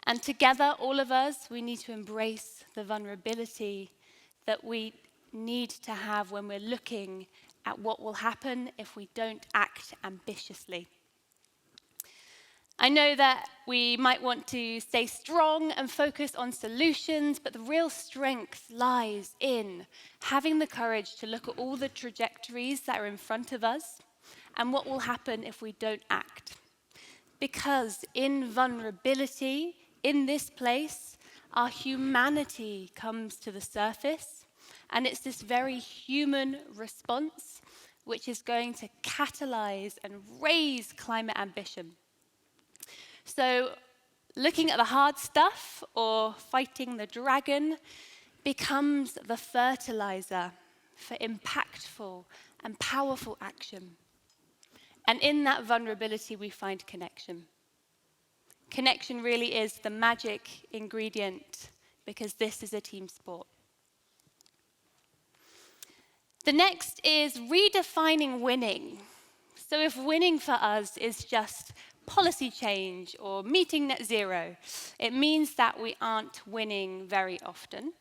And together, all of us, we need to embrace the vulnerability that we need to have when we're looking at what will happen if we don't act ambitiously. I know that we might want to stay strong and focus on solutions, but the real strength lies in having the courage to look at all the trajectories that are in front of us and what will happen if we don't act. Because in vulnerability, in this place, our humanity comes to the surface, and it's this very human response which is going to catalyze and raise climate ambition. So looking at the hard stuff or fighting the dragon becomes the fertilizer for impactful and powerful action. And in that vulnerability, we find connection. Connection really is the magic ingredient because this is a team sport. The next is redefining winning. So if winning for us is just policy change or meeting net zero, it means that we aren't winning very often.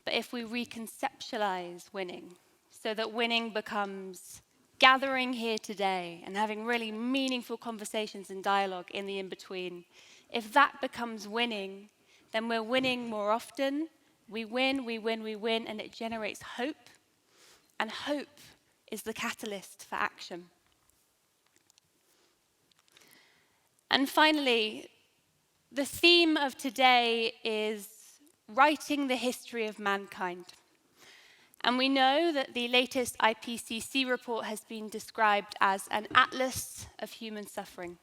But if we reconceptualize winning, so that winning becomes gathering here today and having really meaningful conversations and dialogue in the in-between, if that becomes winning, then we're winning more often. We win, and it generates hope. And hope is the catalyst for action. And finally, the theme of today is writing the history of mankind. And we know that the latest IPCC report has been described as an atlas of human suffering.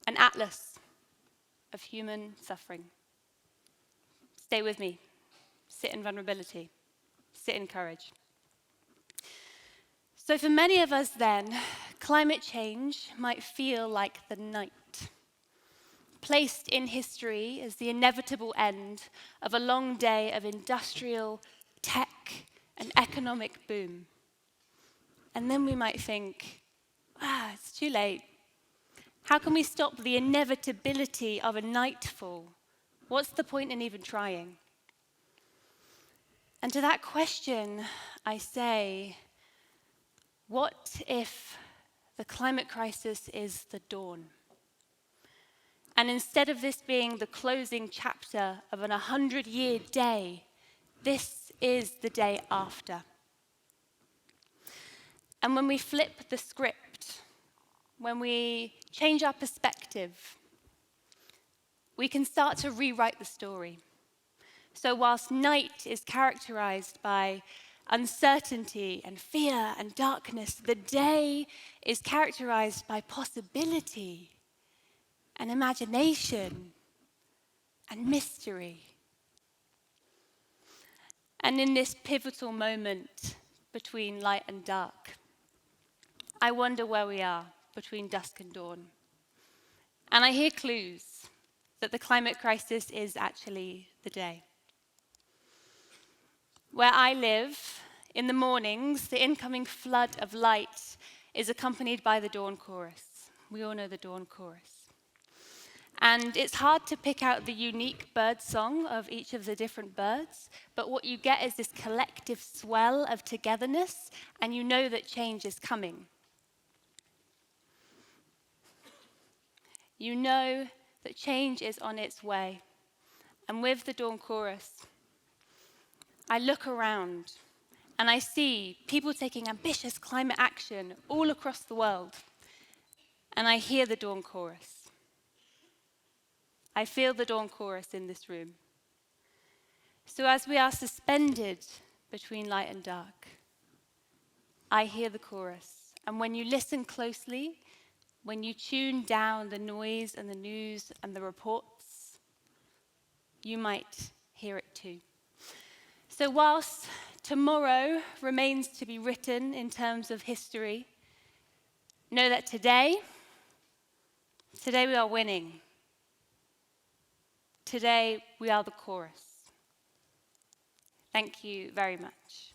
An atlas of human suffering. Stay with me. Sit in vulnerability. Sit in courage. So for many of us then, climate change might feel like the night, placed in history as the inevitable end of a long day of industrial, tech, and economic boom. And then we might think, it's too late. How can we stop the inevitability of a nightfall? What's the point in even trying? And to that question, I say, what if the climate crisis is the dawn? And instead of this being the closing chapter of an 100-year day, this is the day after. And when we flip the script, when we change our perspective, we can start to rewrite the story. So whilst night is characterized by uncertainty and fear and darkness, the day is characterized by possibility and imagination and mystery. And in this pivotal moment between light and dark, I wonder where we are between dusk and dawn. And I hear clues that the climate crisis is actually the day. Where I live, in the mornings, the incoming flood of light is accompanied by the dawn chorus. We all know the dawn chorus. And it's hard to pick out the unique bird song of each of the different birds, but what you get is this collective swell of togetherness, and you know that change is coming. You know that change is on its way. And with the dawn chorus, I look around and I see people taking ambitious climate action all across the world. And I hear the dawn chorus. I feel the dawn chorus in this room. So as we are suspended between light and dark, I hear the chorus And when you listen closely, when you tune down the noise and the news and the reports, you might hear it too. So whilst tomorrow remains to be written in terms of history, know that today we are winning. Today we are the chorus. Thank you very much.